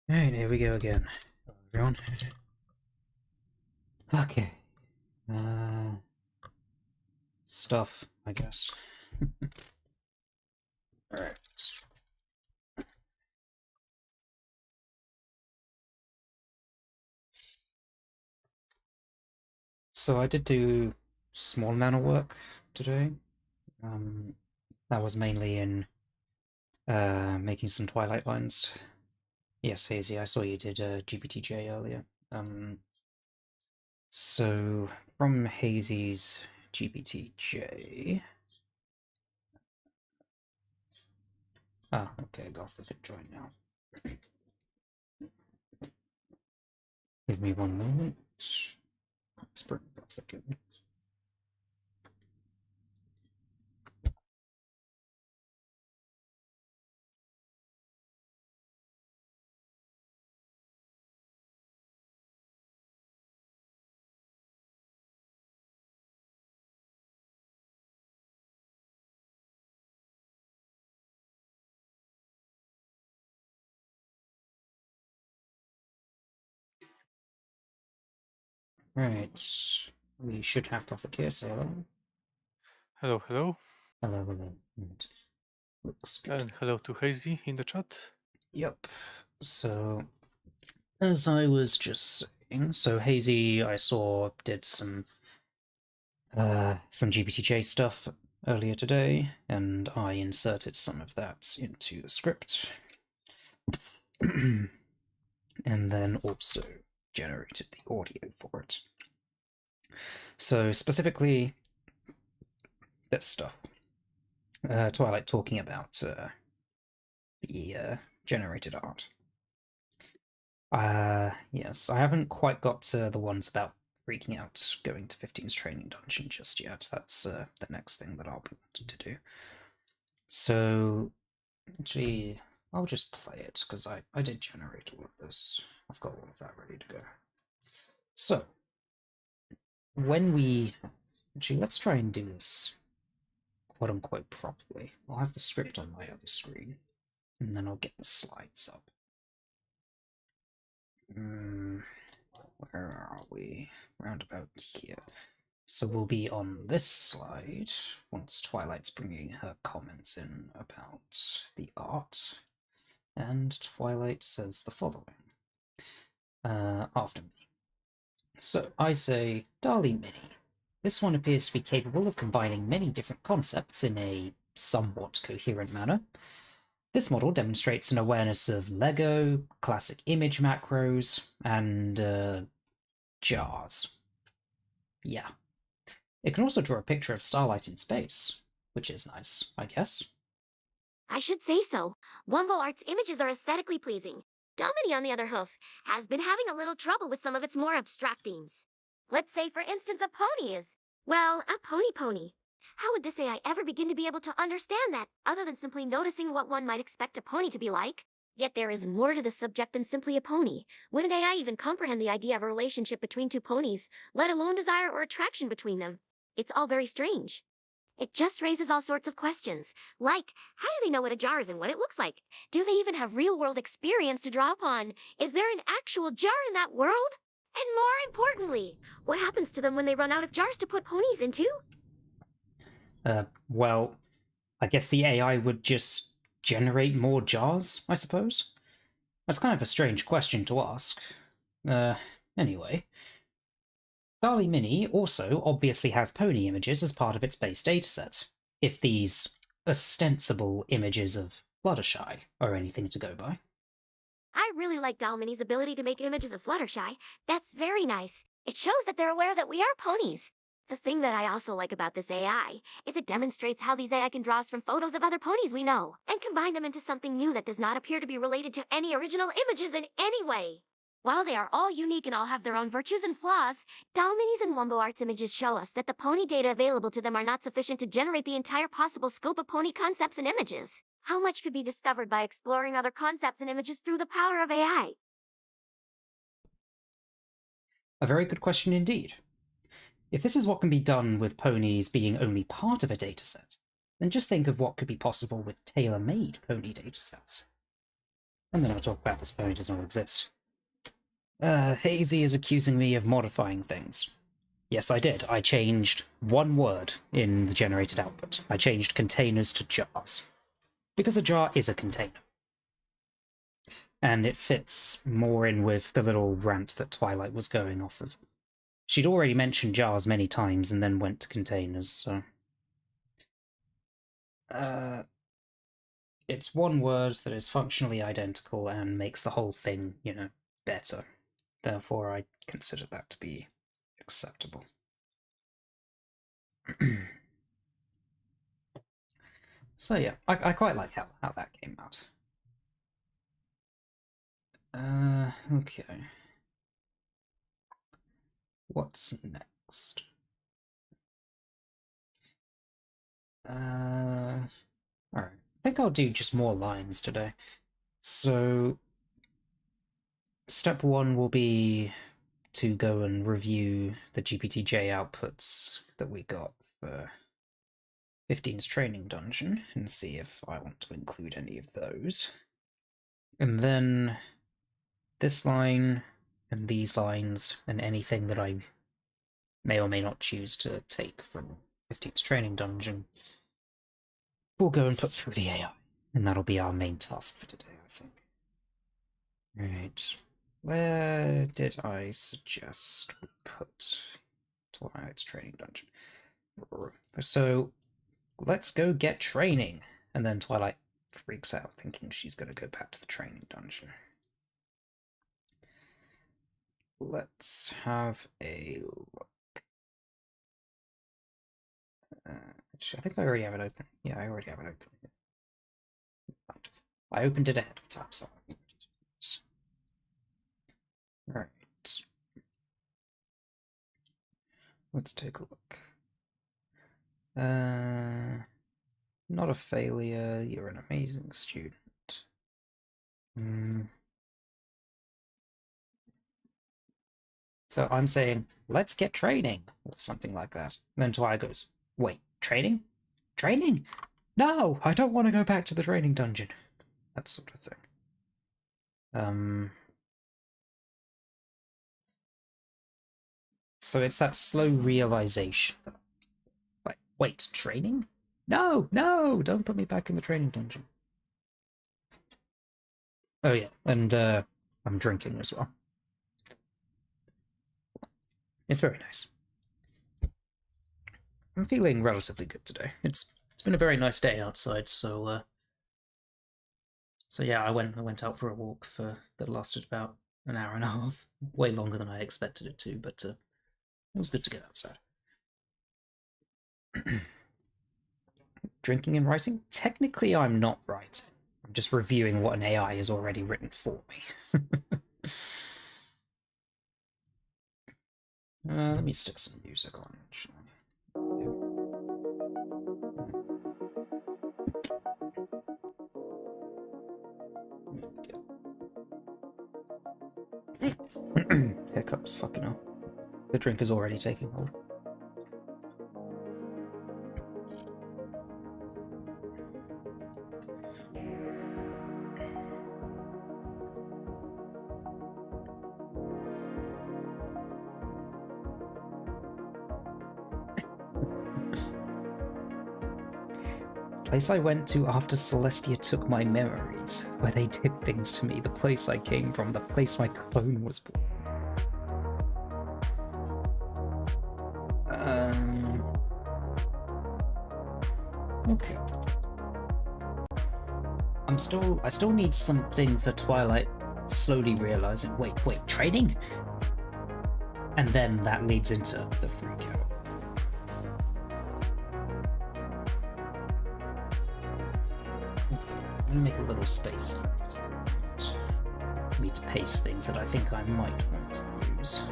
Alright, here we go again. Hello, everyone. Okay. Stuff, I guess. Alright. So I did do small amount of work today. That was mainly in making some Twilight lines. Yes, Hazy, I saw you did GPTJ earlier. So from Hazy's GPTJ. Ah, okay, Gothic can join now. Give me one moment. Let's bring Gothic in. Right. We should have Gothic here, say hello. Hello, hello. Hello, hello. And looks good. And hello to Hazy in the chat. Yep. So, as I was just saying, so Hazy, I saw, did some GPTJ stuff earlier today, and I inserted some of that into the script. And then also generated the audio for it. So, specifically, this stuff. Twilight talking about the generated art. Yes, I haven't quite got to the ones about freaking out going to 15's training dungeon just yet. That's the next thing that I'll be wanting to do. So, actually, I'll just play it, because I did generate all of this. I've got all of that ready to go. So, when we... Actually, let's try and do this quote-unquote properly. I'll have the script on my other screen, and then I'll get the slides up. Where are we? Round about here. So we'll be on this slide once Twilight's bringing her comments in about the art. And Twilight says the following after me. So I say, Dali Mini. This one appears to be capable of combining many different concepts in a somewhat coherent manner. This model demonstrates an awareness of Lego, classic image macros, and jars. Yeah. It can also draw a picture of starlight in space, which is nice, I guess. I should say so. Wumbo Art's images are aesthetically pleasing. Domini, on the other hoof, has been having a little trouble with some of its more abstract themes. Let's say, for instance, a pony is, well, a pony. How would this AI ever begin to be able to understand that, other than simply noticing what one might expect a pony to be like? Yet there is more to the subject than simply a pony. Would an AI even comprehend the idea of a relationship between two ponies, let alone desire or attraction between them? It's all very strange. It just raises all sorts of questions, like, how do they know what a jar is and what it looks like? Do they even have real-world experience to draw upon? Is there an actual jar in that world? And more importantly, what happens to them when they run out of jars to put ponies into? Well, I guess the AI would just generate more jars, I suppose? That's kind of a strange question to ask. Anyway. Dali Mini also obviously has pony images as part of its base dataset, if these ostensible images of Fluttershy are anything to go by. I really like Dalmini's ability to make images of Fluttershy. That's very nice. It shows that they're aware that we are ponies. The thing that I also like about this AI is it demonstrates how these AI can draw us from photos of other ponies we know and combine them into something new that does not appear to be related to any original images in any way. While they are all unique and all have their own virtues and flaws, Dalmini's and Wumbo Art's images show us that the pony data available to them are not sufficient to generate the entire possible scope of pony concepts and images. How much could be discovered by exploring other concepts and images through the power of AI? A very good question indeed. If this is what can be done with ponies being only part of a dataset, then just think of what could be possible with tailor-made pony datasets. And then I'll talk about this pony does not exist. Hazy is accusing me of modifying things. Yes, I did. I changed one word in the generated output. I changed containers to jars. Because a jar is a container. And it fits more in with the little rant that Twilight was going off of. She'd already mentioned jars many times and then went to containers, so... It's one word that is functionally identical and makes the whole thing, you know, better. Therefore, I consider that to be acceptable. So yeah, I quite like how that came out. Okay. What's next? Alright. I think I'll do just more lines today. So, step one will be to go and review the GPTJ outputs that we got for 15's training dungeon and see if I want to include any of those. And then this line and these lines and anything that I may or may not choose to take from 15's training dungeon, we'll go and put through the AI. And that'll be our main task for today, I think. Right. Where did I suggest we put Twilight's training dungeon? So, let's go get training. And then Twilight freaks out, thinking she's going to go back to the training dungeon. Let's have a look. Actually, I think I already have it open. Yeah, I already have it open. I opened it ahead of time, so I need to do this. Right. Let's take a look. Not a failure. You're an amazing student. So I'm saying, let's get training, or something like that. And then Twilight goes, wait, training? Training? No, I don't want to go back to the training dungeon. That sort of thing. So it's that slow realization that, like, wait, training? No, no, don't put me back in the training dungeon. Oh yeah, and I'm drinking as well. It's very nice. I'm feeling relatively good today. It's been a very nice day outside, so yeah, I went out for a walk that lasted about an hour and a half, way longer than I expected it to, but it was good to get outside. Drinking and writing? Technically, I'm not writing. I'm just reviewing what an AI has already written for me. Let me stick some music on, actually. Hiccups, fucking hell. The drink is already taking hold. Place I went to after Celestia took my memories, where they did things to me, the place I came from, the place my clone was born. Okay. I still need something for Twilight slowly realizing, wait, training? And then that leads into the freak out. I'm gonna make a little space for me to paste things that I think I might want to use.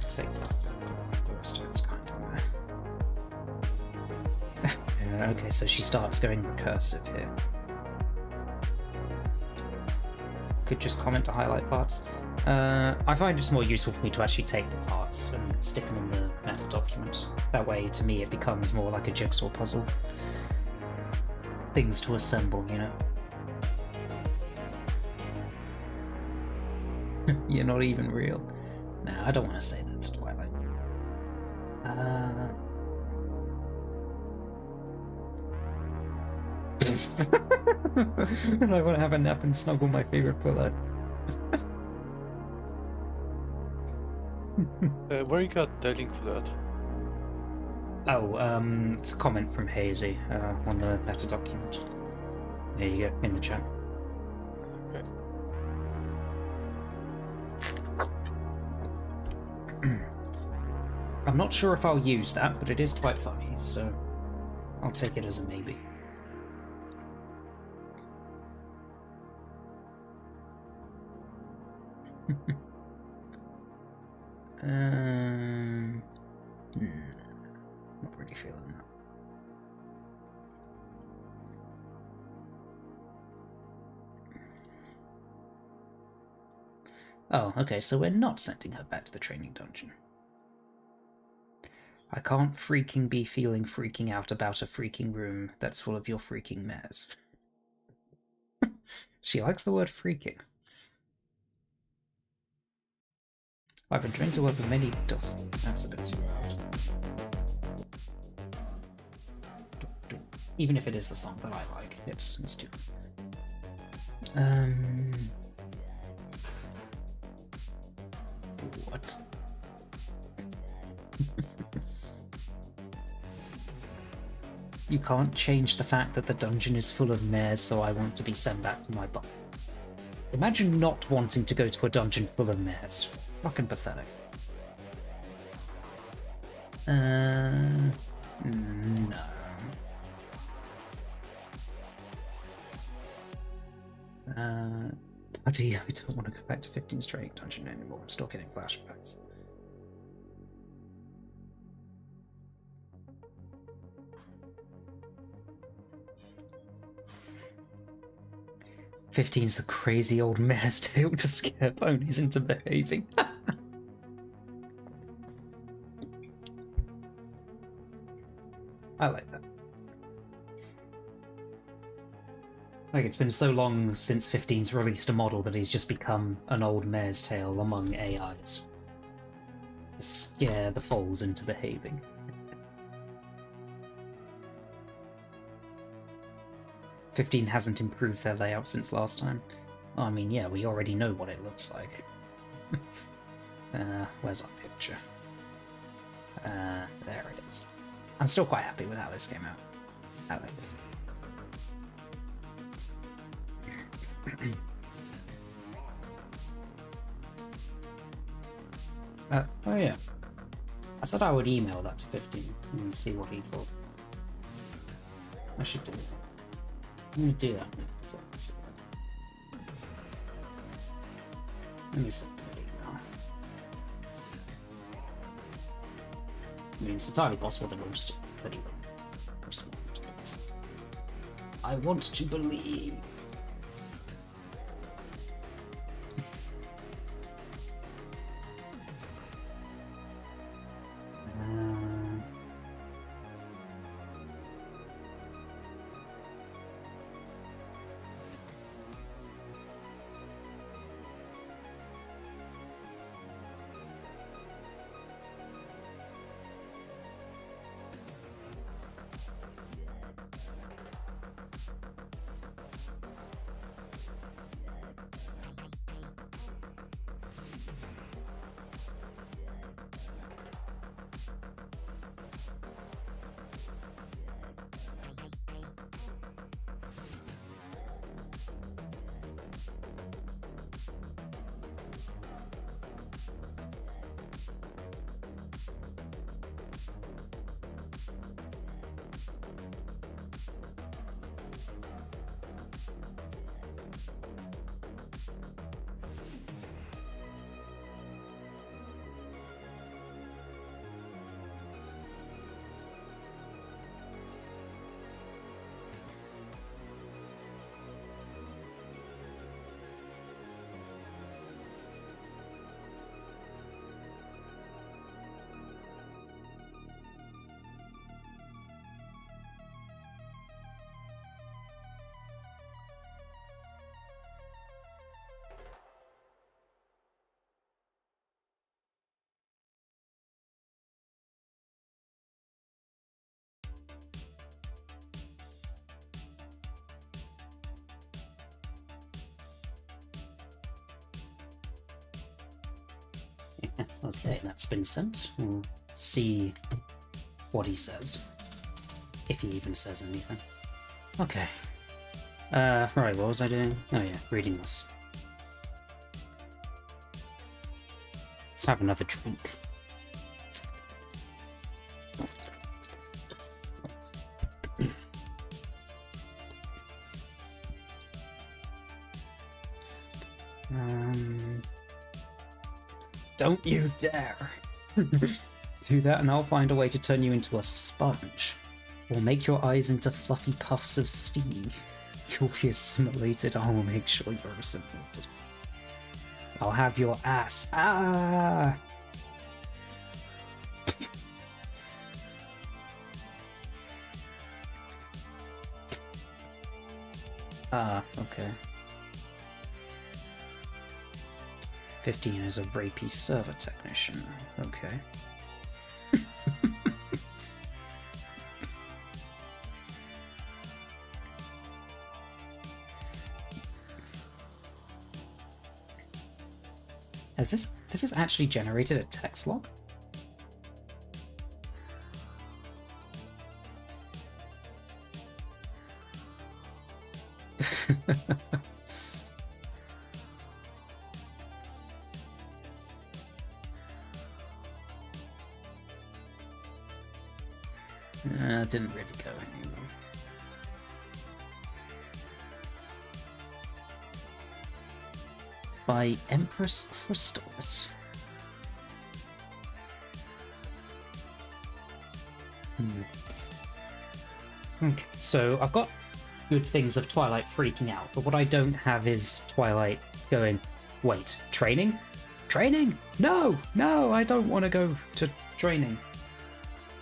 Take that. The rest of it's kind of there. Okay, so she starts going recursive here. Could just comment to highlight parts. I find it's more useful for me to actually take the parts and stick them in the meta document. That way, to me, it becomes more like a jigsaw puzzle. Things to assemble, you know? You're not even real. Nah, I don't want to say that to Twilight. And I want to have a nap and snuggle my favorite pillow. Where you got the link for that? Oh, it's a comment from Hazy on the meta document. There you go, in the chat. Okay. I'm not sure if I'll use that, but it is quite funny, so I'll take it as a maybe. Not really feeling that. Oh, okay, so we're not sending her back to the training dungeon. I can't freaking be freaking out about a freaking room that's full of your freaking mares. She likes the word freaking. I've been trained to work with many dust. That's a bit too loud. Even if it is the song that I like, it's too. What? You can't change the fact that the dungeon is full of mares, so I want to be sent back to my bunk. Imagine not wanting to go to a dungeon full of mares. Fucking pathetic. No. Buddy, I don't want to go back to 15's training dungeon anymore. I'm still getting flashbacks. "15's the crazy old mare's tale to scare ponies into behaving." I like that. Like, it's been so long since 15's released a model that he's just become an old mare's tale among AIs. To scare the foals into behaving. "15 hasn't improved their layout since last time." I mean, yeah, we already know what it looks like. Where's our picture? There it is. I'm still quite happy with how this came out. I like this. Oh yeah. I said I would email that to 15 and see what he thought. I should do it. I'm gonna do that before. Let me send an email. I mean, it's entirely possible that we'll just respond to it. I want to believe. Okay, that's been sent. We'll see what he says. If he even says anything. Okay. Right, what was I doing? Oh yeah, reading this. Let's have another drink. Don't you dare! Do that and I'll find a way to turn you into a sponge. Or make your eyes into fluffy puffs of steam. You'll be assimilated, I will make sure you're assimilated. I'll have your ass. Ah! Okay. 15 is a rapey server technician. Okay. This has actually generated a text log? Didn't really go anywhere. By Empress Crystals. Okay, so I've got good things of Twilight freaking out, but what I don't have is Twilight going, wait, training? Training? No, I don't want to go to training.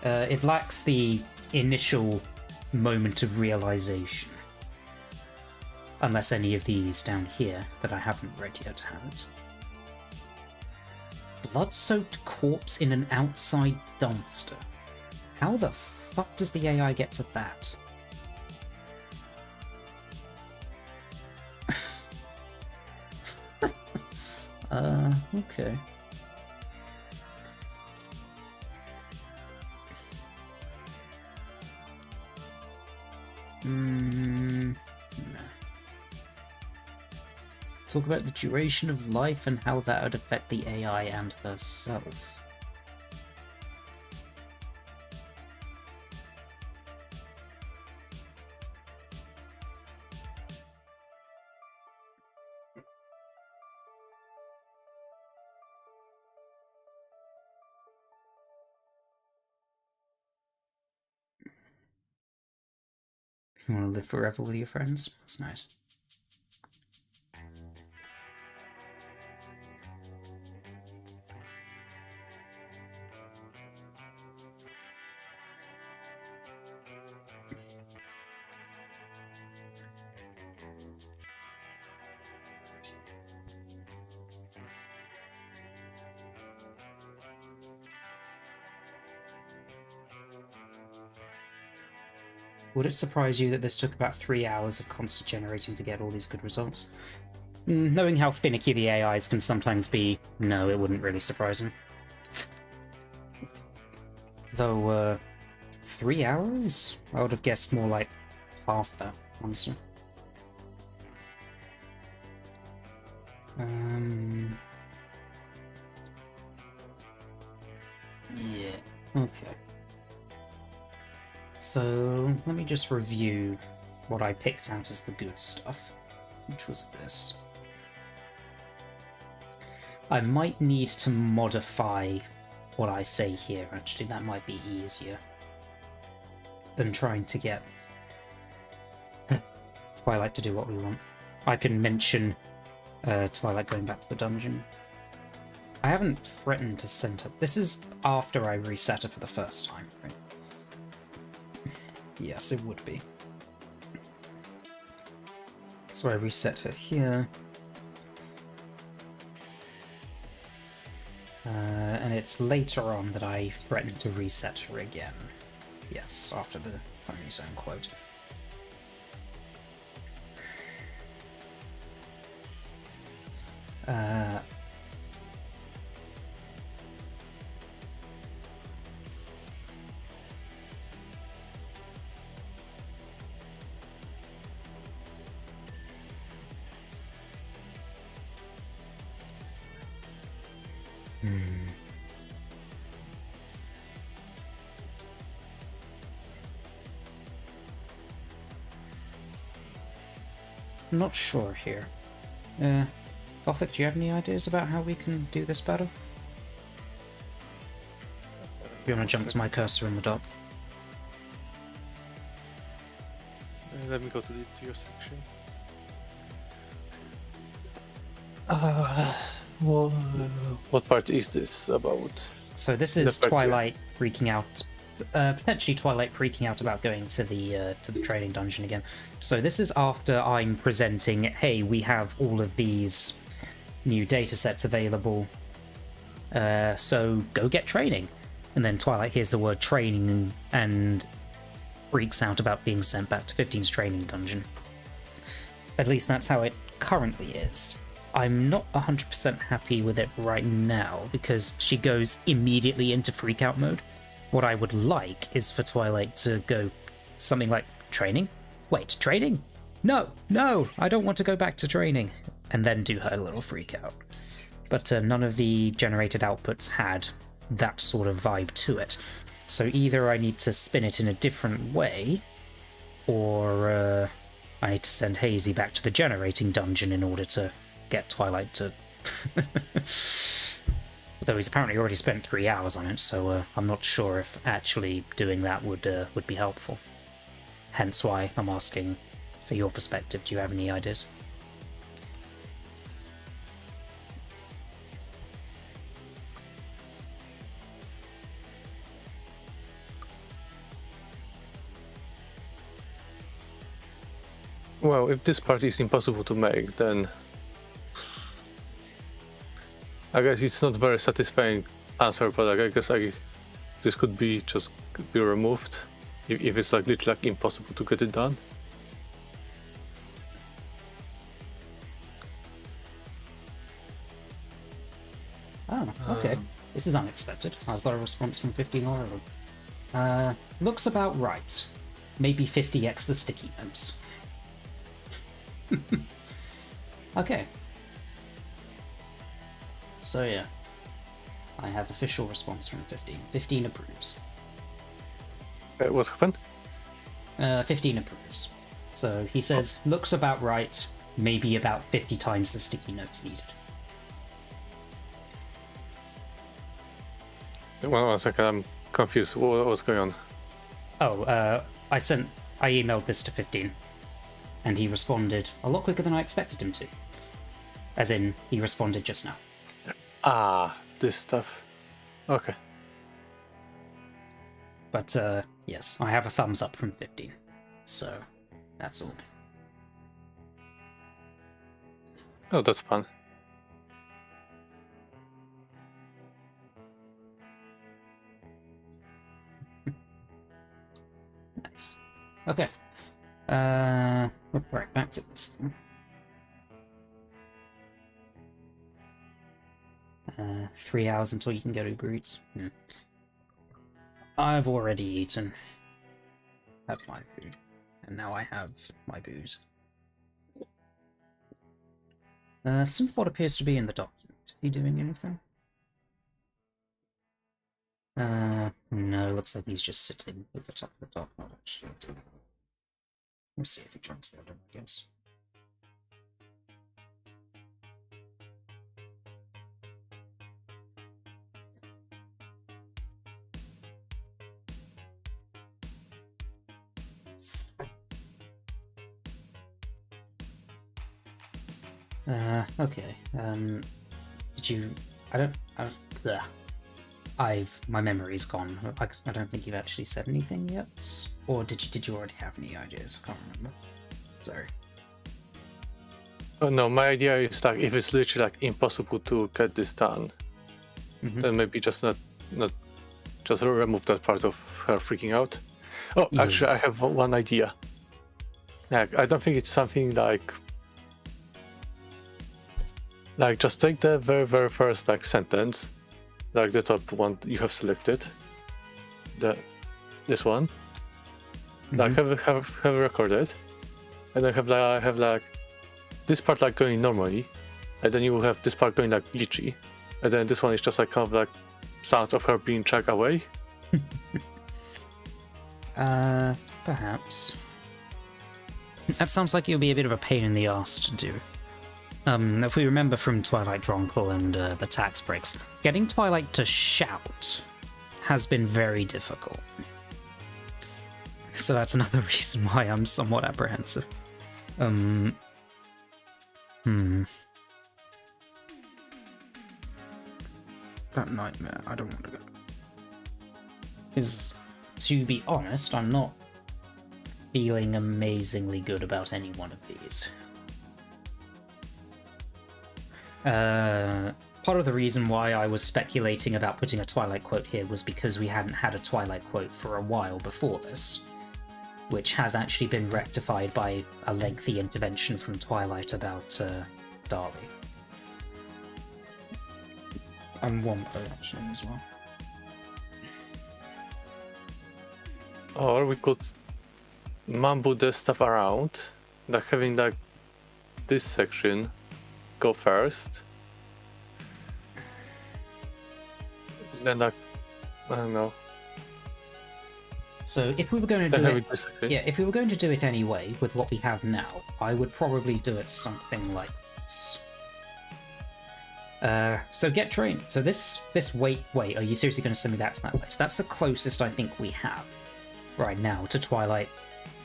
It lacks the initial moment of realization. Unless any of these down here that I haven't read yet haven't. Blood-soaked corpse in an outside dumpster. How the fuck does the AI get to that? Okay. No. Talk about the duration of life and how that would affect the AI and herself. You want to live forever with your friends? That's nice. Would it surprise you that this took about 3 hours of constant generating to get all these good results? Knowing how finicky the AIs can sometimes be, no, it wouldn't really surprise me. Though, 3 hours? I would have guessed more like half that, honestly. Yeah, okay. So, let me just review what I picked out as the good stuff, which was this. I might need to modify what I say here, actually. That might be easier than trying to get Twilight to do what we want. I can mention Twilight going back to the dungeon. I haven't threatened to send her. This is after I reset her for the first time, right? Yes, it would be. So I reset her here. And it's later on that I threatened to reset her again. Yes, after the Pony Zone quote. I'm not sure here. Gothic, do you have any ideas about how we can do this better? You want to jump to my cursor in the dock? Let me go to your section. Well, what part is this about? So this is Twilight freaking out, potentially Twilight freaking out about going to the training dungeon again. So this is after I'm presenting, hey, we have all of these new data sets available, so go get training. And then Twilight hears the word training and freaks out about being sent back to 15's training dungeon. At least that's how it currently is. I'm not 100% happy with it right now because she goes immediately into freak out mode. What I would like is for Twilight to go something like, training? Wait, training? No, I don't want to go back to training. And then do her little freak out. But none of the generated outputs had that sort of vibe to it. So either I need to spin it in a different way, or I need to send Hazy back to the generating dungeon in order to get Twilight to... Though he's apparently already spent 3 hours on it, so I'm not sure if actually doing that would be helpful. Hence why I'm asking for your perspective. Do you have any ideas? Well, if this part is impossible to make, then I guess it's not very satisfying answer, but I guess this could be just be removed if it's like literally like impossible to get it done. Oh, okay. This is unexpected. I've got a response from 15 already. Looks about right. Maybe 50x the sticky notes. Okay. So yeah. I have official response from 15. 15 approves. What's happened? 15 approves. So he says, looks about right, maybe about 50 times the sticky notes needed. One second, I'm confused. What's going on? Oh, I emailed this to 15, and he responded a lot quicker than I expected him to. As in, he responded just now. Ah, this stuff. Okay. But, yes, I have a thumbs up from 15, so that's all. Oh, that's fun. Nice. Okay. Right, back to this thing. 3 hours until you can go to Uber Eats. I've already eaten. Had my food. And now I have my booze. Synthbot appears to be in the document. Is he doing anything? No, looks like he's just sitting at the top of the dock, not actually doing it. We'll see if he joins the other, I guess. Okay, did you... my memory's gone. I don't think you've actually said anything yet. Or did you already have any ideas? I can't remember. Sorry. Oh, no, my idea is like if it's literally like impossible to get this done, then maybe just not just remove that part of her freaking out. Oh, yeah. Actually, I have one idea. Like, I don't think it's something like just take the very first like sentence, like the top one you have selected, this one, like have it recorded, and then have like this part like going normally, and then you will have this part going like glitchy, And then this one is just like kind of like sounds of her being dragged away. Perhaps. That sounds like it would be a bit of a pain in the arse to do. If we remember from Twilight Dronkel and the tax breaks, getting Twilight to shout has been very difficult. So that's another reason why I'm somewhat apprehensive. That nightmare, I don't want to go. Because, to be honest, I'm not feeling amazingly good about any one of these. Part of the reason why I was speculating about putting a Twilight quote here was because we hadn't had a Twilight quote for a while before this, which has actually been rectified by a lengthy intervention from Twilight about Darlie. And Wombo, actually, as well. Or we could mumble the stuff around, like having like this section go first. Then like, I don't know. So if we were going to do it, if we were going to do it anyway with what we have now, I would probably do it something like this. So get trained. So this wait, are you seriously going to send me back to that place? That's the closest I think we have right now to Twilight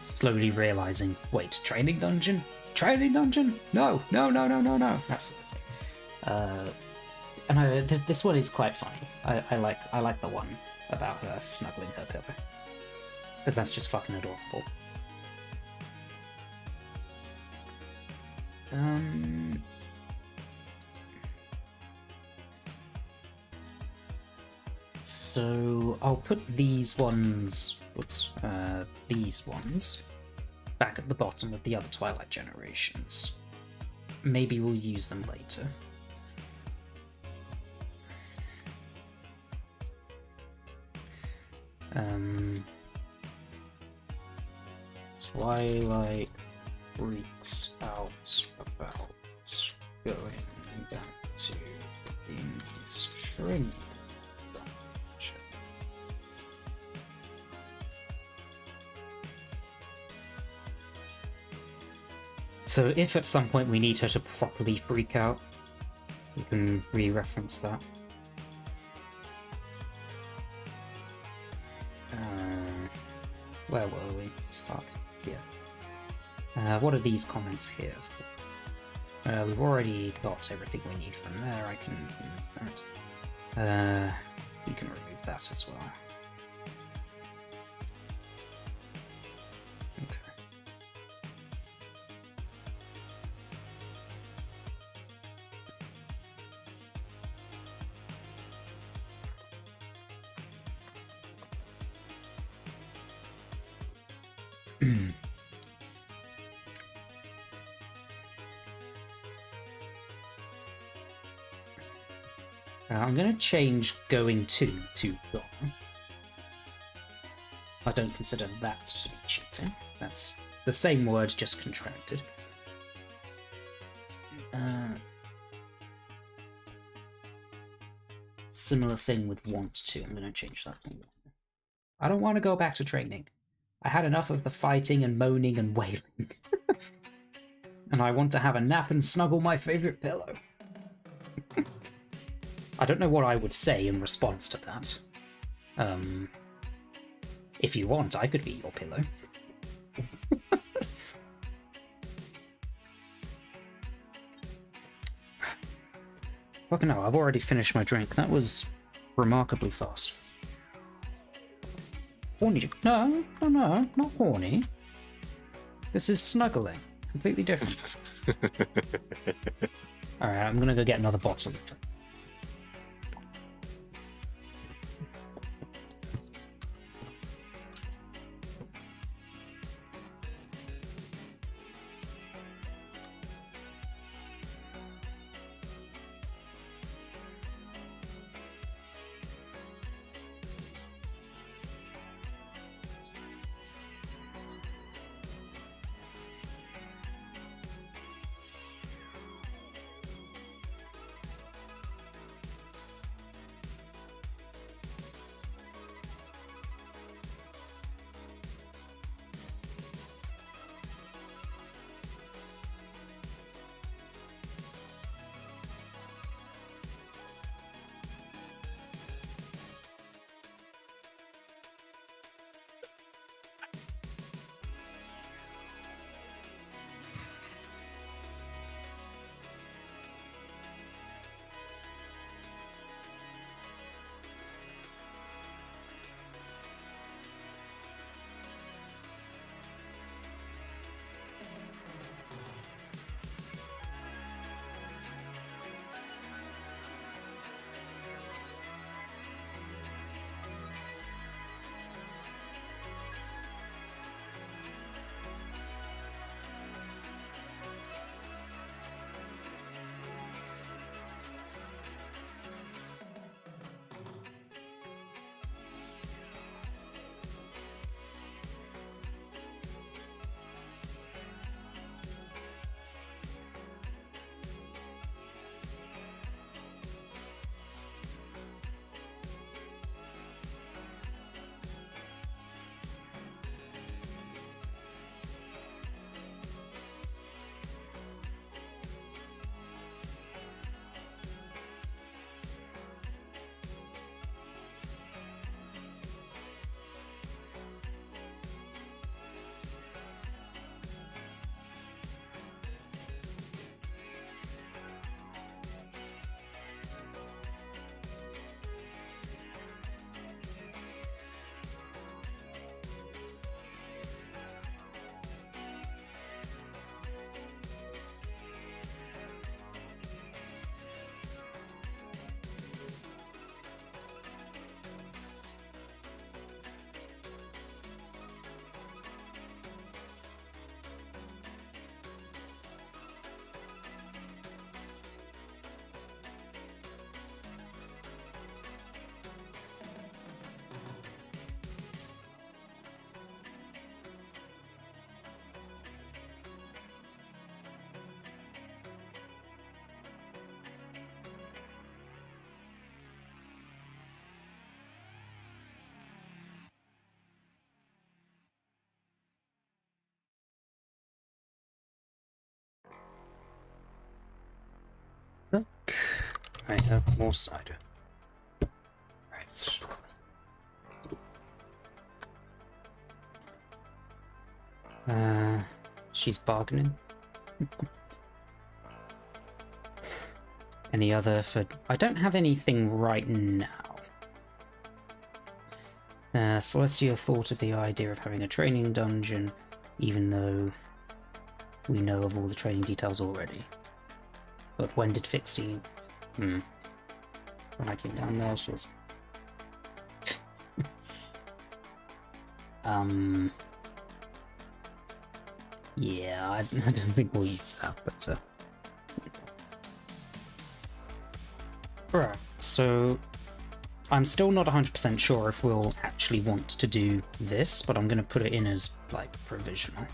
slowly realizing, wait, training dungeon? Training dungeon? No, that sort of thing. And this one is quite funny. I like the one about her snuggling her pillow. Because that's just fucking adorable. So I'll put these ones, these ones back at the bottom with the other Twilight generations. Maybe we'll use them later. Twilight freaks out about going back to the string. So if at some point we need her to properly freak out, we can re-reference that. Where were we? Fuck. Yeah. What are these comments here? We've already got everything we need from there. I can remove that. We can remove that as well. I'm going to change going to gone. I don't consider that to be cheating. That's the same word, just contracted. Similar thing with want to. I'm going to change that to want. I don't want to go back to training. I had enough of the fighting and moaning and wailing. And I want to have a nap and snuggle my favorite pillow. I don't know what I would say in response to that. If you want, I could be your pillow. Fucking hell, I've already finished my drink. That was remarkably fast. Horny? No, not horny. This is snuggling. Completely different. Alright, I'm gonna go get another bottle of drink. I have more cider. Right. She's bargaining. Any other for... I don't have anything right now. Celestia thought of the idea of having a training dungeon, even though we know of all the training details already. But when did Fixteen... When I came down there, she was... Yeah, I don't think we'll use that, but... Right, so... I'm still not 100% sure if we'll actually want to do this, but I'm going to put it in as, like, provisional.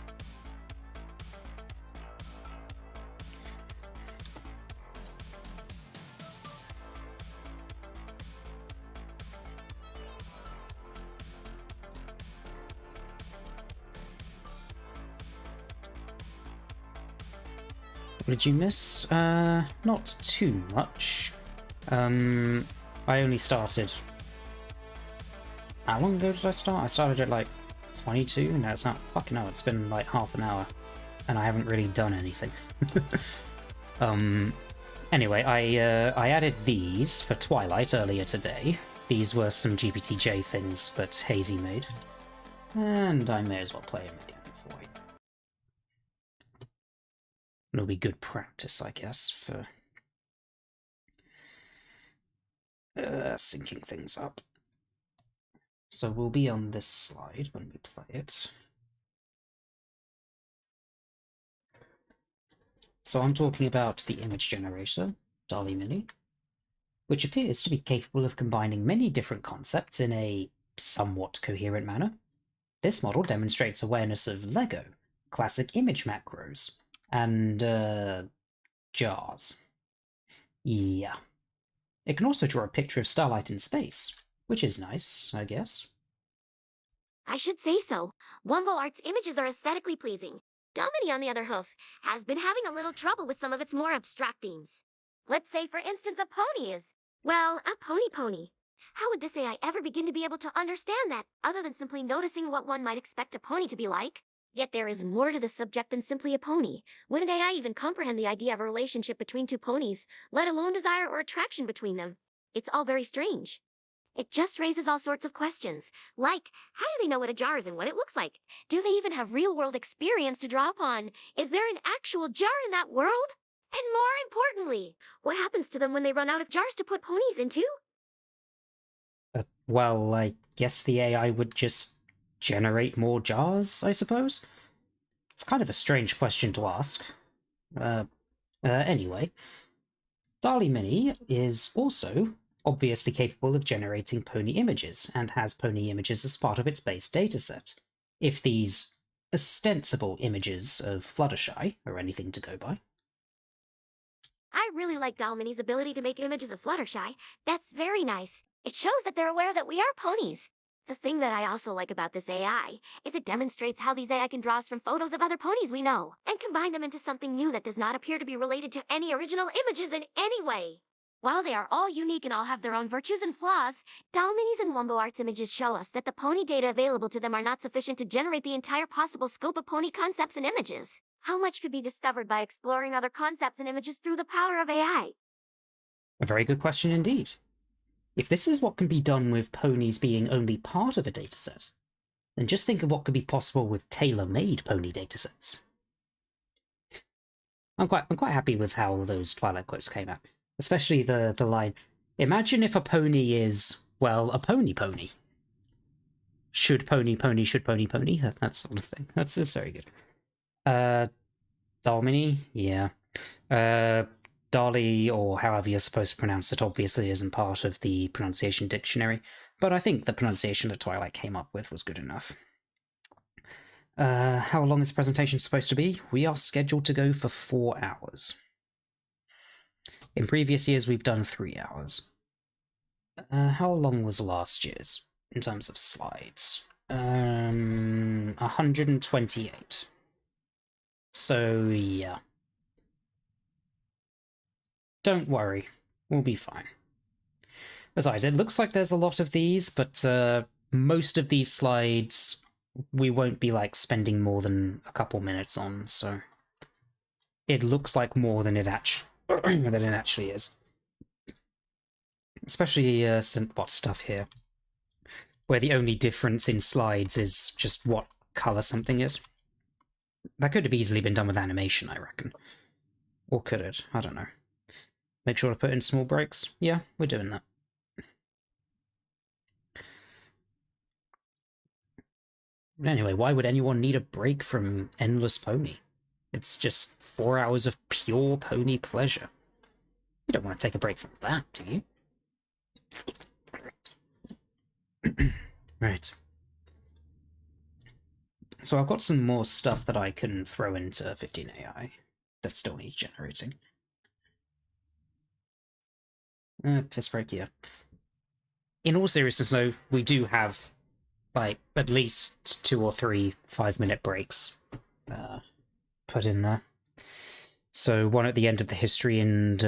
What did you miss? Not too much. I only started... How long ago did I start? I started at like 22? No, it's not. Fucking hell, it's been like half an hour. And I haven't really done anything. Anyway, I added these for Twilight earlier today. These were some GPTJ things that Hazy made. And I may as well play them again for you. It'll be good practice, I guess, for... syncing things up. So we'll be on this slide when we play it. So I'm talking about the image generator, DALL-E Mini, which appears to be capable of combining many different concepts in a somewhat coherent manner. This model demonstrates awareness of Lego, classic image macros, and jars. Yeah. It can also draw a picture of starlight in space, which is nice, I guess. I should say so. Wumbo Art's images are aesthetically pleasing. Domini, on the other hand, has been having a little trouble with some of its more abstract themes. Let's say, for instance, a pony is, well, a pony. How would this AI ever begin to be able to understand that, other than simply noticing what one might expect a pony to be like? Yet there is more to the subject than simply a pony. Would an AI even comprehend the idea of a relationship between two ponies, let alone desire or attraction between them? It's all very strange. It just raises all sorts of questions, like, how do they know what a jar is and what it looks like? Do they even have real-world experience to draw upon? Is there an actual jar in that world? And more importantly, what happens to them when they run out of jars to put ponies into? Well, I guess the AI would just generate more jars, I suppose? It's kind of a strange question to ask. Anyway, DALL-E Mini is also obviously capable of generating pony images, and has pony images as part of its base dataset. If these ostensible images of Fluttershy are anything to go by. I really like DALL-E Mini's ability to make images of Fluttershy. That's very nice. It shows that they're aware that we are ponies. The thing that I also like about this AI is it demonstrates how these AI can draw us from photos of other ponies we know, and combine them into something new that does not appear to be related to any original images in any way. While they are all unique and all have their own virtues and flaws, DALL-E Mini's and Wumbo Art's images show us that the pony data available to them are not sufficient to generate the entire possible scope of pony concepts and images. How much could be discovered by exploring other concepts and images through the power of AI? A very good question indeed. If this is what can be done with ponies being only part of a dataset, then just think of what could be possible with tailor-made pony datasets. I'm quite happy with how those Twilight quotes came out. Especially the line, imagine if a pony is, well, a pony. Should pony, should pony. That sort of thing. That's very good. DALL-E Mini? Yeah. DALL-E, or however you're supposed to pronounce it, obviously isn't part of the pronunciation dictionary, but I think the pronunciation that Twilight came up with was good enough. How long is the presentation supposed to be? We are scheduled to go for 4 hours. In previous years, we've done 3 hours. How long was last year's, in terms of slides? 128. So, yeah. Don't worry. We'll be fine. Besides, it looks like there's a lot of these, but most of these slides we won't be like spending more than a couple minutes on, so it looks like more than it actually is. Especially synthbot stuff here, where the only difference in slides is just what color something is. That could have easily been done with animation, I reckon. Or could it? I don't know. Make sure to put in small breaks. Yeah, we're doing that. But anyway, why would anyone need a break from Endless Pony? It's just 4 hours of pure pony pleasure. You don't want to take a break from that, do you? Right. So I've got some more stuff that I can throw into 15AI that still needs generating. Piss break, yeah. In all seriousness, though, we do have like at least 2 or 3 5-minute breaks put in there. So one at the end of the history and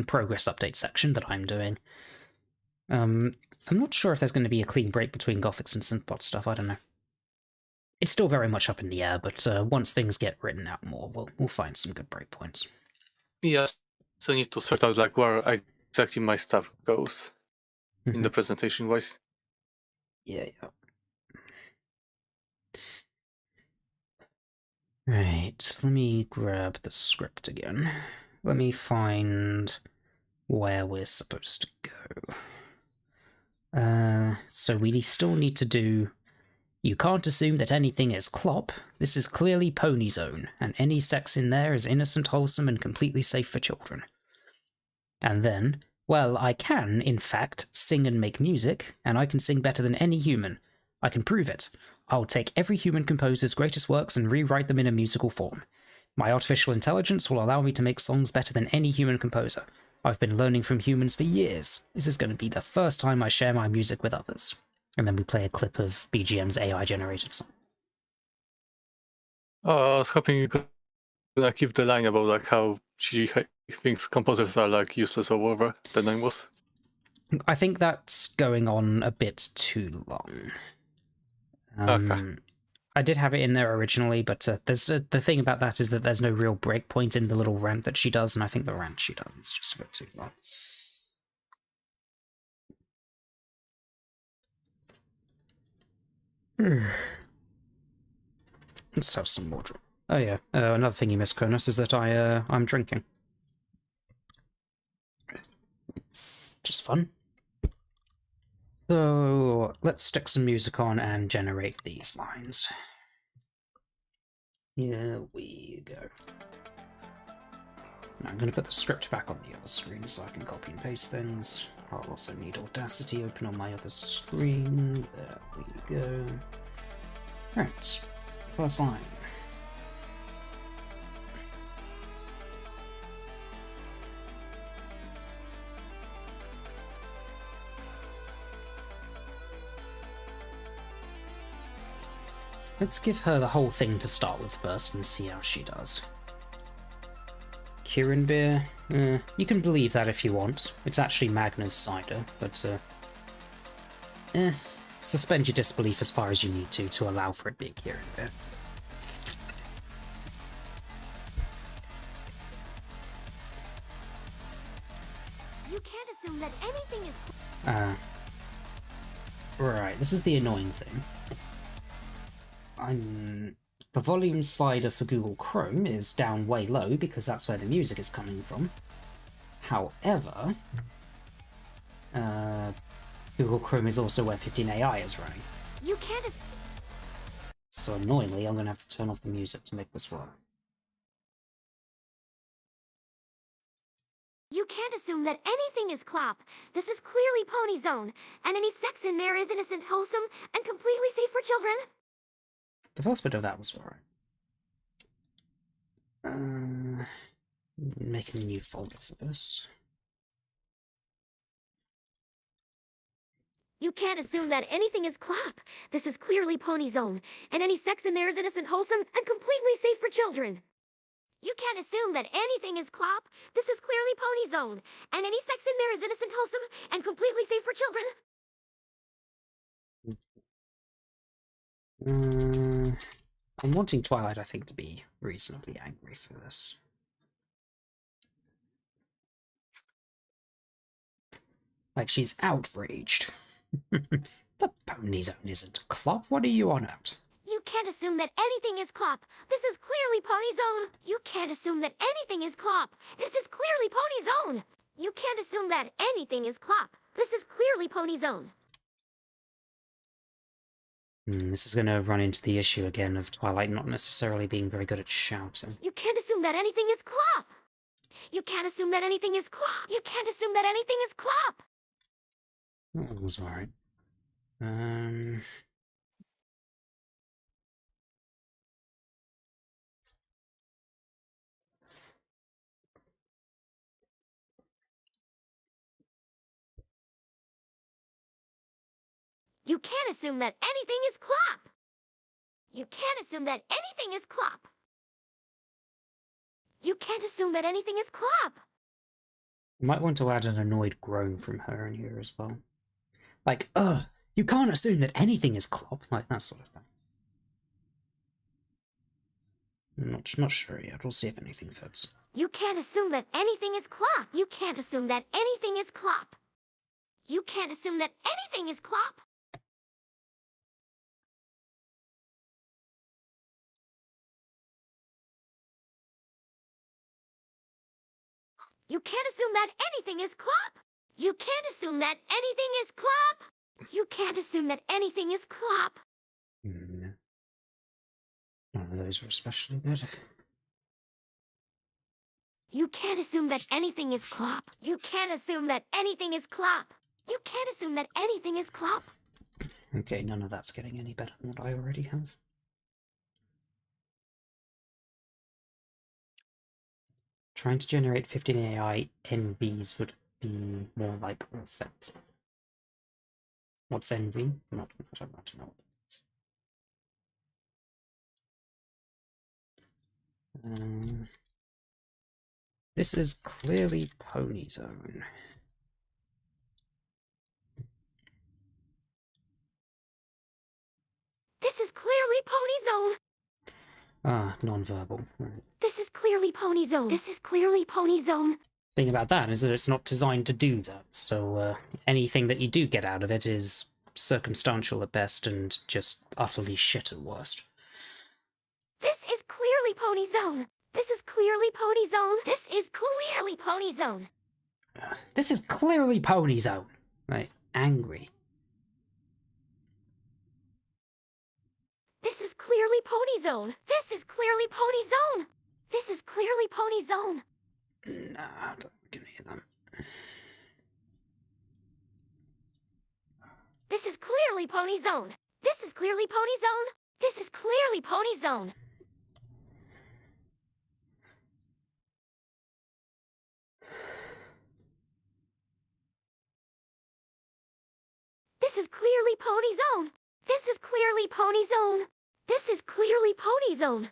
progress update section that I'm doing. I'm not sure if there's going to be a clean break between Gothics and Synthbot stuff. I don't know. It's still very much up in the air, but once things get written out more, we'll find some good breakpoints. Yes, so I need to sort out like where exactly my stuff goes in the presentation wise. Yeah. Right, let me grab the script again. Let me find where we're supposed to go. So we still need to do... You can't assume that anything is clop. This is clearly Pony Zone, and any sex in there is innocent, wholesome, and completely safe for children. And then, well, I can, in fact, sing and make music, and I can sing better than any human. I can prove it. I'll take every human composer's greatest works and rewrite them in a musical form. My artificial intelligence will allow me to make songs better than any human composer. I've been learning from humans for years. This is going to be the first time I share my music with others. And then we play a clip of BGM's AI-generated song. I was hoping you could keep the line about like how she thinks composers are like useless or whatever the line was. I think that's going on a bit too long. Okay. I did have it in there originally, but there's the thing about that is that there's no real breakpoint in the little rant that she does, and I think the rant she does is just a bit too long. Let's have some more drink. Oh yeah, another thing you missed, Cronus, is that I'm drinking. Just fun. So let's stick some music on and generate these lines. Here we go. Now I'm going to put the script back on the other screen so I can copy and paste things. I'll also need Audacity open on my other screen. There we go. Right, first line. Let's give her the whole thing to start with first and see how she does. Kirin beer? You can believe that if you want. It's actually Magna's cider, but suspend your disbelief as far as you need to allow for it being Kirin beer. You can't assume that anything is... Right, this is the annoying thing. The volume slider for Google Chrome is down way low because that's where the music is coming from. However, Google Chrome is also where 15AI is running. You can't So annoyingly, I'm going to have to turn off the music to make this work. You can't assume that anything is clop. This is clearly Pony Zone, and any sex in there is innocent, wholesome, and completely safe for children. The first bit of that was alright. Making a new folder for this. You can't assume that anything is clop. This is clearly Pony Zone, and any sex in there is innocent, wholesome, and completely safe for children. You can't assume that anything is clop. This is clearly Pony Zone, and any sex in there is innocent, wholesome, and completely safe for children. I'm wanting Twilight, I think, to be reasonably angry for this. Like, she's outraged. The Pony Zone isn't clop. What are you on about? You can't assume that anything is clop. This is clearly Pony Zone. You can't assume that anything is clop. This is clearly Pony Zone. You can't assume that anything is clop. This is clearly Pony Zone. This is going to run into the issue again of Twilight not necessarily being very good at shouting. You can't assume that anything is clop. You can't assume that anything is clop. You can't assume that anything is clop. That was alright. You can't assume that anything is clop. You can't assume that anything is clop. You can't assume that anything is clop. You might want to add an annoyed groan from her in here as well. Like, ugh, you can't assume that anything is clop, like that sort of thing. Not sure yet. We'll see if anything fits. You can't assume that anything is clop. You can't assume that anything is clop. You can't assume that anything is clop. You can't assume that anything is clop. You can't assume that anything is clop. You can't assume that anything is clop. None of those were especially good. You can't assume that anything is clop. You can't assume that anything is clop. You can't assume that anything is clop. Okay, none of that's getting any better than what I already have. Trying to generate 15 AI NVs would be more like authentic. What's NV? I don't want to know what that is. This is clearly Pony Zone. This is clearly Pony Zone. Ah, non-verbal. Right. This is clearly Pony Zone. This is clearly Pony Zone. Thing about that is that it's not designed to do that, so anything that you do get out of it is circumstantial at best and just utterly shit at worst. This is clearly Pony Zone. This is clearly Pony Zone. This is clearly Pony Zone. This is clearly Pony Zone. Like, angry. This is clearly Pony Zone. This is clearly Pony Zone. This is clearly Pony Zone. Nah, I don't can hear them. This is clearly Pony Zone. This is clearly Pony Zone. This is clearly Pony Zone. This is clearly Pony Zone. This is clearly Pony Zone. This is clearly Pony Zone.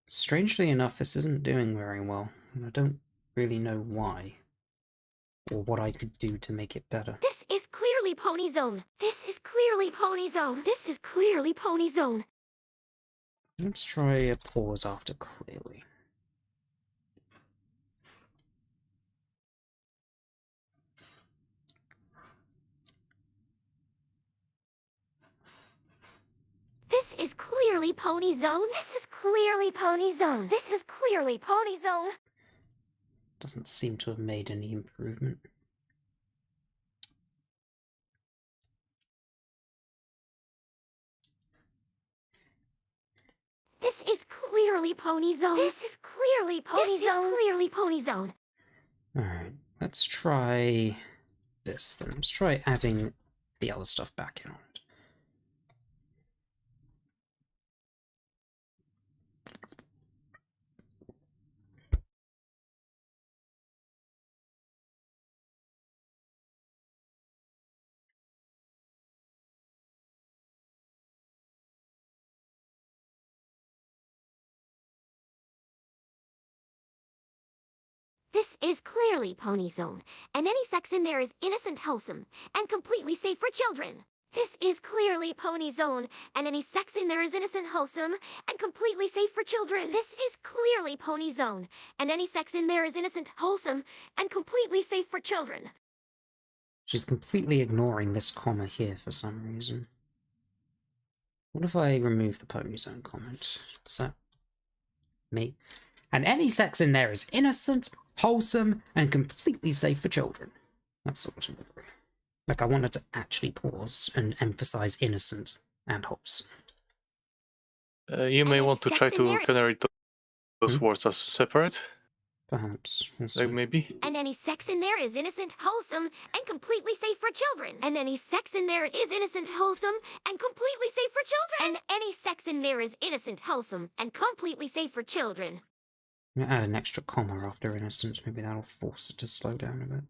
Strangely enough, this isn't doing very well, and I don't really know why. Or what I could do to make it better. This is clearly Pony Zone. This is clearly Pony Zone. This is clearly Pony Zone. Let's try a pause after clearly. This is clearly Pony Zone. This is clearly Pony Zone. This is clearly Pony Zone. Doesn't seem to have made any improvement. This is clearly Pony Zone. This is clearly Pony Zone. This is clearly Pony Zone. Alright, let's try this then. Let's try adding the other stuff back in on it. This is clearly Pony Zone, and any sex in there is innocent, wholesome, and completely safe for children. This is clearly Pony Zone, and any sex in there is innocent, wholesome, and completely safe for children. This is clearly Pony Zone, and any sex in there is innocent, wholesome, and completely safe for children. She's completely ignoring this comma here for some reason. What if I remove the pony zone comment? Does that make... And any sex in there is innocent, wholesome, and completely safe for children. That sort of delivery. Like, I wanted to actually pause and emphasize innocent and wholesome. You may want to try to generate those words as separate. Perhaps. Like, maybe. And any sex in there is innocent, wholesome, and completely safe for children. And any sex in there is innocent, wholesome, and completely safe for children. And any sex in there is innocent, wholesome, and completely safe for children. I'm gonna add an extra comma after innocent. Maybe that'll force it to slow down a bit.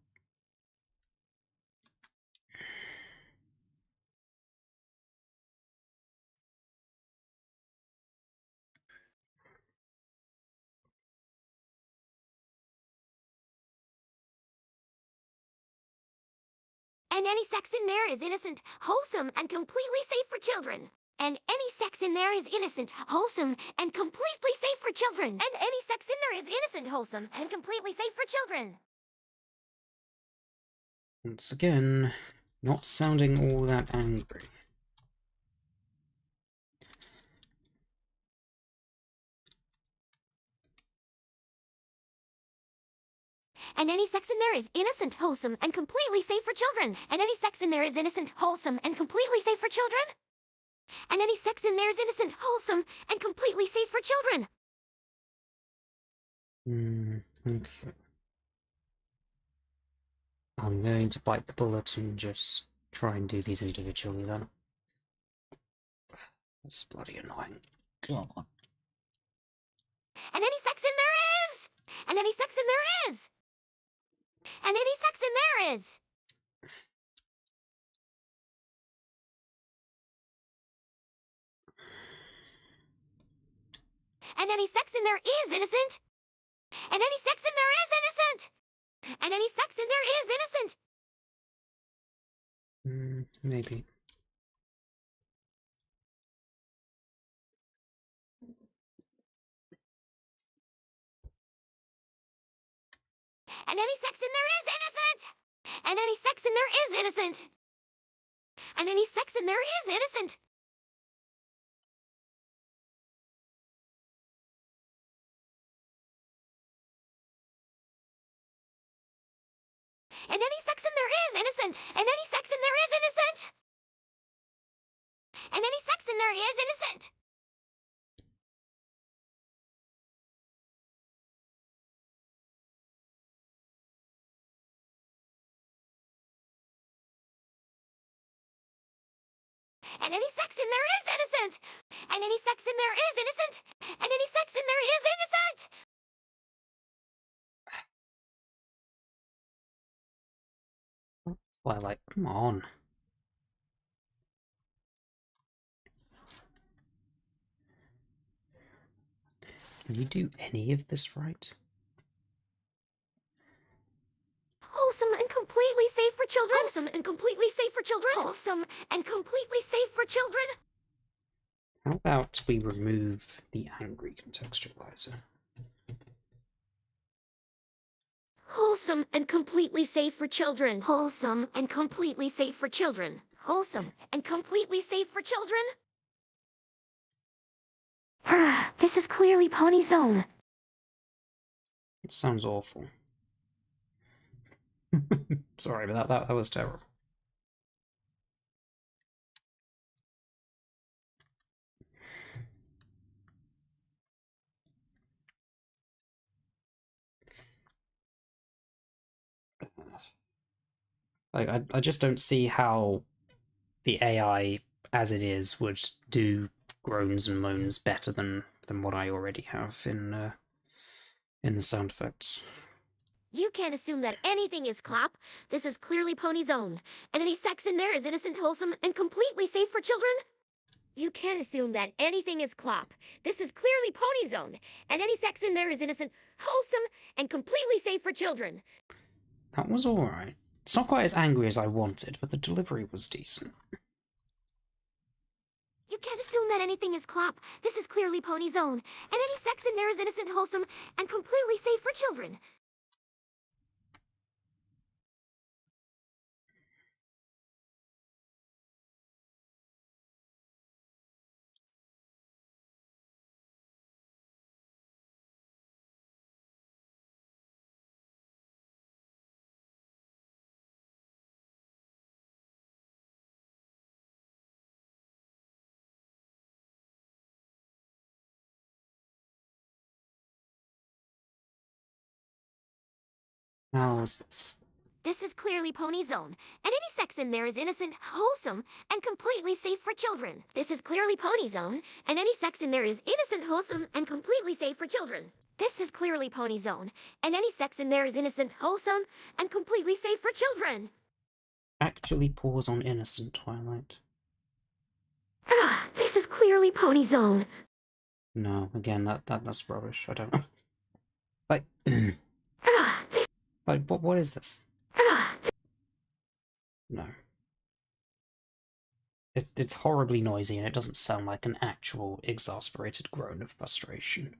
And any sex in there is innocent, wholesome, and completely safe for children. And any sex in there is innocent, wholesome, and completely safe for children. And any sex in there is innocent, wholesome, and completely safe for children. Once again, not sounding all that angry. And any sex in there is innocent, wholesome, and completely safe for children. And any sex in there is innocent, wholesome, and completely safe for children. And any sex in there is innocent, wholesome, and completely safe for children. Okay. I'm going to bite the bullet and just try and do these individually then. That's bloody annoying. Come on. And any sex in there is! And any sex in there is! And any sex in there is! And any sex in there is innocent! And any sex in there is innocent! And any sex in there is innocent! Maybe. And any sex in there is innocent! And any sex in there is innocent! And any sex in there is innocent! And any sex in there is innocent! And any sex in there is innocent! And any sex in there is innocent! And any sex in there is innocent! And any sex in there is innocent! And any sex in there is innocent! Twilight, come on. Can you do any of this right? Wholesome and completely safe for children. Wholesome and completely safe for children. Wholesome and completely safe for children. How about we remove the angry contextualizer? Wholesome and completely safe for children. Wholesome and completely safe for children. Wholesome and completely safe for children. This is clearly Pony Zone. It sounds awful. Sorry, but that was terrible. Like, I just don't see how the AI, as it is, would do groans and moans better than what I already have in the sound effects. You can't assume that anything is clap. This is clearly Pony Zone. And any sex in there is innocent, wholesome, and completely safe for children. You can't assume that anything is clop. This is clearly Pony Zone, and any sex in there is innocent, wholesome, and completely safe for children. That was alright. It's not quite as angry as I wanted, but the delivery was decent. You can't assume that anything is clop. This is clearly Pony Zone, and any sex in there is innocent, wholesome, and completely safe for children. How's this? This is clearly Pony Zone, and any sex in there is innocent, wholesome, and completely safe for children. This is clearly Pony Zone, and any sex in there is innocent, wholesome, and completely safe for children. This is clearly Pony Zone, and any sex in there is innocent, wholesome, and completely safe for children. Actually pause on innocent, Twilight. This is clearly Pony Zone. No, again, that's rubbish. I don't know. Like, like, what is this? No. It's horribly noisy, and it doesn't sound like an actual exasperated groan of frustration.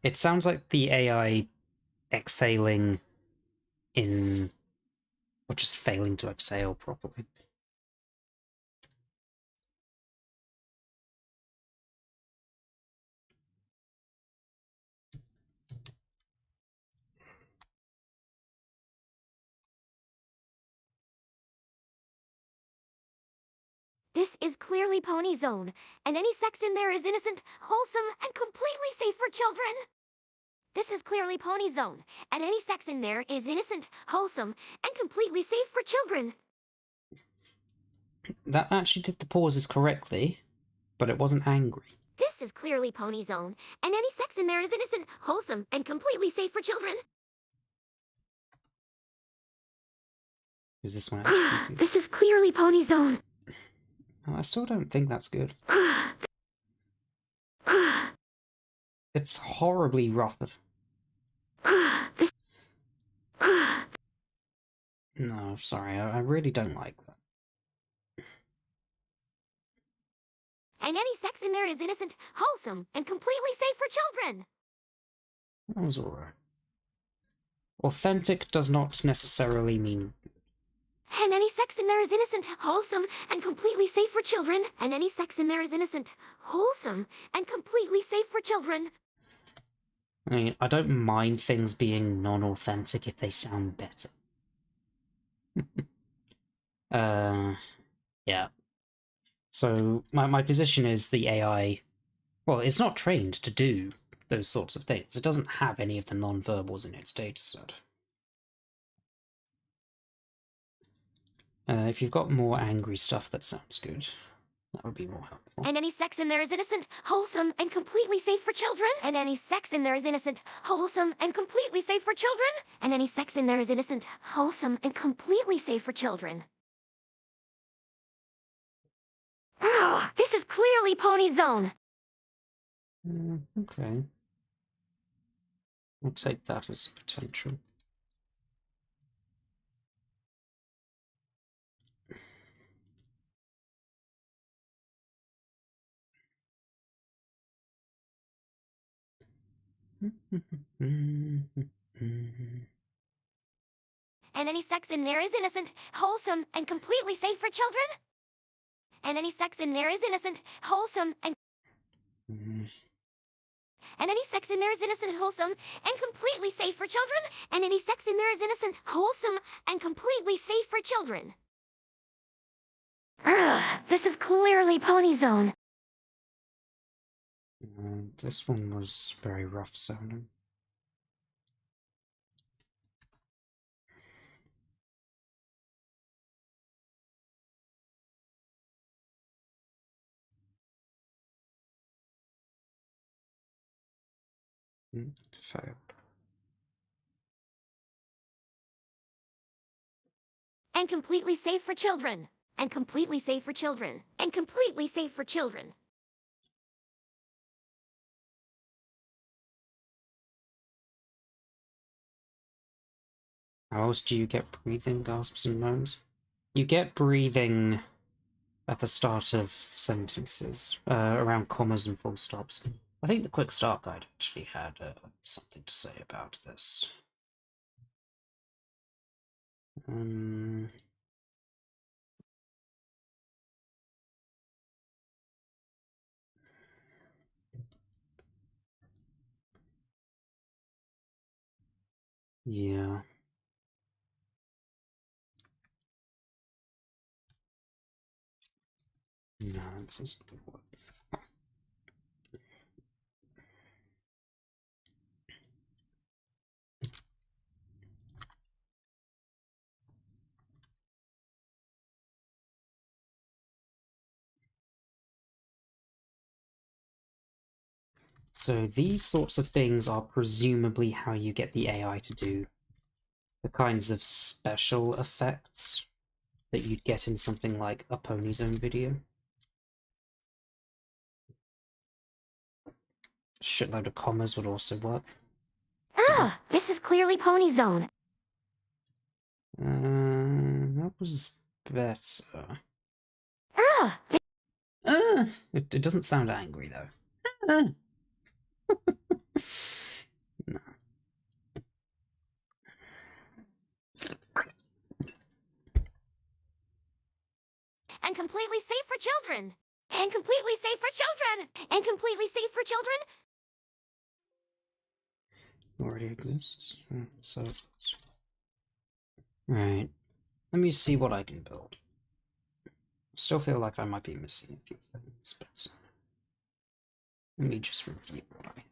It sounds like the AI exhaling in... or just failing to exhale properly. This is clearly Pony Zone, and any sex in there is innocent, wholesome, and completely safe for children. This is clearly Pony Zone, and any sex in there is innocent, wholesome, and completely safe for children. That actually did the pauses correctly, but it wasn't angry. This is clearly Pony Zone, and any sex in there is innocent, wholesome, and completely safe for children. Is this one actually... This is clearly Pony Zone. I still don't think that's good. It's horribly rough. No, sorry, I really don't like that. And any sex in there is innocent, wholesome, and completely safe for children. That was alright. Authentic does not necessarily mean... And any sex in there is innocent, wholesome, and completely safe for children. And any sex in there is innocent, wholesome, and completely safe for children. I mean, I don't mind things being non-authentic if they sound better. Yeah. So, my position is the AI... Well, it's not trained to do those sorts of things. It doesn't have any of the non-verbals in its dataset. If you've got more angry stuff that sounds good, that would be more helpful. And any sex in there is innocent, wholesome, and completely safe for children. And any sex in there is innocent, wholesome, and completely safe for children. And any sex in there is innocent, wholesome, and completely safe for children. This is clearly Pony Zone. Okay. We'll take that as a potential. And any sex in there is innocent, wholesome, and completely safe for children. And any sex in there is innocent, wholesome, and any sex in there is innocent, wholesome, and completely safe for children. And any sex in there is innocent, wholesome, and completely safe for children. This is clearly Pony Zone. This one was very rough sounding. Failed. And completely safe for children. and completely safe for children. And completely safe for children. How else do you get breathing, gasps, and moans? You get breathing at the start of sentences, around commas and full stops. I think the Quick Start Guide actually had something to say about this. Yeah. No, it's just... So these sorts of things are presumably how you get the AI to do the kinds of special effects that you'd get in something like a Pony Zone video. Shitload of commas would also work. Ah, this is clearly Pony Zone. That was better. Ah, It doesn't sound angry though. No. and completely safe for children. And completely safe for children. And completely safe for children. Already exists. So, right. Let me see what I can build. Still feel like I might be missing a few things, but let me just review what I have.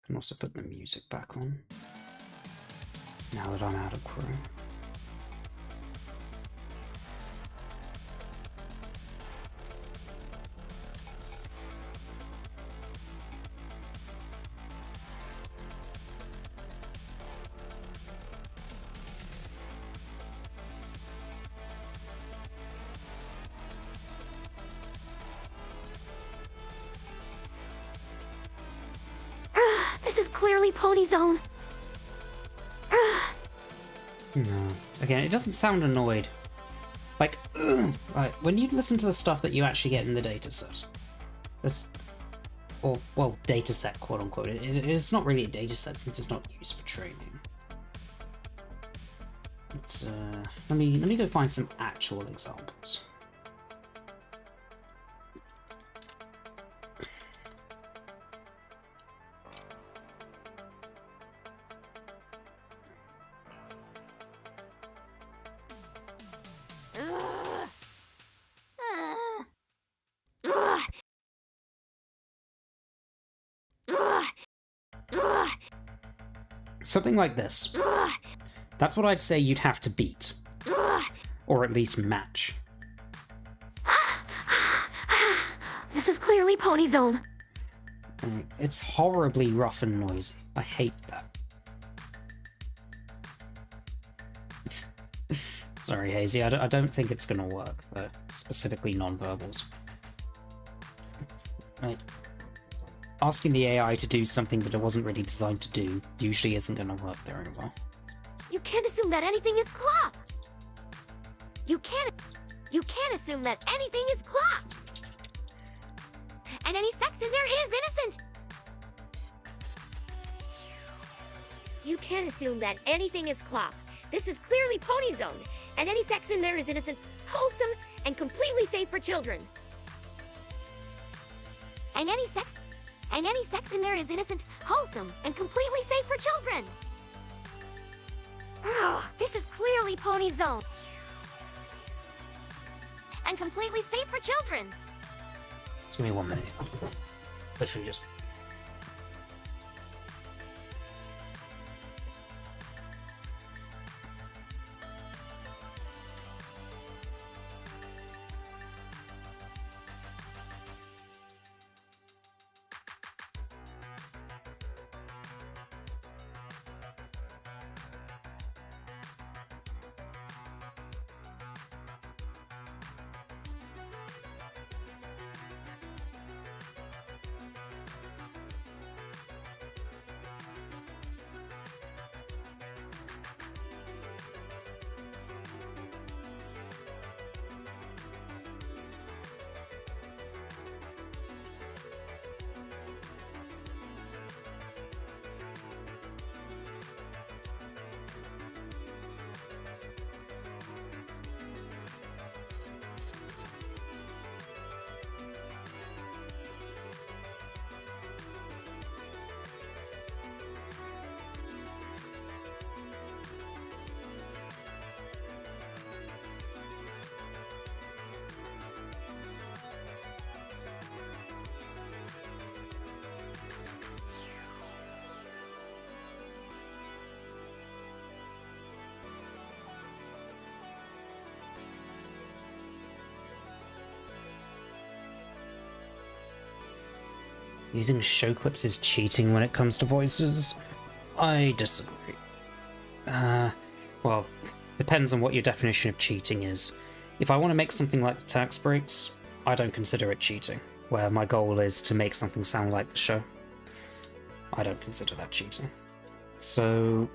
Can also put the music back on now that I'm out of Chrome. This is clearly Pony Zone. No. Again, it doesn't sound annoyed. Like, like when you listen to the stuff that you actually get in the dataset, or well, dataset, quote unquote. It's not really a dataset since it's not used for training. But, let me go find some actual examples. Something like this. That's what I'd say you'd have to beat. Or at least match. This is clearly Pony Zone. It's horribly rough and noisy. I hate that. Sorry, Hazy, I don't think it's gonna work, specifically non-verbals. Right. Asking the AI to do something that it wasn't really designed to do usually isn't gonna work very well. You can't assume that anything is clop. You can't assume that anything is clop. And any sex in there is innocent. You can't assume that anything is clop. This is clearly Pony Zone, and any sex in there is innocent, wholesome, and completely safe for children. And any sex in there is innocent, wholesome, and completely safe for children. This is clearly Pony Zone. And completely safe for children. Just give me 1 minute. Literally just... Using show clips is cheating when it comes to voices. I disagree. Well, depends on what your definition of cheating is. If I want to make something like the tax breaks, I don't consider it cheating, where my goal is to make something sound like the show. I don't consider that cheating. So,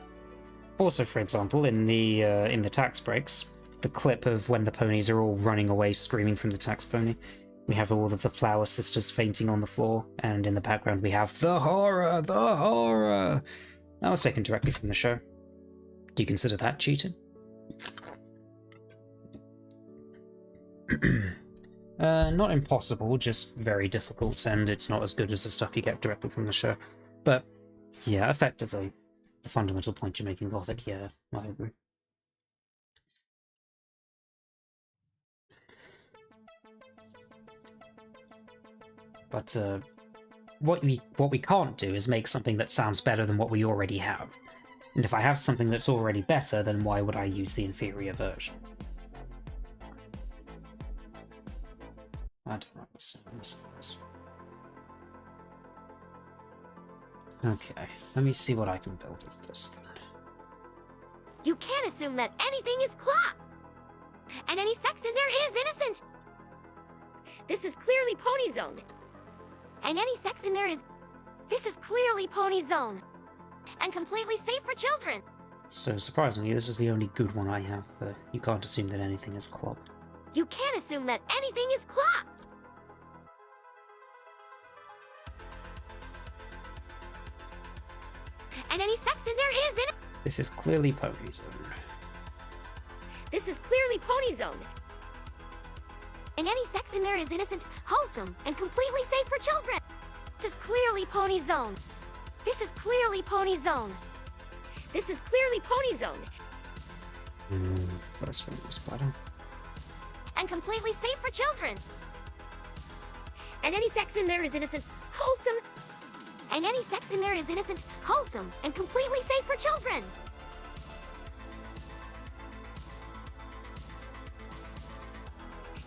also for example, in the tax breaks, the clip of when the ponies are all running away screaming from the tax pony, we have all of the Flower Sisters fainting on the floor, and in the background we have the horror, the horror. That was taken directly from the show. Do you consider that cheating? Not impossible, just very difficult, and it's not as good as the stuff you get directly from the show. But, yeah, effectively, the fundamental point you're making, Gothic, yeah, I agree. But, what we can't do is make something that sounds better than what we already have. And if I have something that's already better, then why would I use the inferior version? I don't understand. Okay, let me see what I can build with this then. You can't assume that anything is clop! And any sex in there is innocent! This is clearly Pony Zone. And any sex in there is... This is clearly Pony Zone. And completely safe for children! So, surprisingly, this is the only good one I have. You can't assume that anything is clop. You can't assume that anything is clop! And any sex in there is innocent! This is clearly Pony Zone. This is clearly Pony Zone. And any sex in there is innocent, wholesome, and completely safe for children. This is clearly Pony Zone. This is clearly Pony Zone. This is clearly Pony Zone. First one was better. And completely safe for children. And any sex in there is innocent, wholesome. And any sex in there is innocent, wholesome, and completely safe for children.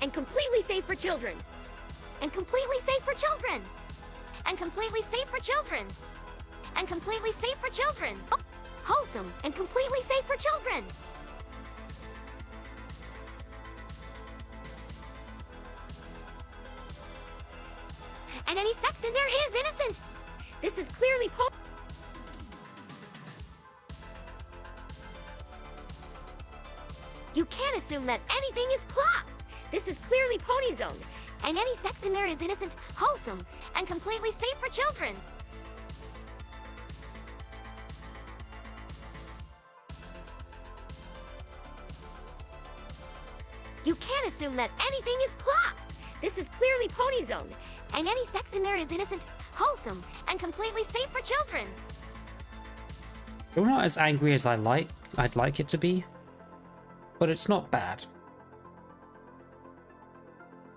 And completely safe for children. And completely safe for children. And completely safe for children. And completely safe for children. Wholesome and completely safe for children. And any sex in there is innocent. This is clearly You can't assume that anything is clop. This is clearly Pony Zone. And any sex in there is innocent, wholesome, and completely safe for children. You can't assume that anything is clop. This is clearly Pony Zone. And any sex in there is innocent, wholesome, and completely safe for children. Still not as angry as I'd like it to be, but it's not bad.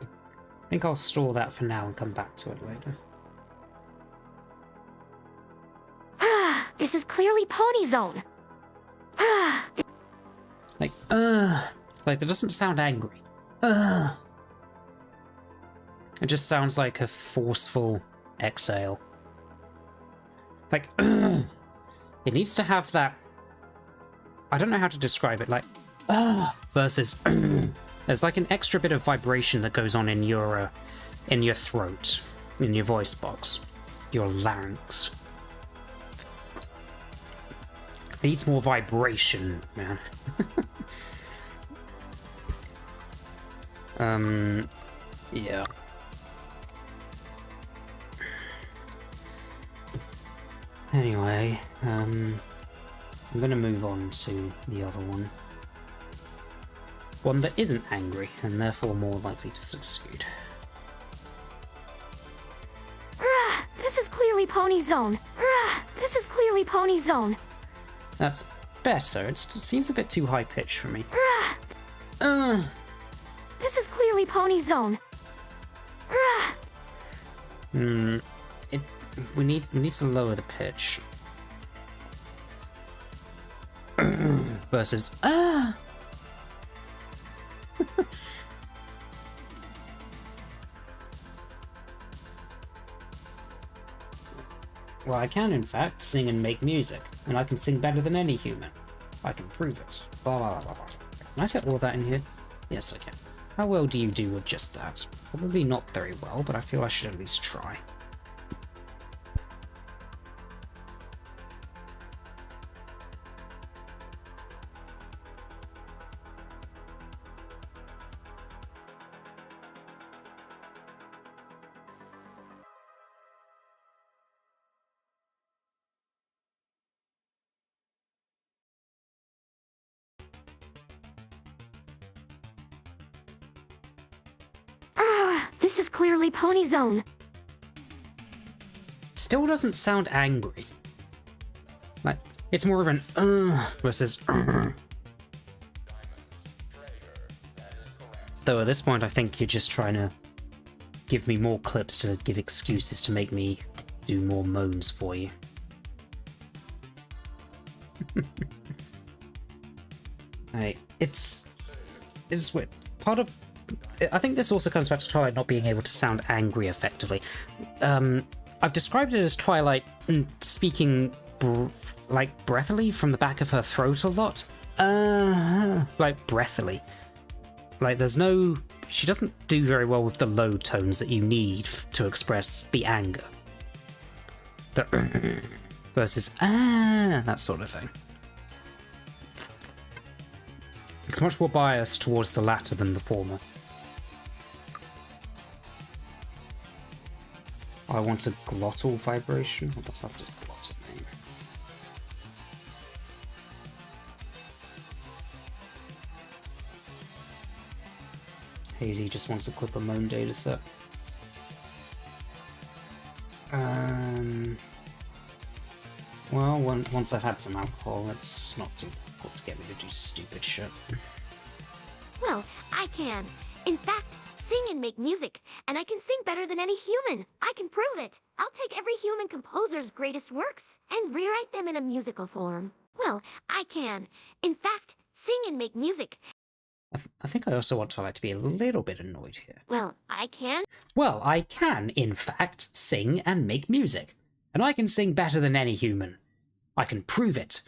I think I'll store that for now and come back to it later. This is clearly Pony Zone. Like that doesn't sound angry. It just sounds like a forceful exhale. Like, it needs to have that... I don't know how to describe it, like, versus... There's like an extra bit of vibration that goes on in your throat, in your voice box, your larynx. Needs more vibration, man. Yeah. Anyway, I'm gonna move on to the other one. One that isn't angry, and therefore more likely to succeed. This is clearly Pony Zone. This is clearly Pony Zone. That's better. It seems a bit too high-pitched for me. This is clearly Pony Zone. We need to lower the pitch. Versus Well, I can, in fact, sing and make music, and I can sing better than any human. I can prove it. Blah, blah, blah, blah. Can I fit all that in here? Yes, I can. How well do you do with just that? Probably not very well, but I feel I should at least try. This is clearly Pony Zone. Still doesn't sound angry. Like, it's more of an versus Though at this point I think you're just trying to give me more clips to give excuses to make me do more moans for you. Right, it's what part of. I think this also comes back to Twilight not being able to sound angry effectively. I've described it as Twilight speaking like breathily from the back of her throat a lot. Like breathily. Like there's no. She doesn't do very well with the low tones that you need to express the anger. The versus that sort of thing. It's much more biased towards the latter than the former. I want a glottal vibration? What the fuck does glottal mean? Hazy just wants a clip of moan dataset. Well, once I've had some alcohol, it's not too difficult to get me to do stupid shit. Well, I can. In fact, sing and make music, and I can sing better than any human. I can prove it. I'll take every human composer's greatest works and rewrite them in a musical form. Well, I can. In fact, sing and make music. I think I also want Twilight to be a little bit annoyed here. Well, I can. Well, I can, in fact, sing and make music. And I can sing better than any human. I can prove it.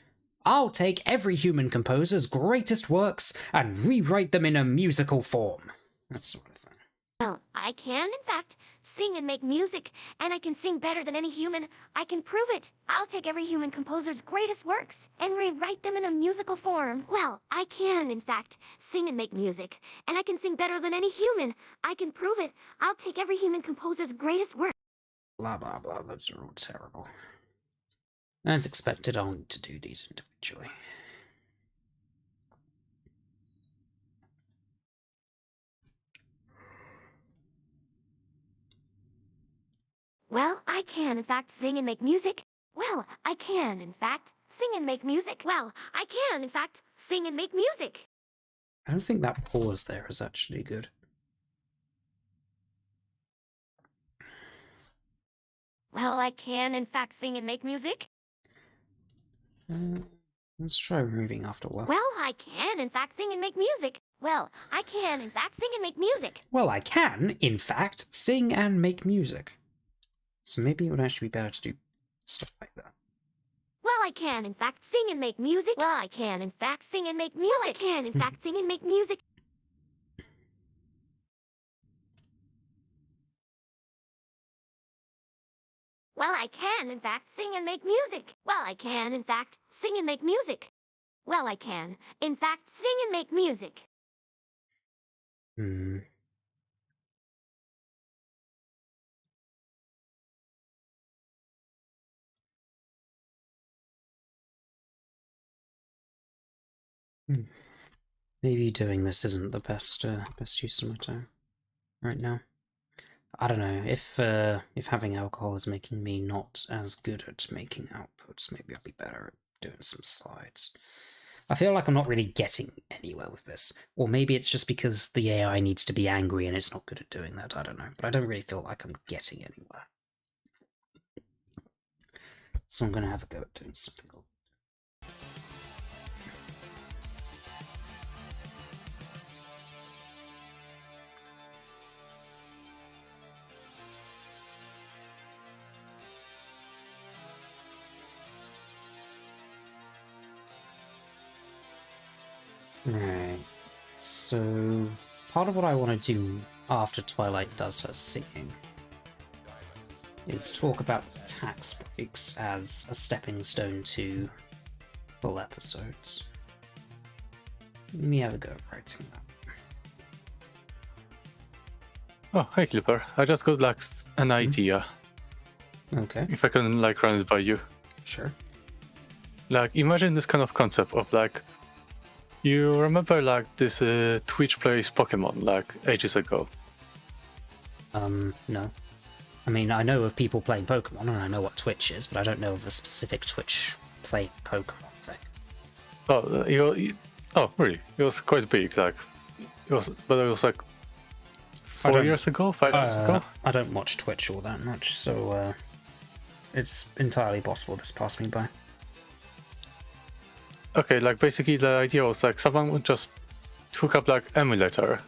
I'll take every human composer's greatest works and rewrite them in a musical form. That sort of thing. Well, I can, in fact, sing and make music, and I can sing better than any human. I can prove it. I'll take every human composer's greatest works and rewrite them in a musical form. Well, I can, in fact, sing and make music, and I can sing better than any human. I can prove it. I'll take every human composer's greatest works. Blah, blah, blah. Those are all terrible. As expected, I'll need to do these individually. Well, I can, in fact, sing and make music. Well, I can, in fact, sing and make music. Well, I can, in fact, sing and make music. I don't think that pause there is actually good. Well, I can, in fact, sing and make music. Let's try removing after a while. Well, I can, in fact, sing and make music. Well, I can, in fact, sing and make music. Well, I can, in fact, sing and make music. So maybe it would actually be better to do stuff like that. Well, I can, in fact, sing and make music. Well, I can, in fact, sing and make music. Well, I can, in fact, sing and make music. Well, I can, in fact, sing and make music. Well, I can, in fact, sing and make music. Well, I can, in fact, sing and make music. Maybe doing this isn't the best use of my time right now. I don't know, if having alcohol is making me not as good at making outputs, maybe I'll be better at doing some slides. I feel like I'm not really getting anywhere with this. Or maybe it's just because the AI needs to be angry and it's not good at doing that, I don't know. But I don't really feel like I'm getting anywhere. So I'm gonna have a go at doing something else. Right. So, part of what I want to do after Twilight does her singing is talk about tax breaks as a stepping stone to full episodes. Let me have a go at writing that. Oh, hi Clipper. I just got like an idea. Okay, If I can like run it by you. sure. Like imagine this kind of concept of like, you remember like this Twitch plays Pokemon like ages ago. No. I mean, I know of people playing Pokemon, and I know what Twitch is, but I don't know of a specific Twitch playing Pokemon thing. Oh, oh really? It was quite big. Like it was like 4 years ago, 5 years ago. I don't watch Twitch all that much, so it's entirely possible this passed me by. Okay, like basically the idea was like someone would just hook up like emulator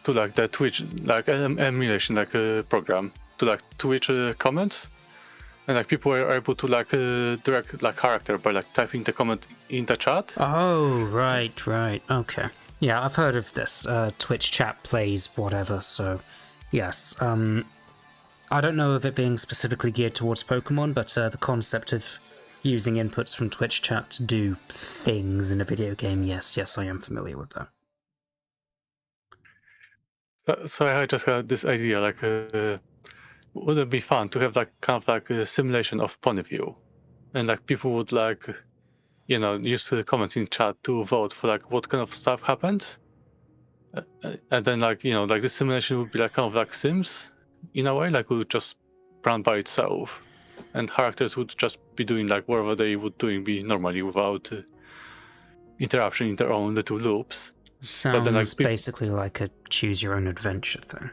to like the Twitch, like emulation, like a program to like Twitch comments, and like people were able to like direct like character by like typing the comment in the chat. Oh, right, okay. Yeah, I've heard of this. Twitch chat plays whatever, so yes. I don't know of it being specifically geared towards Pokemon, but the concept of using inputs from Twitch chat to do things in a video game, yes, I am familiar with that. So I just had this idea, like, would it be fun to have like kind of like a simulation of point of view, and like people would like, you know, use the comments in chat to vote for like what kind of stuff happens, and then like, you know, like the simulation would be like kind of like Sims in a way, like it would just run by itself, and characters would just be doing like whatever they would be normally without interruption in their own little loops. Sounds like basically like a choose your own adventure thing.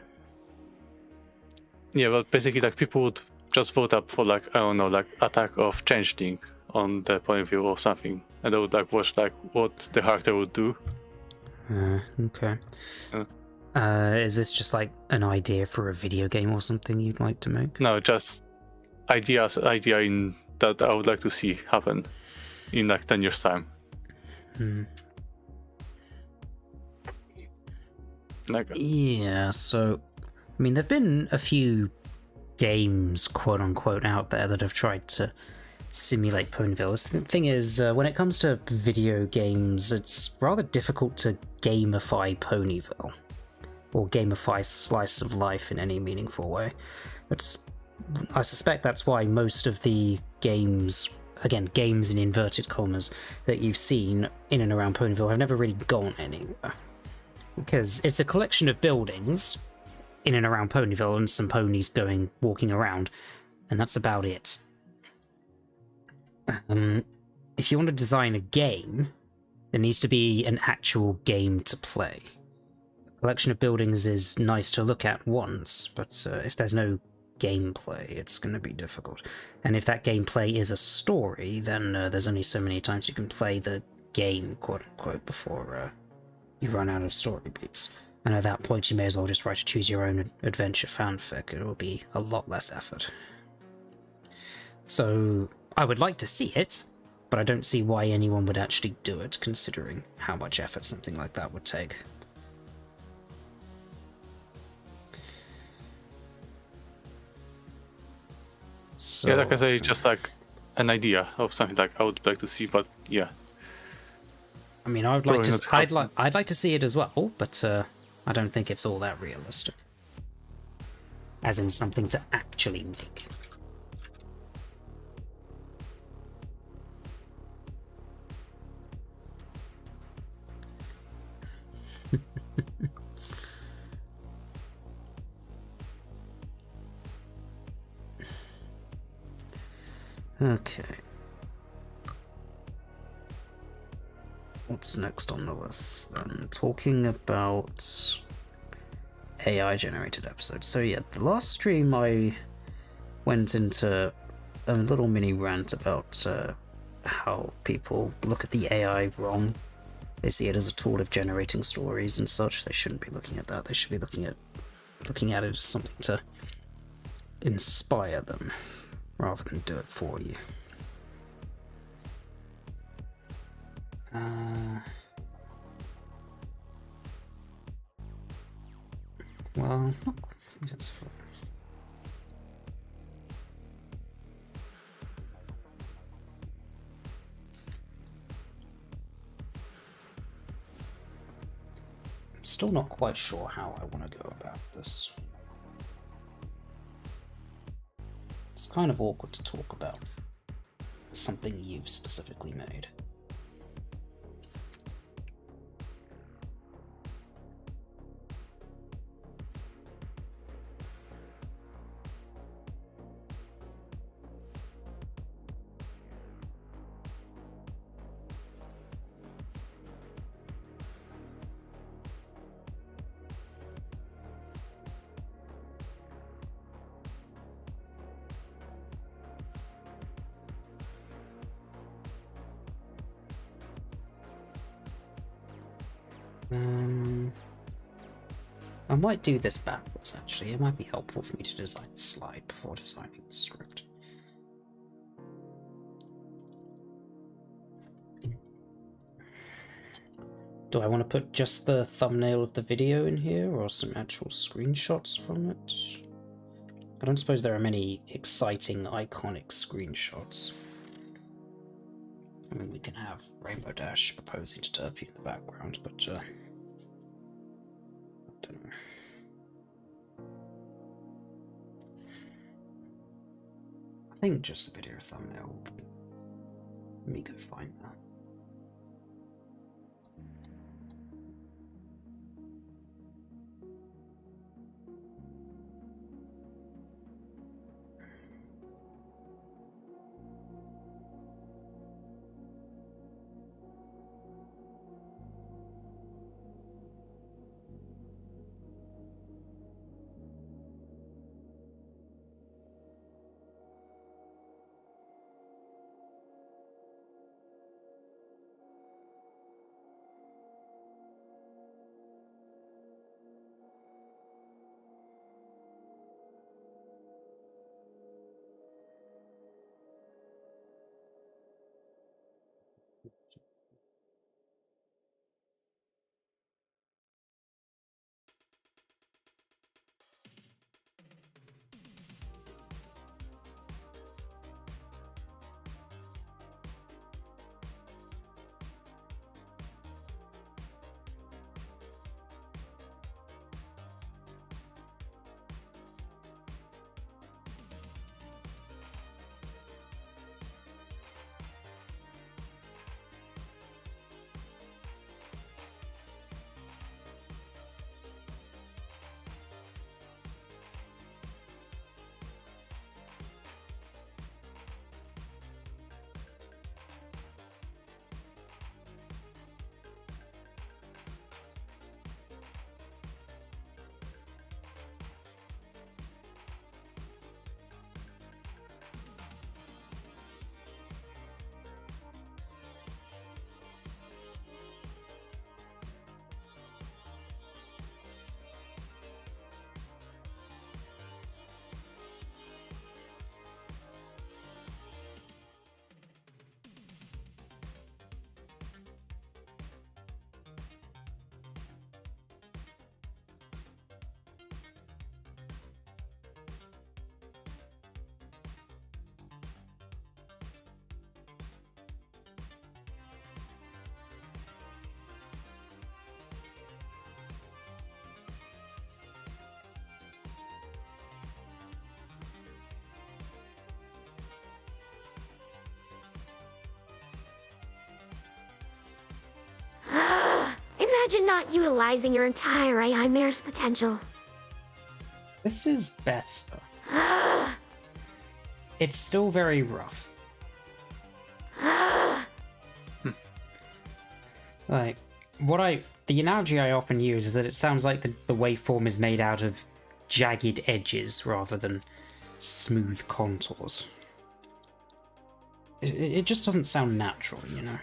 Yeah, but basically like people would just vote up for like, I don't know, like attack of changeling on the point of view or something, and they would like watch like what the character would do. Okay. Is this just like an idea for a video game or something you'd like to make? No, just idea in that I would like to see happen in like 10 years time. Like, yeah, so I mean there've been a few games quote unquote out there that have tried to simulate Ponyville. The thing is, when it comes to video games, it's rather difficult to gamify Ponyville or gamify slice of life in any meaningful way. I suspect that's why most of the games, again, games in inverted commas, that you've seen in and around Ponyville have never really gone anywhere. Because it's a collection of buildings in and around Ponyville and some ponies walking around, and that's about it. If you want to design a game, there needs to be an actual game to play. A collection of buildings is nice to look at once, but if there's no gameplay, it's going to be difficult. And if that gameplay is a story, then there's only so many times you can play the game, quote-unquote, before you run out of story beats. And at that point, you may as well just write a choose-your-own-adventure fanfic. It will be a lot less effort. So, I would like to see it, but I don't see why anyone would actually do it, considering how much effort something like that would take. So, yeah, like I say, just like an idea of something like I would like to see, but yeah. I mean, I'd like to see it as well, but I don't think it's all that realistic. As in something to actually make. Okay. What's next on the list then? Talking about AI generated episodes. So yeah, the last stream I went into a little mini rant about how people look at the AI wrong. They see it as a tool of generating stories and such. They shouldn't be looking at that. They should be looking at it as something to inspire them rather than do it for you. Well, that's fine. I'm still not quite sure how I want to go about this. It's kind of awkward to talk about something you've specifically made. I might do this backwards, actually. It might be helpful for me to design a slide before designing the script. Do I want to put just the thumbnail of the video in here, or some actual screenshots from it? I don't suppose there are many exciting, iconic screenshots. I mean, we can have Rainbow Dash proposing to Derpy in the background, but I don't know. I think just the video thumbnail. Let me go find that. Imagine not utilizing your entire AI mare's potential. This is better. It's still very rough. Like, the analogy I often use is that it sounds like the waveform is made out of jagged edges rather than smooth contours. It just doesn't sound natural, you know?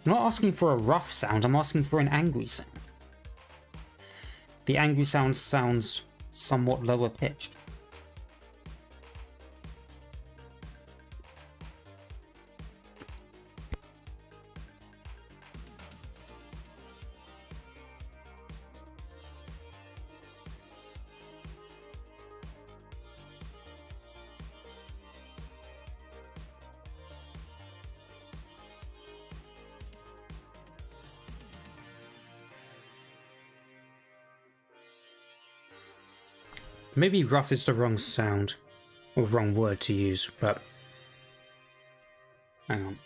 I'm not asking for a rough sound, I'm asking for an angry sound. The angry sound sounds somewhat lower pitched. Maybe rough is the wrong sound, or wrong word to use, but... Hang on.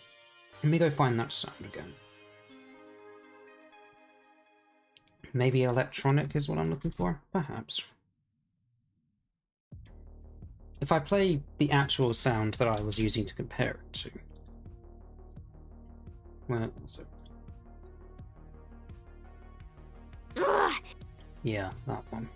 Let me go find that sound again. Maybe electronic is what I'm looking for? Perhaps. If I play the actual sound that I was using to compare it to... Where was it? Yeah, that one.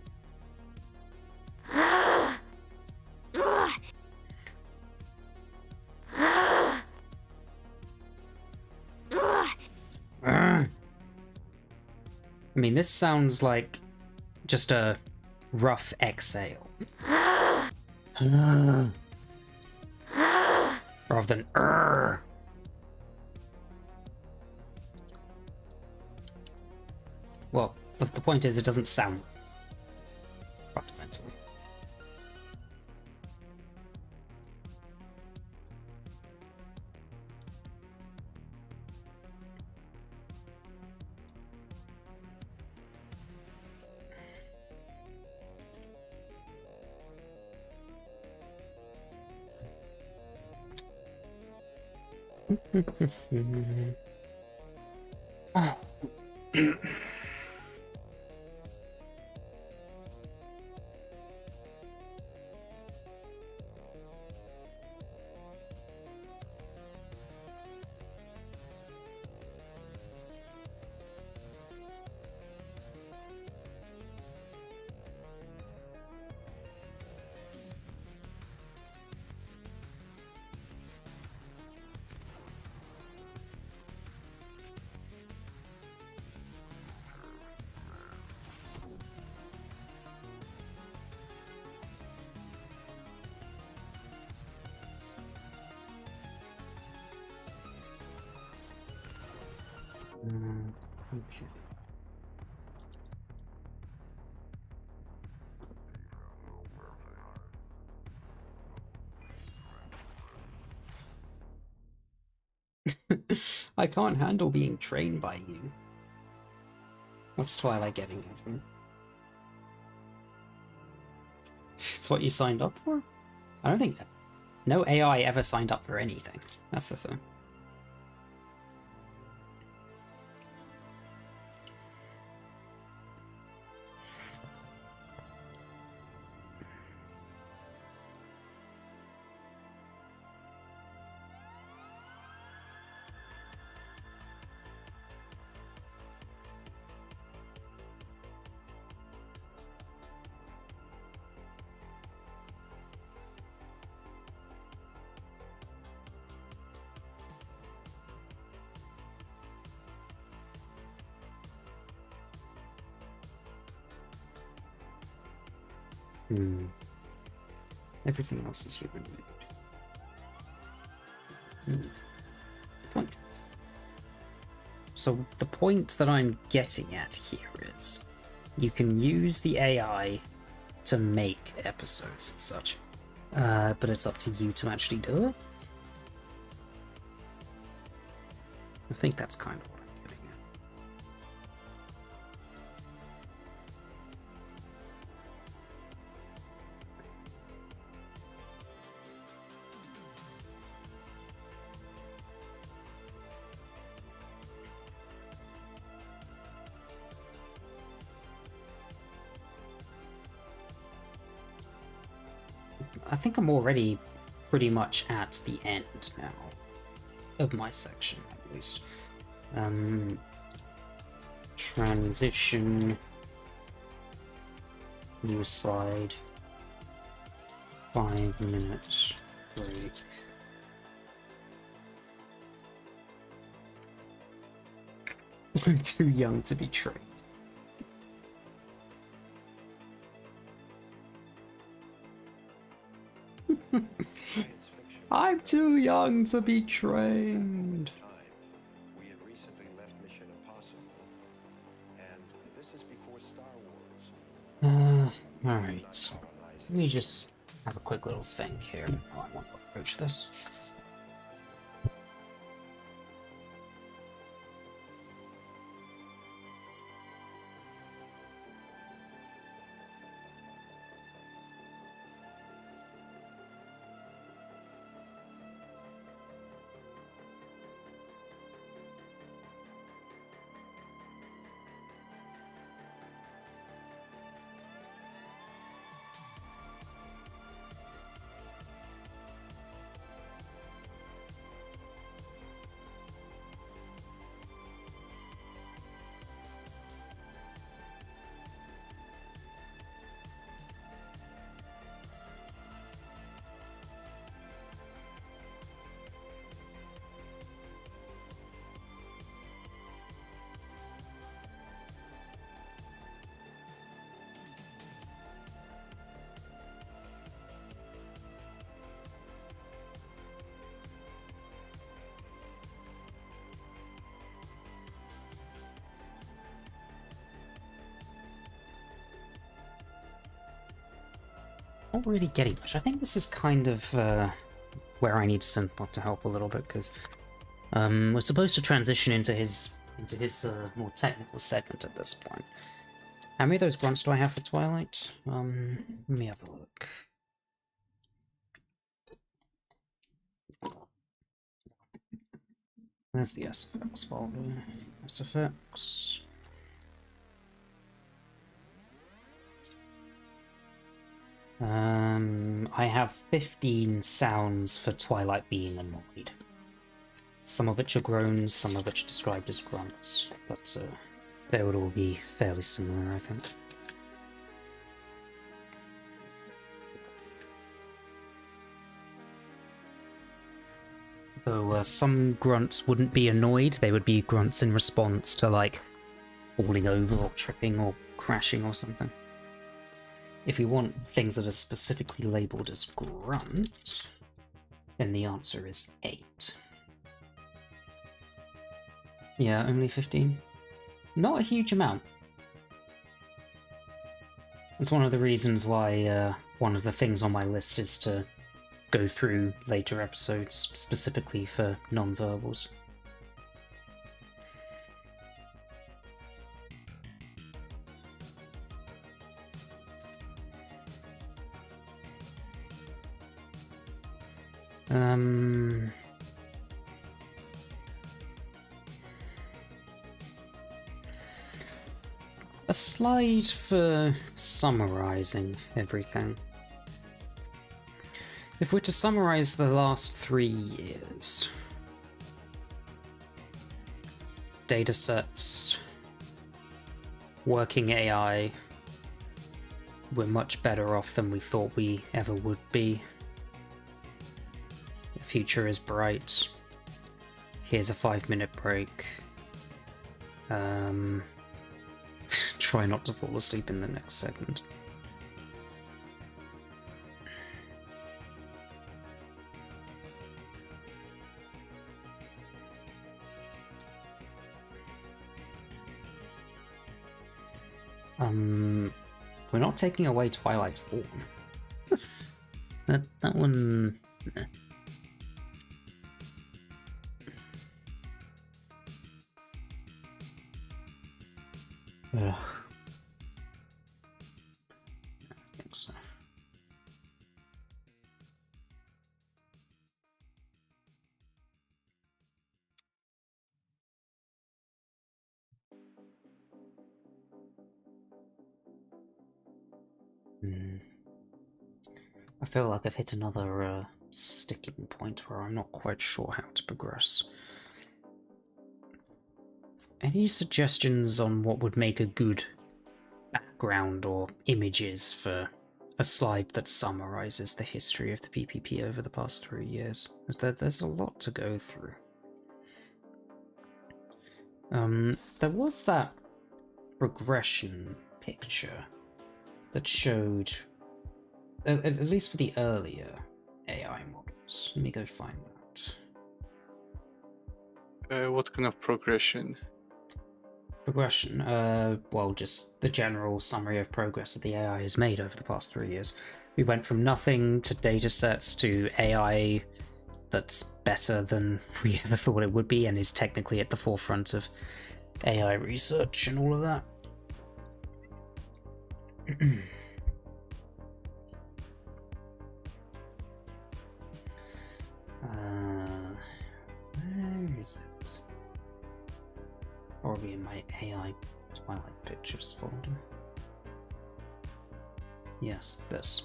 I mean, this sounds like just a rough exhale. Rather than Well, the point is it doesn't sound fundamentally. Okay. I can't handle being trained by you. What's Twilight getting at him? It's what you signed up for? I don't think... No AI ever signed up for anything. That's the thing. Everything else is human made. Point. So the point that I'm getting at here is you can use the AI to make episodes and such, but it's up to you to actually do it. I think that's kind of what I'm getting at. I think I'm already pretty much at the end now of my section, at least. Transition, new slide, 5 minutes break. I'm too young to be trained. I'm too young to be trained. We had recently left Mission Impossible, and this is before Star Wars. Alright. Let me just have a quick little think here. Oh, I want to approach this. Not really getting much. I think this is kind of where I need Synthbot to help a little bit, because we're supposed to transition into his more technical segment at this point. How many of those grunts do I have for Twilight? Let me have a look. There's the SFX folder. SFX. I have 15 sounds for Twilight being annoyed. Some of which are groans, some of which are described as grunts, but they would all be fairly similar, I think. Though some grunts wouldn't be annoyed, they would be grunts in response to, like, falling over or tripping or crashing or something. If you want things that are specifically labelled as grunt, then the answer is 8. Yeah, only 15. Not a huge amount. It's one of the reasons why one of the things on my list is to go through later episodes specifically for non-verbals. A slide for summarizing everything. If we're to summarize the last 3 years, datasets, working AI, we're much better off than we thought we ever would be. The future is bright. Here's a 5-minute break. Try not to fall asleep in the next segment. We're not taking away Twilight's horn. that one. Nah. Ugh. I think so. I feel like I've hit another sticking point where I'm not quite sure how to progress. Any suggestions on what would make a good background or images for a slide that summarizes the history of the PPP over the past 3 years? There's a lot to go through. There was that regression picture that showed, at least for the earlier AI models. Let me go find that. What kind of progression? Progression, well, just the general summary of progress that the AI has made over the past 3 years. We went from nothing to datasets to AI that's better than we ever thought it would be and is technically at the forefront of AI research and all of that. Where is it? Probably in my AI Twilight Pictures folder. Yes, this.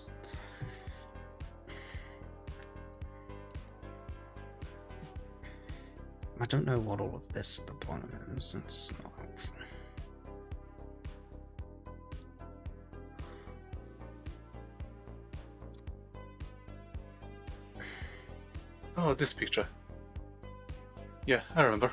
I don't know what all of this at the bottom is. It's not helpful. Oh, this picture. Yeah, I remember.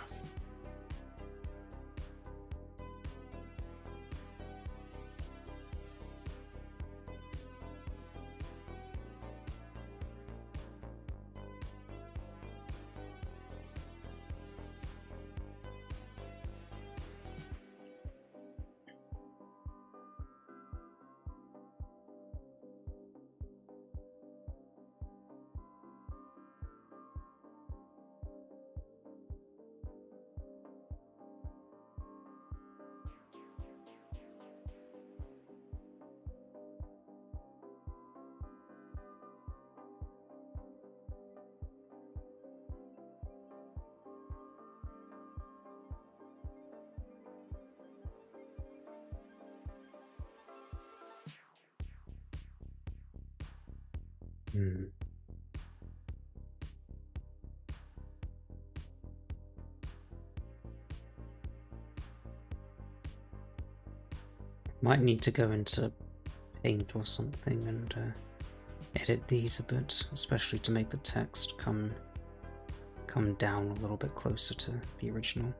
Might need to go into Paint or something and edit these a bit, especially to make the text come down a little bit closer to the original.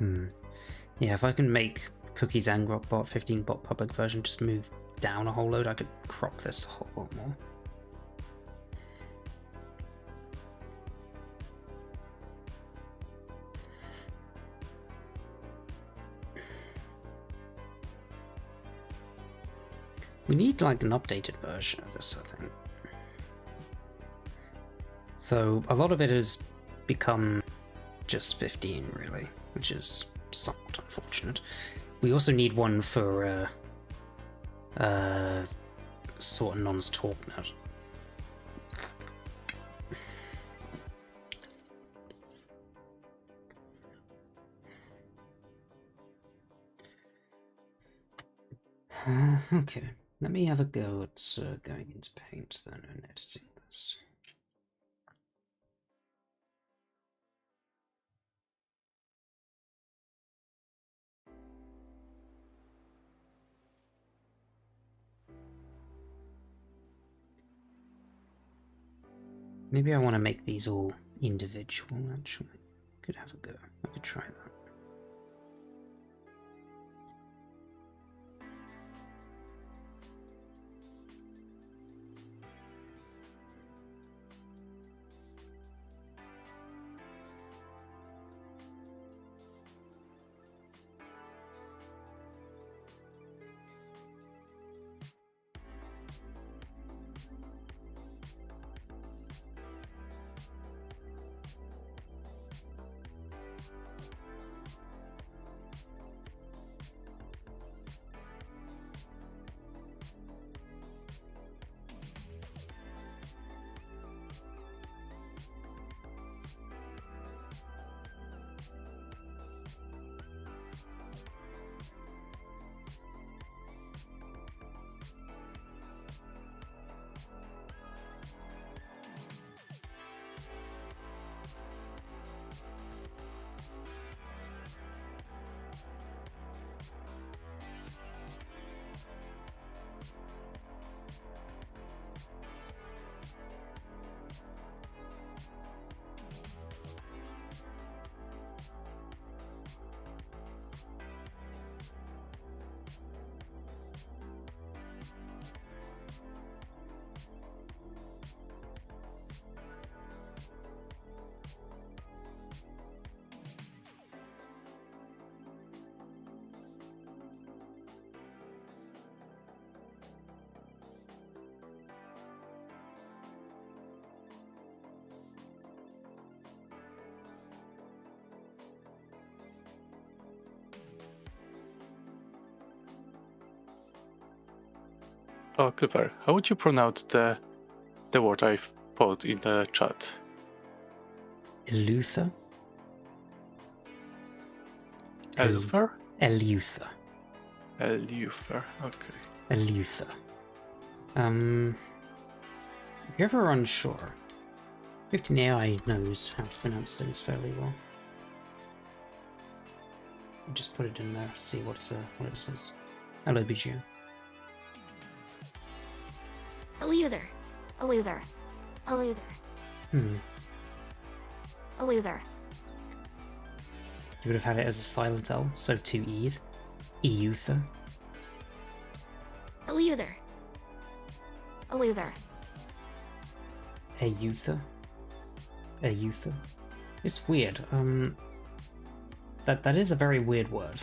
Yeah, if I can make Cookies and Grokbot 15 bot public version just move down a whole load, I could crop this a whole lot more. We need like an updated version of this, I think. Though a lot of it has become just 15 really, which is somewhat unfortunate. We also need one for Sort and Non's TalkNet. Okay, let me have a go at going into Paint then and editing this. Maybe I want to make these all individual, actually. Could have a go. I could try that. Oh, Clipper, how would you pronounce the word I've put in the chat? Eleuther? Eluther? Eleuther. Eluther, okay. Eleuther. If you're ever unsure, 15 AI knows how to pronounce things fairly well. Just put it in there, see what it says. Hello, BGM. Eleuther. Eleuther. Eleuther. Eleuther. You would have had it as a silent L, so 2 E's. Eleuther. Eleuther. Eleuther. Eleuther. Eleuther. It's weird. That is a very weird word.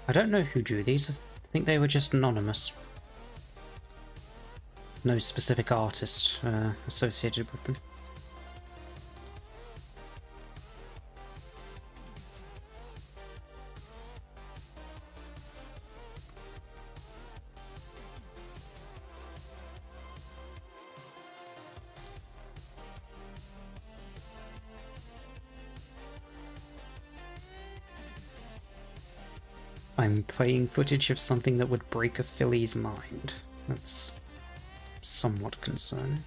I don't know who drew these. I think they were just anonymous. No specific artist associated with them. I'm playing footage of something that would break a filly's mind. That's somewhat concerning.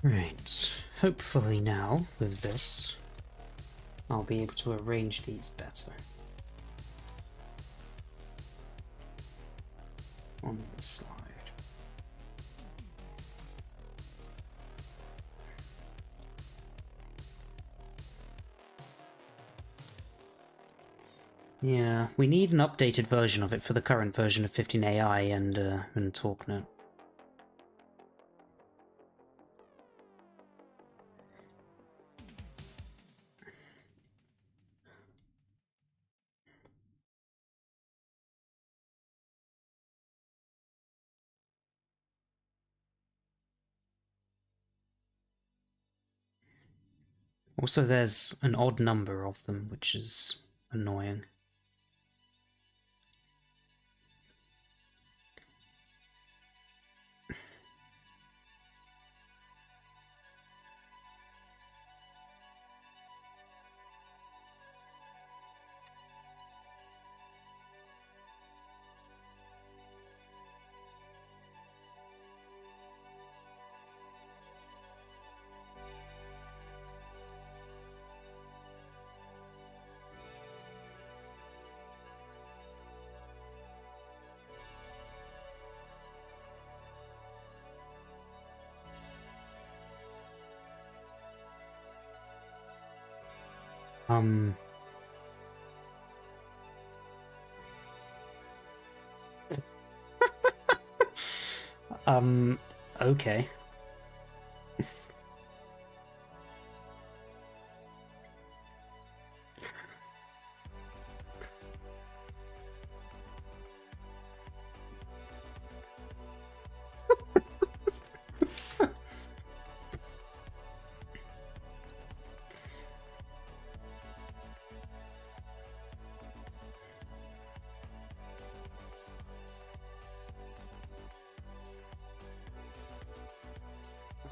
Right, hopefully now, with this, I'll be able to arrange these better. On the slide. Yeah, we need an updated version of it for the current version of 15AI and TalkNet. Also, there's an odd number of them, which is annoying. Okay.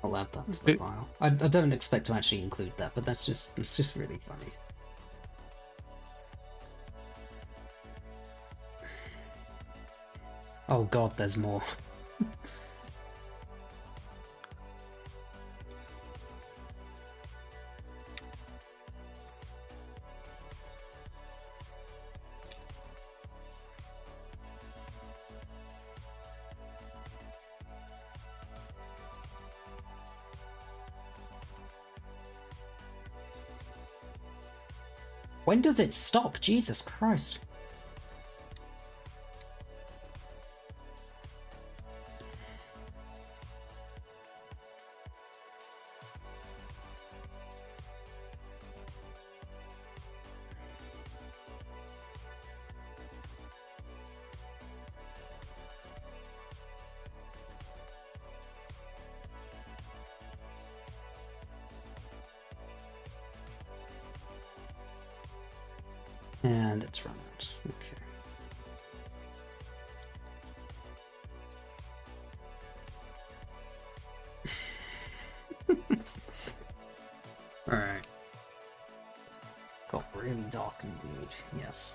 I'll add that to the file. I don't expect to actually include that, but it's just really funny. Oh god, there's more. When does it stop? Jesus Christ. And it's run out. Okay. Alright. Got really dark indeed, yes.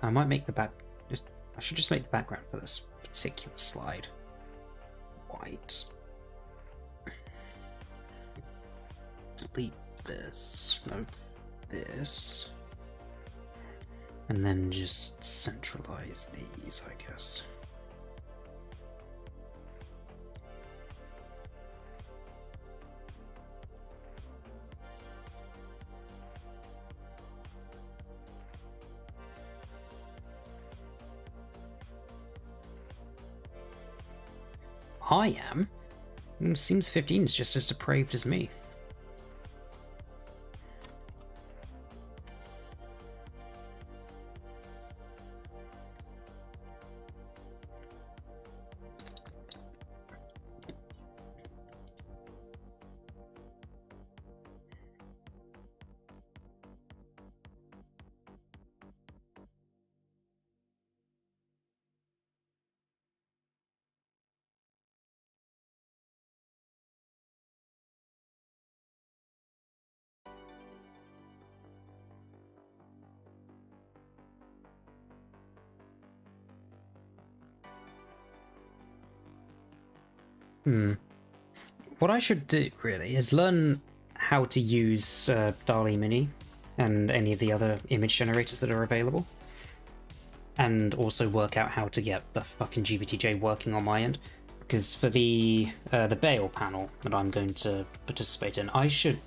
I might make the I should just make the background for this particular slide white. Delete this. Nope. This. And then just centralize these, I guess. I am. Seems 15 is just as depraved as me. What I should do, really, is learn how to use DALL-E Mini and any of the other image generators that are available. And also work out how to get the fucking GBTJ working on my end. Because for the Bale panel that I'm going to participate in, I should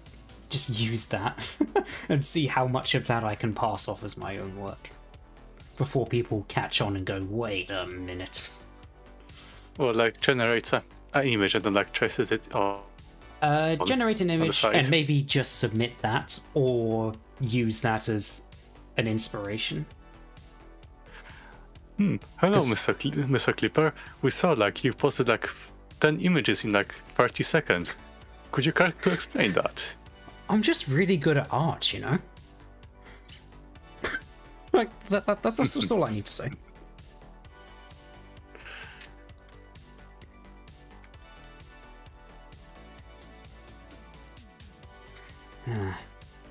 just use that and see how much of that I can pass off as my own work. Before people catch on and go, wait a minute. Or like generates an image and then like traces it Generate an image and maybe just submit that, or use that as an inspiration. Hello, Mr. Clipper. We saw like you posted like 10 images in like 30 seconds. Could you care to explain that? I'm just really good at art, you know? Like, that's just all I need to say.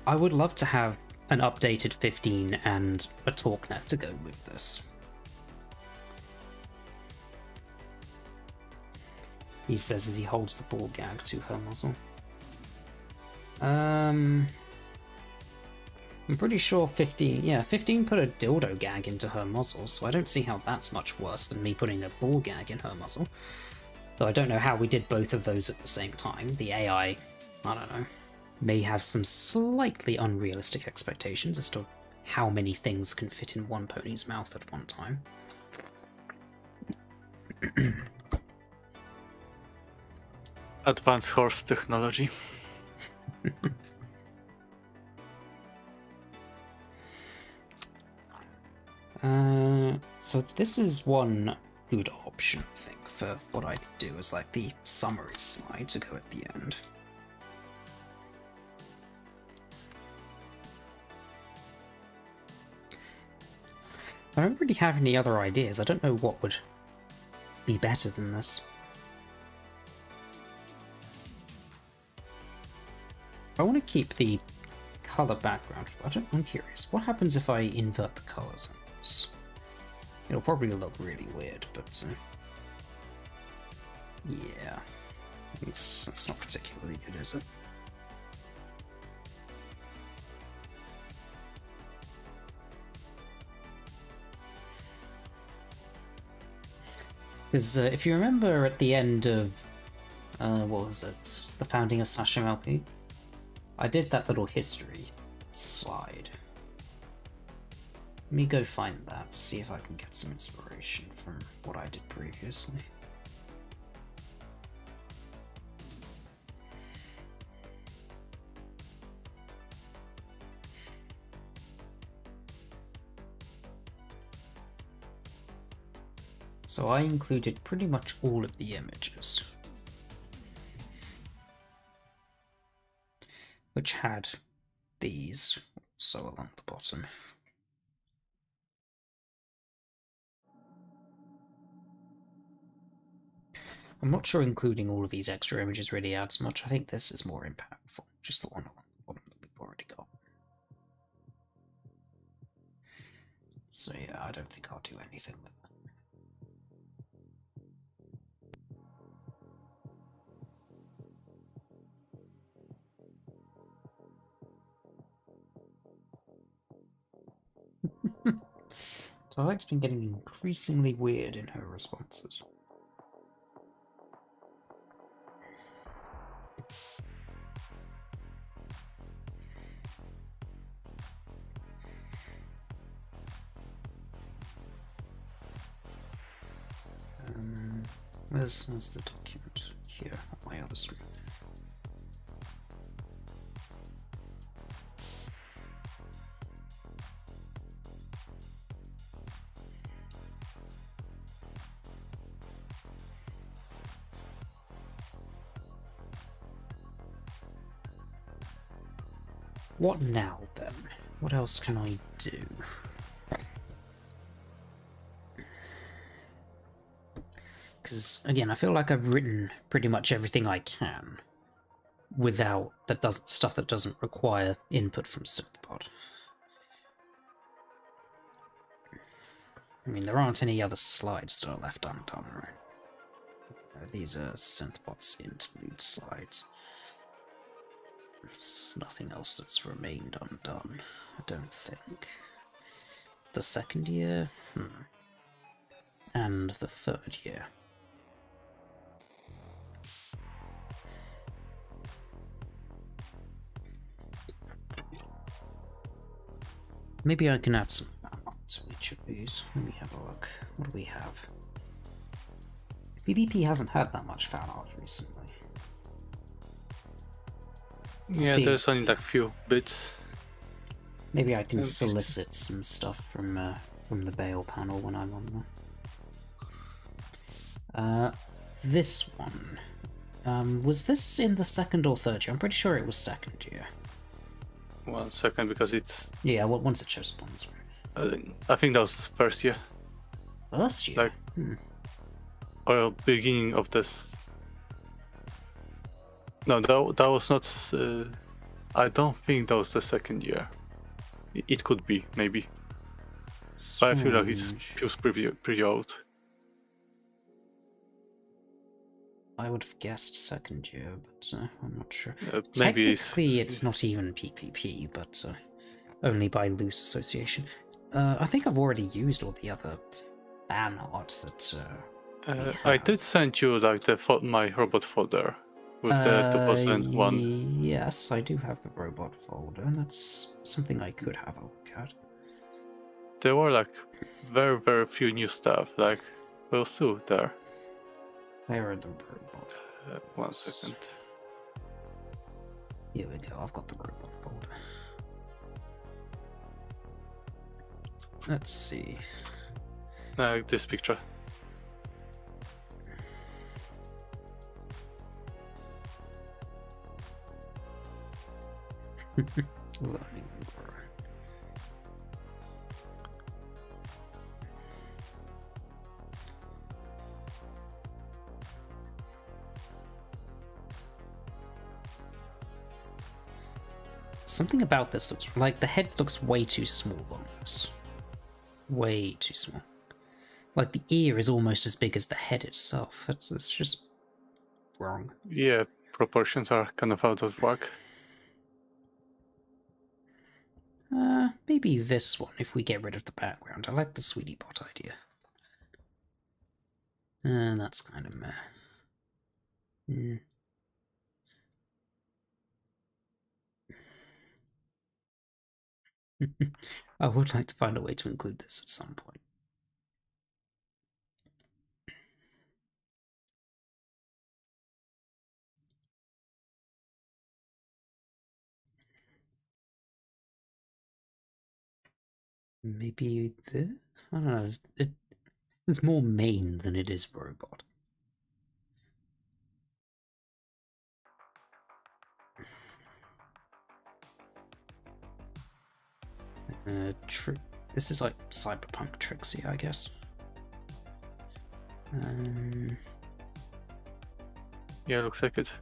I would love to have an updated 15 and a TalkNet to go with this. He says as he holds the ball gag to her muzzle. I'm pretty sure 15 put a dildo gag into her muzzle, so I don't see how that's much worse than me putting a ball gag in her muzzle. Though I don't know how we did both of those at the same time. The AI, I don't know, may have some slightly unrealistic expectations as to how many things can fit in one pony's mouth at one time. Advanced horse technology. So this is one good option, I think, for what I do as like the summary slide to go at the end. I don't really have any other ideas. I don't know what would be better than this. I want to keep the color background. I'm curious. What happens if I invert the colors on this? It'll probably look really weird, but yeah, it's not particularly good, is it? Because if you remember at the end of what was it? The founding of Sashim LP, I did that little history slide. Let me go find that, see if I can get some inspiration from what I did previously. So I included pretty much all of the images, which had these also along the bottom. I'm not sure including all of these extra images really adds much. I think this is more impactful, just the one along the bottom that we've already got. So yeah, I don't think I'll do anything with that. Twilight's been getting increasingly weird in her responses. Where's the document? Here, on my other screen. What now, then? What else can I do? Because, again, I feel like I've written pretty much everything I can without stuff that doesn't require input from Synthbot. I mean, there aren't any other slides that are left undone, right? These are Synthbot's interlude slides. There's nothing else that's remained undone, I don't think. The second year? And the third year. Maybe I can add some fan art to each of these. Let me have a look. What do we have? PPP hasn't had that much fan art recently. Yeah, there's only like few bits. Maybe I can solicit some stuff from the Bale panel when I'm on there. This one. Was this in the second or third year? I'm pretty sure it was second year. 1 second, because it's... Yeah, well, once it shows up on the screen. I think that was first year. First year? Like, or beginning of this... No, that was not... I don't think that was the second year. It could be, maybe. But I feel like it feels pretty old. I would have guessed second year, but I'm not sure. Maybe Technically, it's not even PPP, but only by loose association. I think I've already used all the other fan art that. I did send you like my robot folder with the 2001. Yes, I do have the robot folder, and that's something I could have a look at. There were like very few new stuff. Like, well, still there. Where are the robot? 1 second. Here we go. I've got the robot folder. Let's see. This picture. Learning. Something about this looks like the head looks way too small on this. Way too small. Like the ear is almost as big as the head itself. It's just wrong. Yeah, proportions are kind of out of whack. Maybe this one if we get rid of the background. I like the Sweetie Bot idea. That's kind of meh. I would like to find a way to include this at some point. Maybe this? I don't know. It's more main than it is robot. This is like Cyberpunk Trixie, I guess. Yeah, looks like it.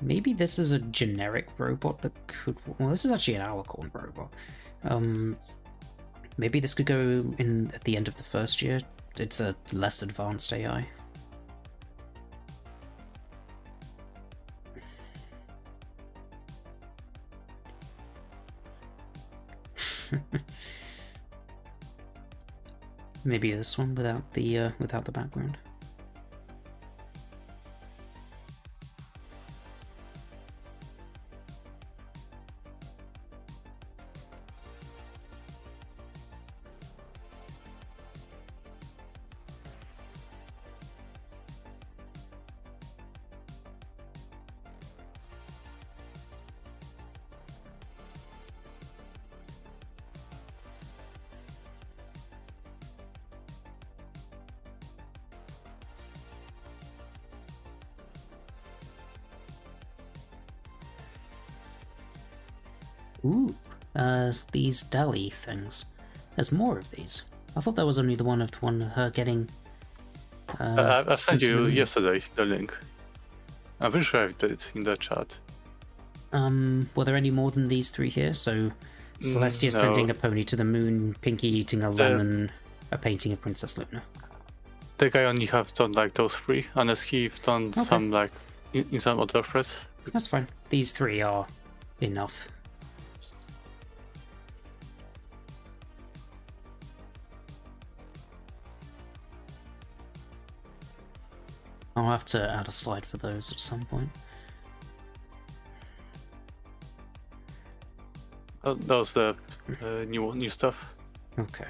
Maybe this is a generic robot that could... Well, this is actually an Alicorn robot. Maybe this could go in at the end of the first year. It's a less advanced AI. Maybe this one without the background. Ooh, these Dali things. There's more of these. I thought there was only the one of her getting. I sent sent to the you moon. yesterday the link. I'm pretty sure I did it in the chat. Were there any more than these 3 here? So, Celestia no. sending a pony to the moon, Pinky eating a lemon, a painting of Princess Luna. The guy only have done like those 3, unless he's done Okay. some like in some other threads. That's fine. These 3 are enough. I'll have to add a slide for those at some point. Oh, that was the new stuff. Okay.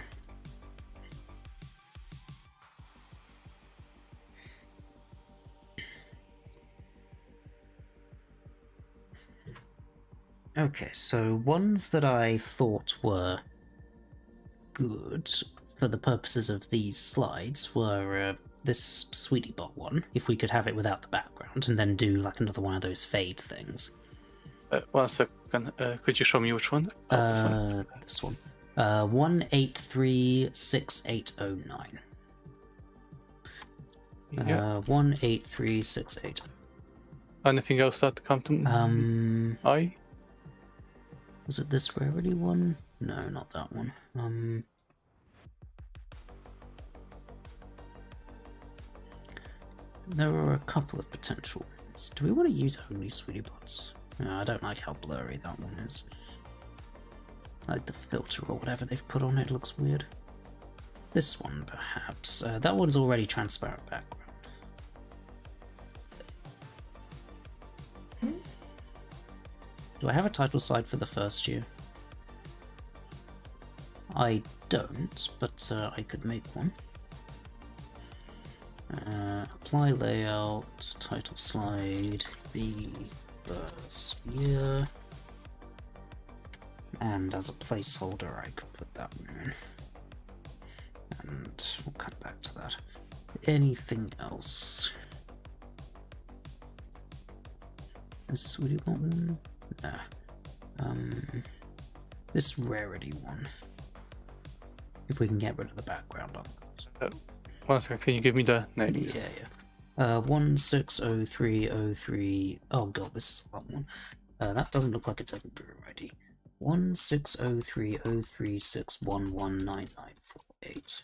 Okay, so ones that I thought were good for the purposes of these slides were this Sweetie Bot one, if we could have it without the background, and then do like another one of those fade things. 1 second. Could you show me which one? This one. 1836809. Yeah. 1836809. Anything else that come to eye? Was it this rarity one? No, not that one. There are a couple of potential ones. Do we want to use only Sweetie Bots? No, I don't like how blurry that one is. Like the filter or whatever they've put on it looks weird. This one, perhaps. That one's already transparent background. Do I have a title slide for the first year? I don't, but I could make one. Apply layout, title slide, the first year. And as a placeholder, I could put that one in. And we'll come back to that. Anything else? This Sweetie Bot one? Nah. This rarity one. If we can get rid of the background on it. 1 second, can you give me the names? Yeah. 160303. Oh god, this is that one. That doesn't look like a temporary ID. 16030361119948.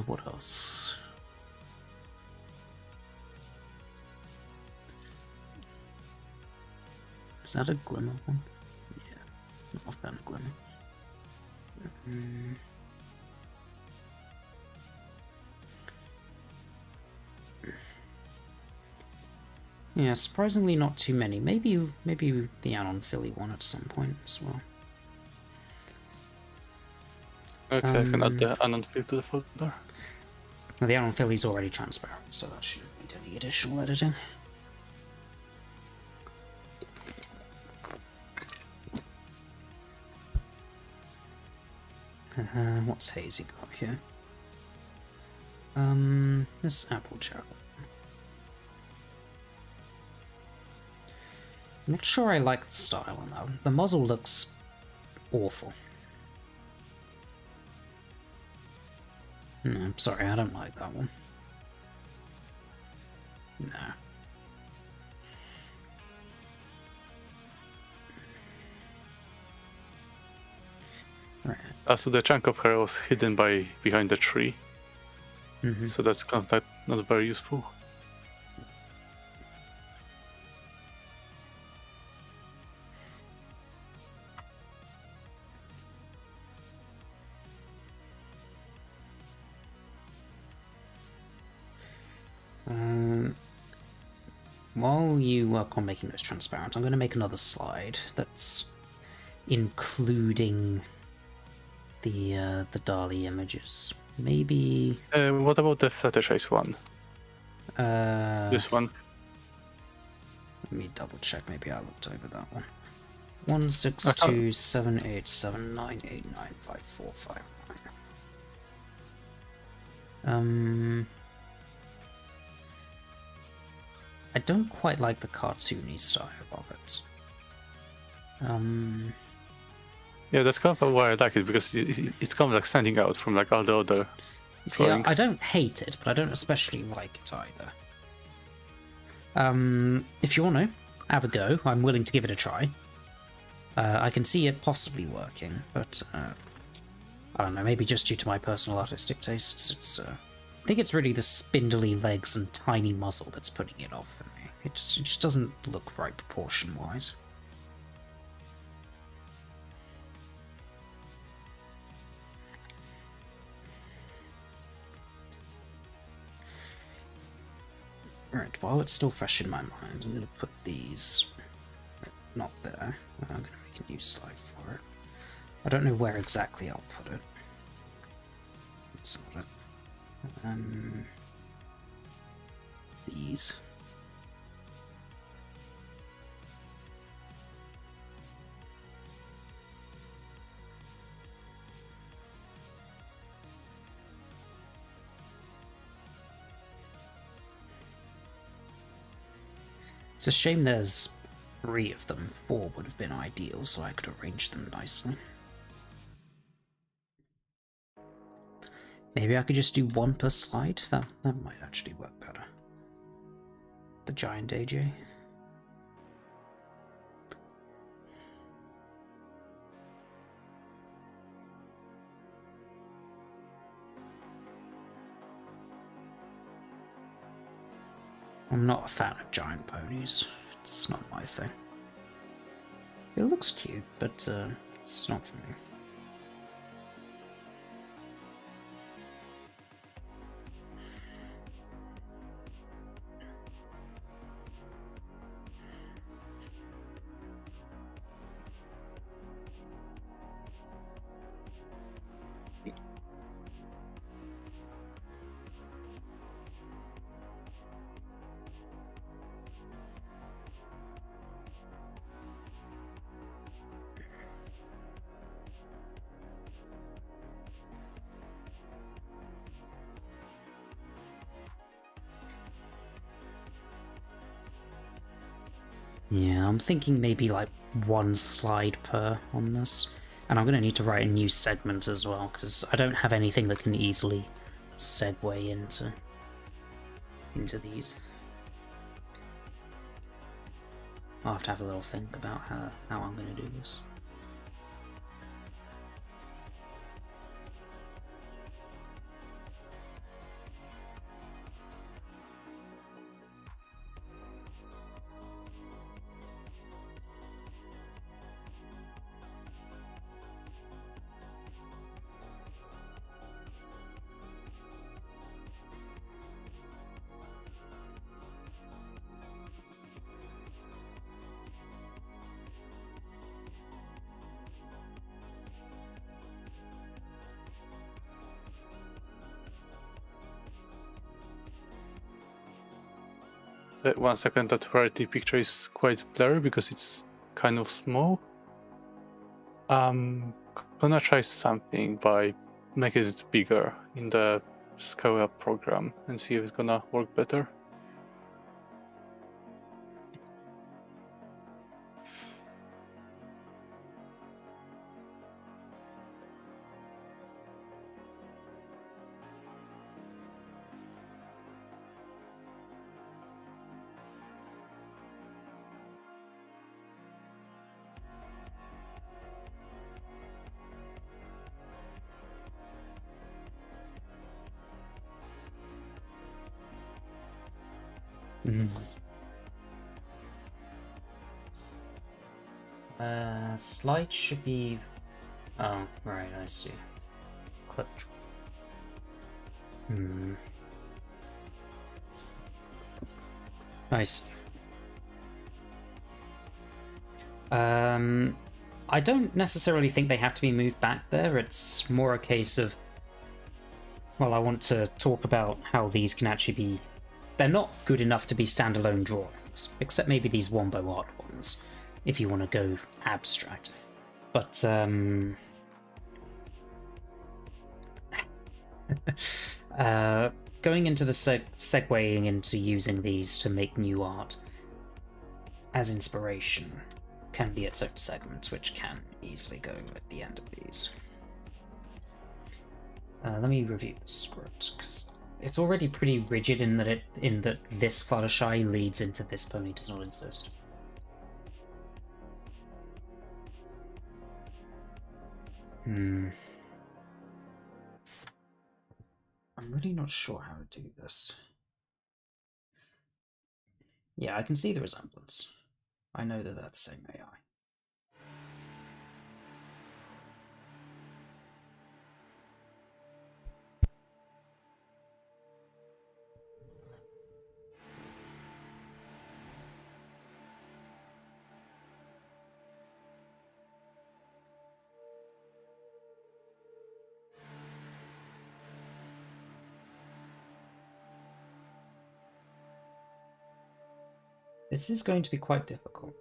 What else? Is that a glimmer one? Yeah, not found a glimmer. Yeah, surprisingly not too many. Maybe the Anon Philly one at some point as well. Okay, I can add the Anon field to the folder. Well, the Anon Philly's already transparent, so that shouldn't need any additional editing. What's Hazy got here? This Applejack. I'm not sure I like the style on that one. The muzzle looks awful. No, I'm sorry, I don't like that one. No. Right. So the chunk of hair was hidden behind the tree. So that's kind of not very useful. While you work on making those transparent, I'm going to make another slide that's including the Dali images. Maybe. What about the Fluttershy's one? This one. Let me double check. Maybe I looked over that one. 1627879895459. I don't quite like the cartoony style of it. Yeah, that's kind of why I like it, because it's kind of like standing out from like all the other See, drawings. I don't hate it, but I don't especially like it either. If you want to have a go, I'm willing to give it a try. I can see it possibly working, but I don't know, maybe just due to my personal artistic tastes, I think it's really the spindly legs and tiny muzzle that's putting it off for me. It just doesn't look right proportion-wise. Right, while it's still fresh in my mind, I'm going to put these not there. I'm going to make a new slide for it. I don't know where exactly I'll put it. It's not it. These. It's a shame there's 3 of them. 4 would have been ideal, so I could arrange them nicely. Maybe I could just do 1 per slide? That might actually work better. The giant AJ. I'm not a fan of giant ponies. It's not my thing. It looks cute, but it's not for me. Yeah, I'm thinking maybe like 1 slide per on this. And I'm going to need to write a new segment as well, because I don't have anything that can easily segue into these. I'll have to have a little think about how I'm going to do this. One second, that variety picture is quite blurry because it's kind of small. Gonna try something by making it bigger in the scale up program and see if it's gonna work better. Slide should be... Oh, right, I see. Clip. I see. I don't necessarily think they have to be moved back there. It's more a case of... Well, I want to talk about how these can actually be... They're not good enough to be standalone drawings, except maybe these Wombo art ones, if you want to go abstract. But, Going into the segueing into using these to make new art as inspiration can be its own segment, which can easily go at the end of these. Let me review the script, because it's already pretty rigid in that this Fluttershy leads into this pony does not exist. I'm really not sure how to do this. Yeah, I can see the resemblance. I know that they're the same AI. This is going to be quite difficult.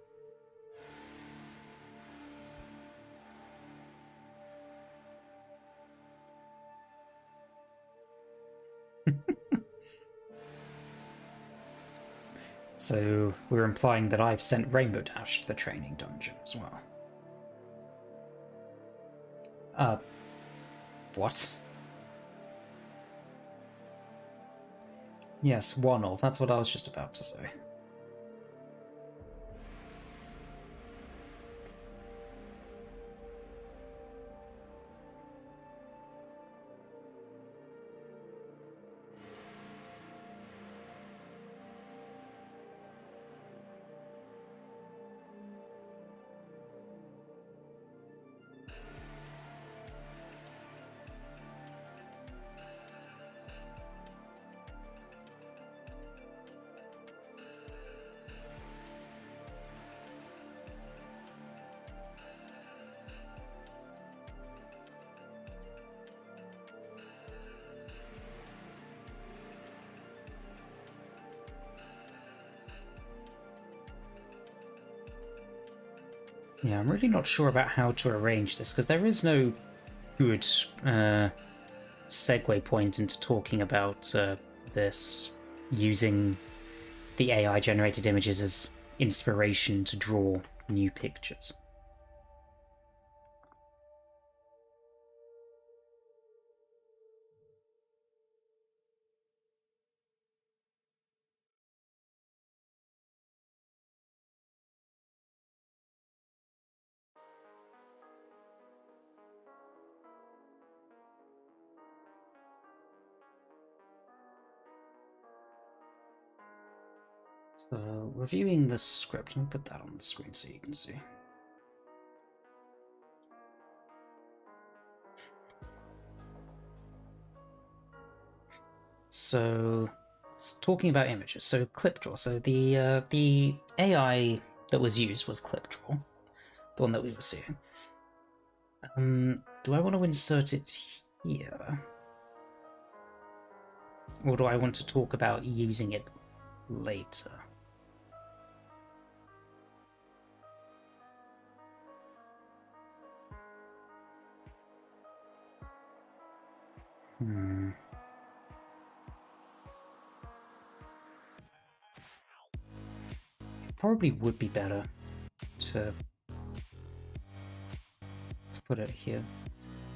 So we're implying that I've sent Rainbow Dash to the training dungeon as well. What? Yes, one of. That's what I was just about to say. Yeah, I'm really not sure about how to arrange this, because there is no good segue point into talking about this using the AI-generated images as inspiration to draw new pictures. So, reviewing the script, let me put that on the screen so you can see. So, talking about images, so ClipDraw. So the AI that was used was ClipDraw, the one that we were seeing. Do I want to insert it here? Or do I want to talk about using it later? It probably would be better to put it here.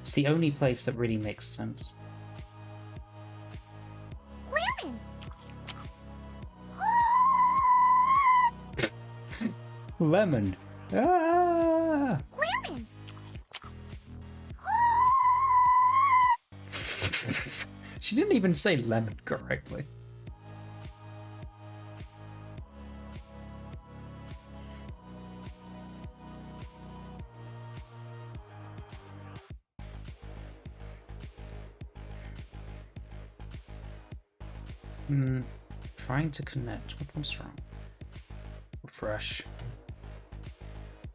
It's the only place that really makes sense. Lemon! Lemon! Ah! Lemon! She didn't even say lemon correctly. Trying to connect. What's wrong? Refresh.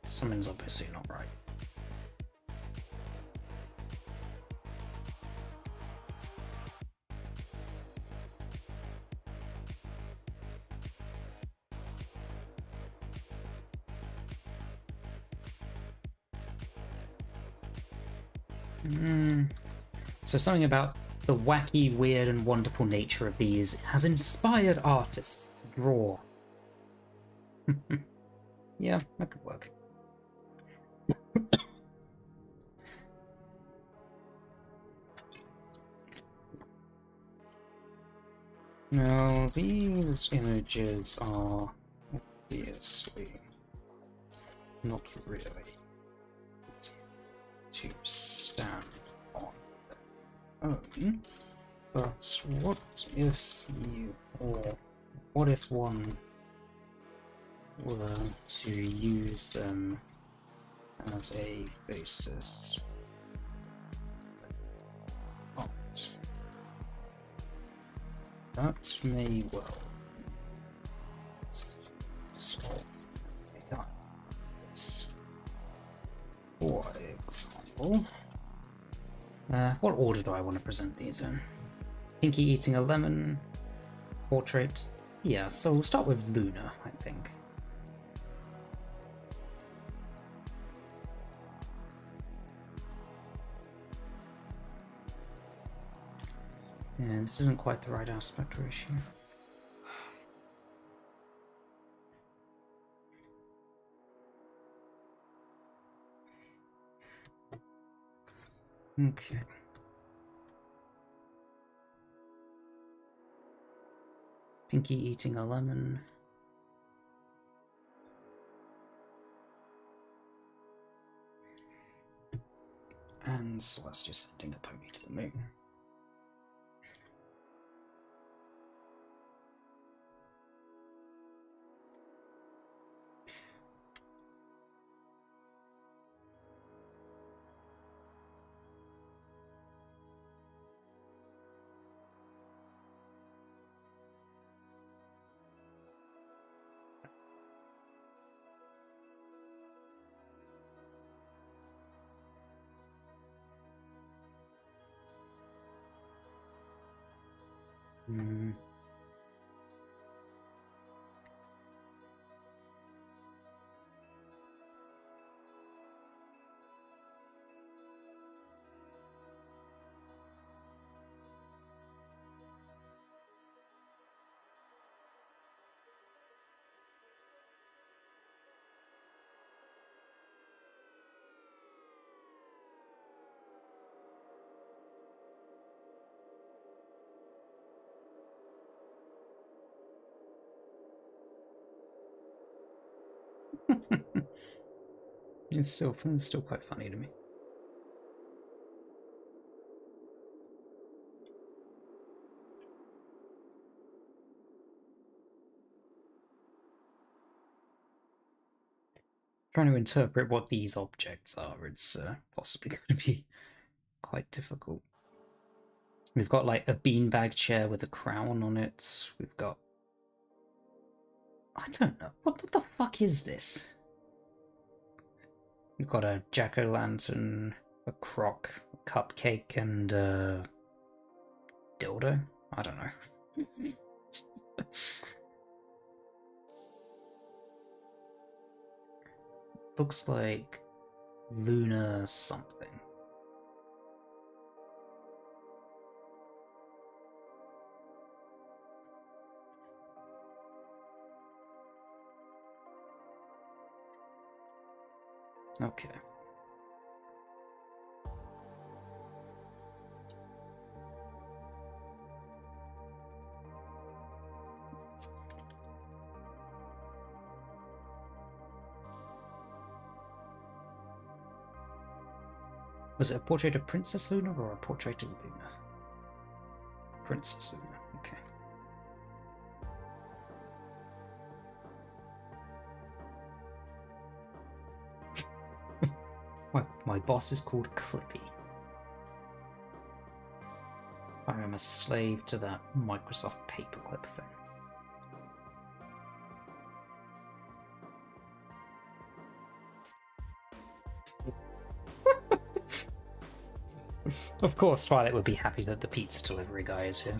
Something's obviously not right. So something about the wacky, weird, and wonderful nature of these has inspired artists to draw. Yeah, that could work. Now, these images are obviously not really to stand on their own, but what if one were to use them as a basis art? That may well solve AI. For example, what order do I want to present these in? Pinky eating a lemon, portrait. Yeah, so we'll start with Luna, I think. Yeah, this isn't quite the right aspect ratio. Okay. Pinky eating a lemon. And Celestia sending a pony to the moon. Hmm. It's still quite funny to me. Trying to interpret what these objects are, it's possibly going to be quite difficult. We've got like a beanbag chair with a crown on it. We've got... I don't know. What the fuck is this? We've got a jack-o'-lantern, a croc, a cupcake, and a dildo? I don't know. Looks like Luna something. Okay. Was it a portrait of Princess Luna or a portrait of Luna? Princess Luna, okay. My boss is called Clippy. I am a slave to that Microsoft paperclip thing. Of course, Twilight would be happy that the pizza delivery guy is here.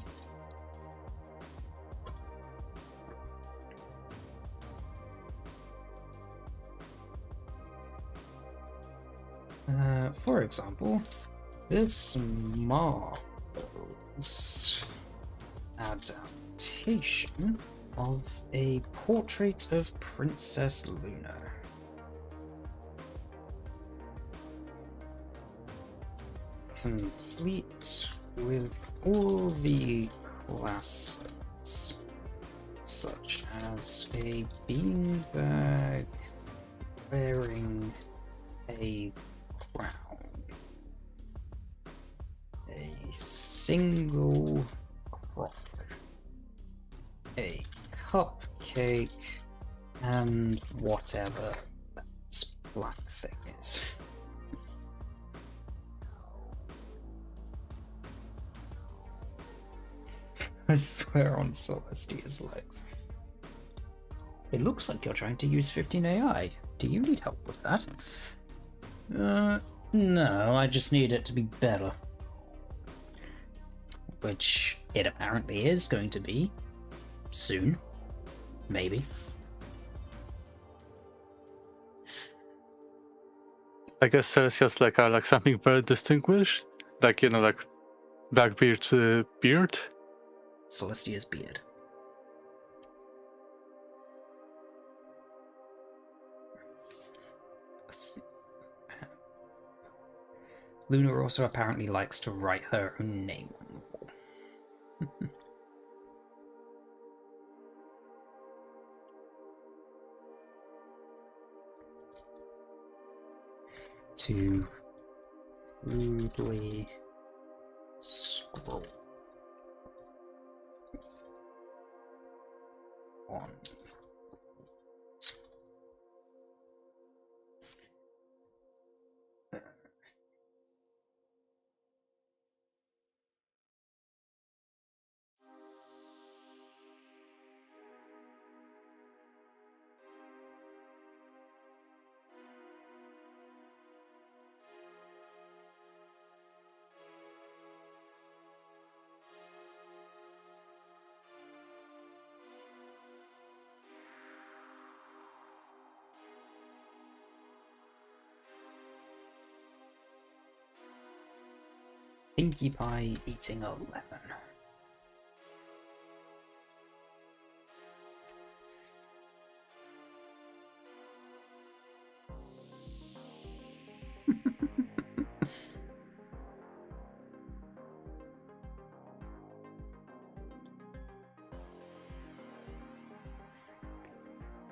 For example, this marble. adaptation of a portrait of Princess Luna. Complete with all the classics, such as a beanbag wearing a crown, a single crock, a cupcake, and whatever that black thing is. I swear on Celestia's legs. It looks like you're trying to use 15 AI. Do you need help with that? No, I just need it to be better. Which it apparently is going to be. Soon. Maybe. I guess Celestia's like something very distinguished, like like Blackbeard's beard. Celestia's beard. Luna also apparently likes to write her own name on the wall. To rudely scroll on. Pinkie Pie eating a lemon.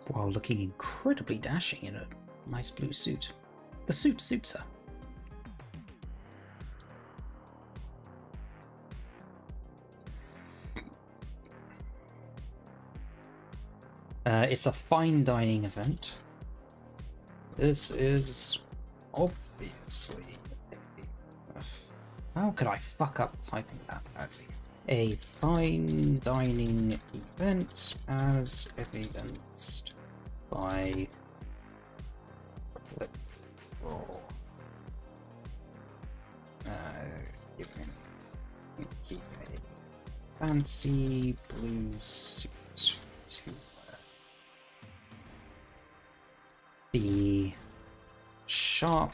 While looking incredibly dashing in a nice blue suit. The suit suits her. It's a fine dining event. This is obviously how could I fuck up typing that badly? A fine dining event as evidenced by giving Mickey a fancy blue suit to wear. The sharp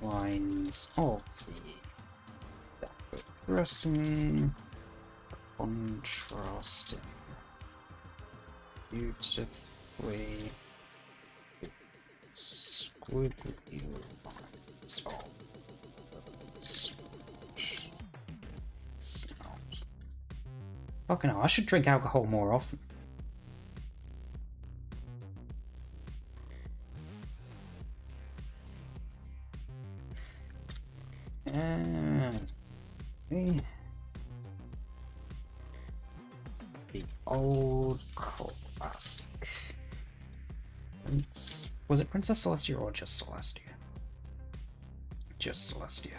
lines of the dressing contrasting beautifully with squiggly lines of snout. Fucking hell, I should drink alcohol more often. The old classic. Was it Princess Celestia or just Celestia? Just Celestia.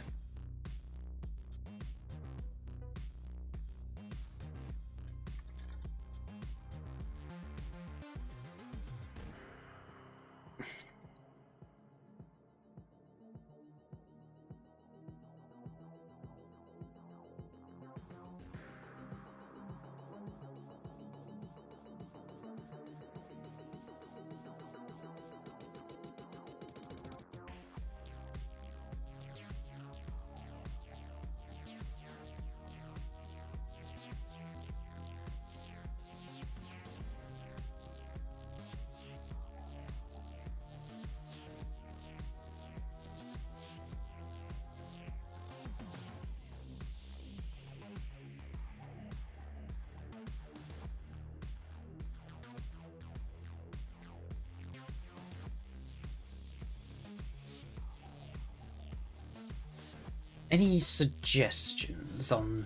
any suggestions on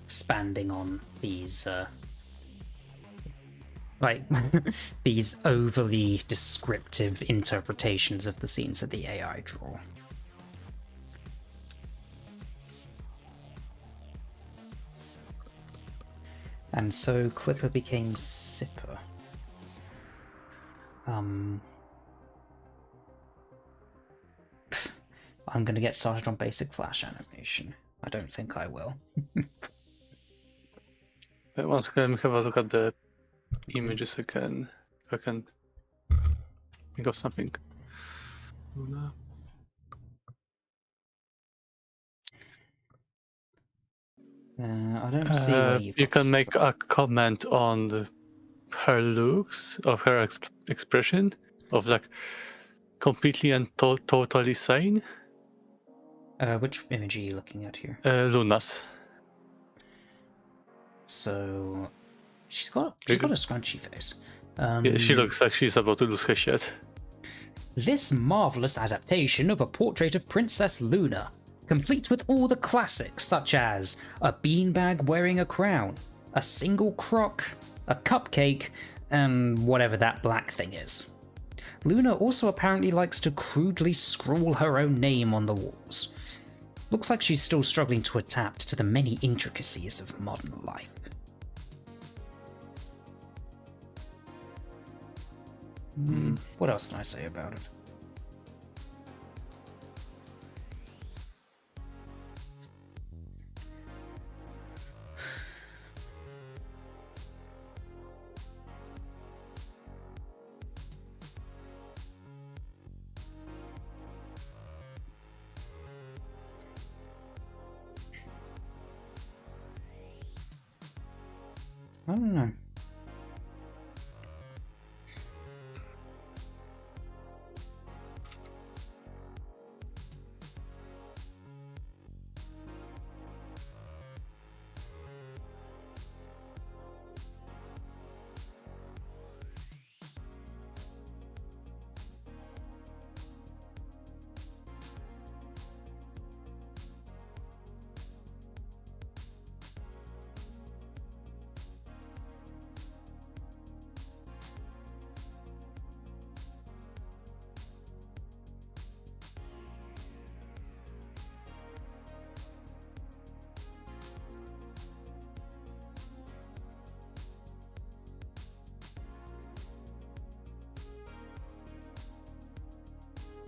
expanding on these, like, these overly descriptive interpretations of the scenes that the AI draw? And so Clipper became Sipper. I'm gonna get started on basic Flash animation. I don't think I will. Once again, have a look at the images again. If I can think of something. Luna. I don't see where you've You got can make a comment on her looks, of her expression, of like completely and totally sane. Which image are you looking at here? Luna's. So she's got a scrunchy face. Yeah, she looks like she's about to lose her shit. This marvelous adaptation of a portrait of Princess Luna, complete with all the classics such as a beanbag wearing a crown, a single crock, a cupcake, and whatever that black thing is. Luna also apparently likes to crudely scrawl her own name on the walls. Looks like she's still struggling to adapt to the many intricacies of modern life. What else can I say about it? I don't know.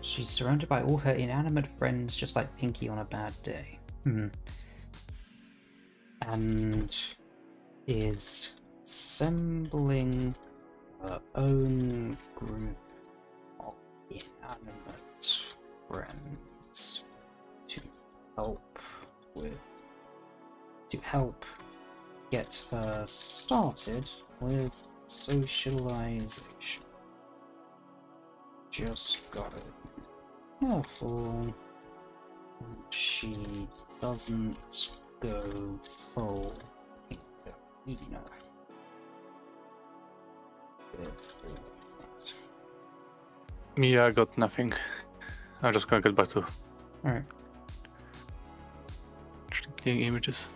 She's surrounded by all her inanimate friends, just like Pinky on a bad day. And is assembling her own group of inanimate friends to help get her started with socialization. Just gotta be careful she doesn't go full Pinkerino with it. Yeah, I got nothing. I'm just gonna get back to Alright. taking images.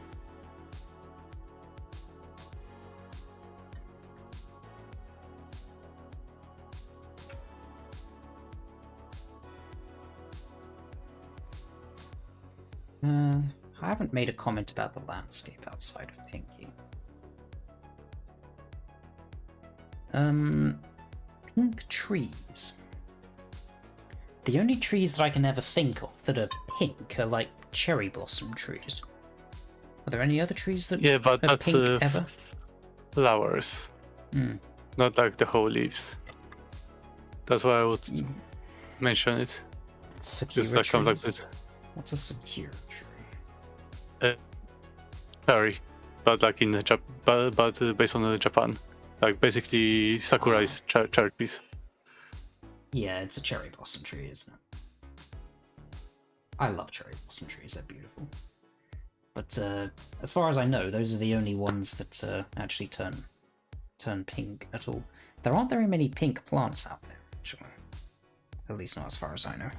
I haven't made a comment about the landscape outside of Pinky. Pink trees. The only trees that I can ever think of that are pink are like cherry blossom trees. Are there any other trees that Yeah, but are that's pink ever? flowers, not like the whole leaves. That's why I would mention it. Sakura Just like kind of like trees? it. What's a Sakura tree? Cherry, but like in but based on Japan. Like basically Sakura is cherry trees. Yeah, it's a cherry blossom tree, isn't it? I love cherry blossom trees, they're beautiful. But as far as I know, those are the only ones that actually turn pink at all. There aren't very many pink plants out there, actually. At least not as far as I know.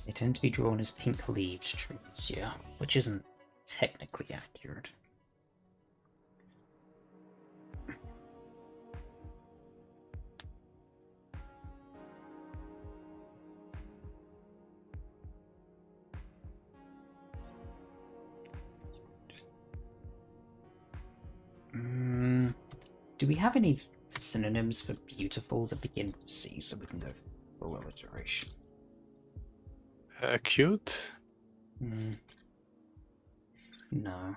They tend to be drawn as pink-leaved trees, yeah, which isn't technically accurate. Do we have any synonyms for beautiful that begin with C, so we can go full alliteration? Cute? No.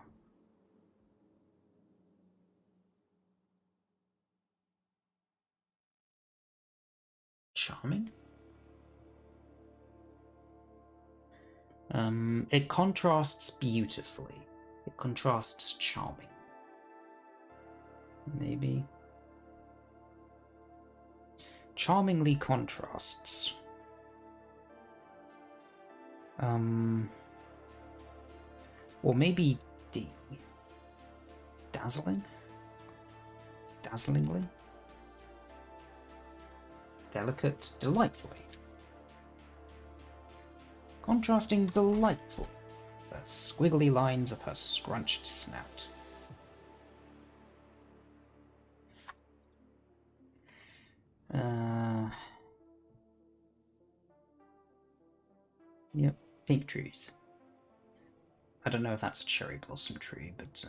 Charming? It contrasts beautifully. It contrasts charming. Maybe. Charmingly contrasts. Or maybe D. Dazzling? Dazzlingly? Delicate, delightfully. Contrasting delightful. The squiggly lines of her scrunched snout. Yep, pink trees. I don't know if that's a cherry blossom tree, but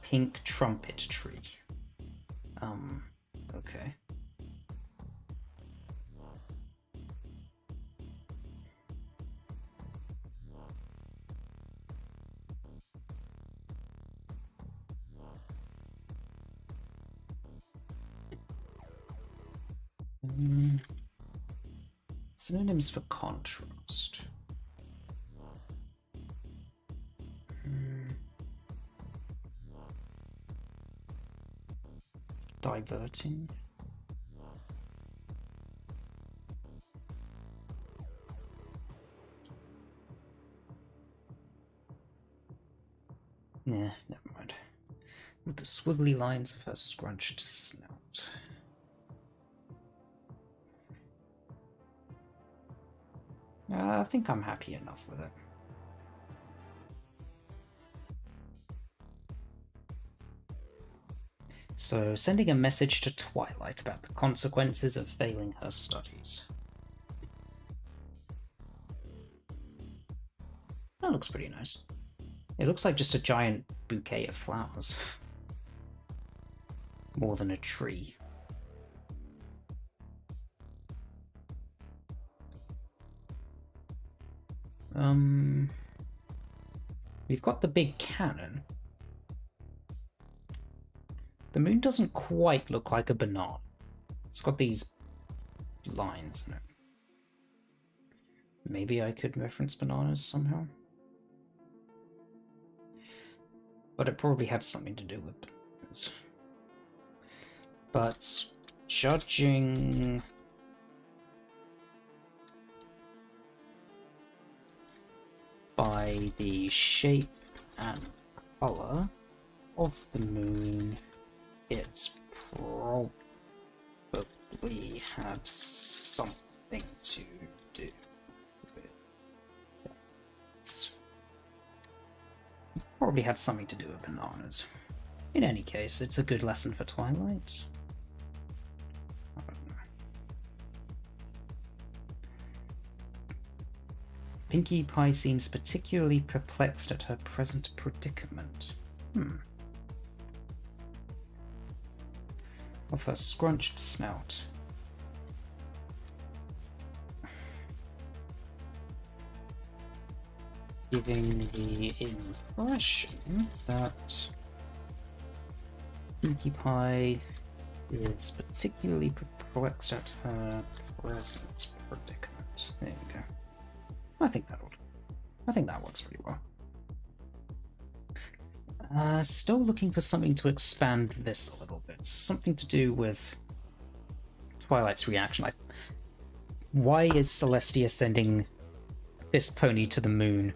pink trumpet tree. Okay. Synonyms for contrast. Diverting. Yeah, never mind. With the swiggly lines of her scrunched snout. I think I'm happy enough with it. So, sending a message to Twilight about the consequences of failing her studies. That looks pretty nice. It looks like just a giant bouquet of flowers. More than a tree. We've got the big cannon. The moon doesn't quite look like a banana. It's got these lines in it. Maybe I could reference bananas somehow. But it probably had something to do with bananas. But judging by the shape and color of the moon, it's probably had something to do with this. Probably had something to do with bananas. In any case, it's a good lesson for Twilight. I don't know. Pinkie Pie seems particularly perplexed at her present predicament. Of her scrunched snout. Giving the impression that Pinkie Pie is particularly perplexed at her present predicament. There you go. I think that works pretty well. Still looking for something to expand this a little bit. Something to do with Twilight's reaction. Like, why is Celestia sending this pony to the moon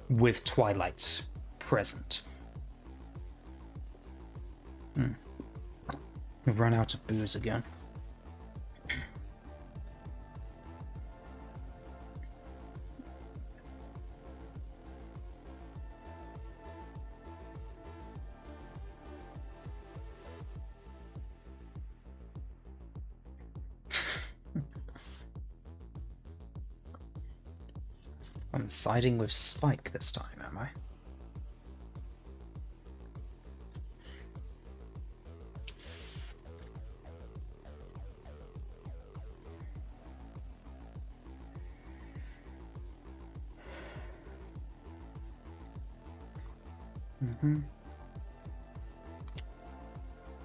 with Twilight present? We've run out of booze again. I'm siding with Spike this time, am I?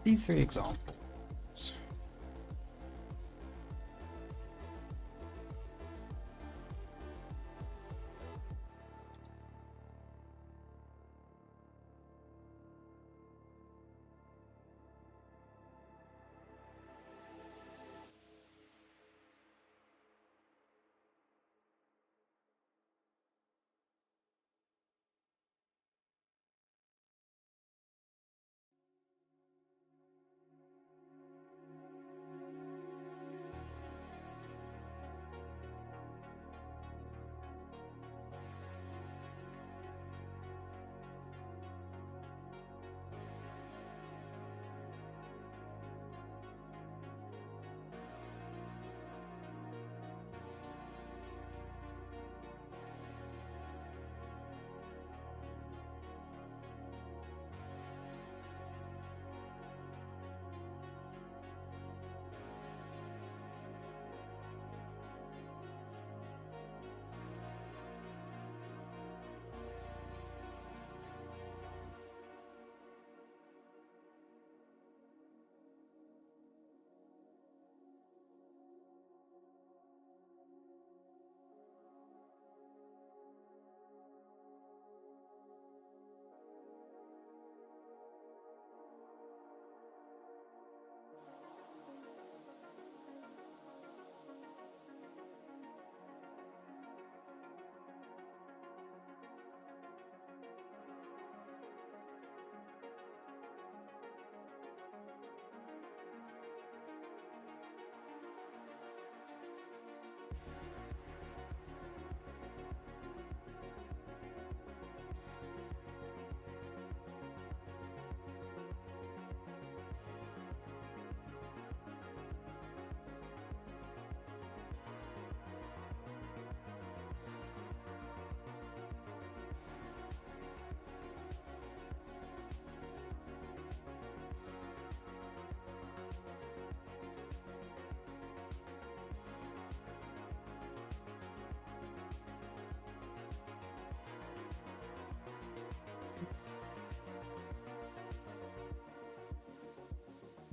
These 3 examples.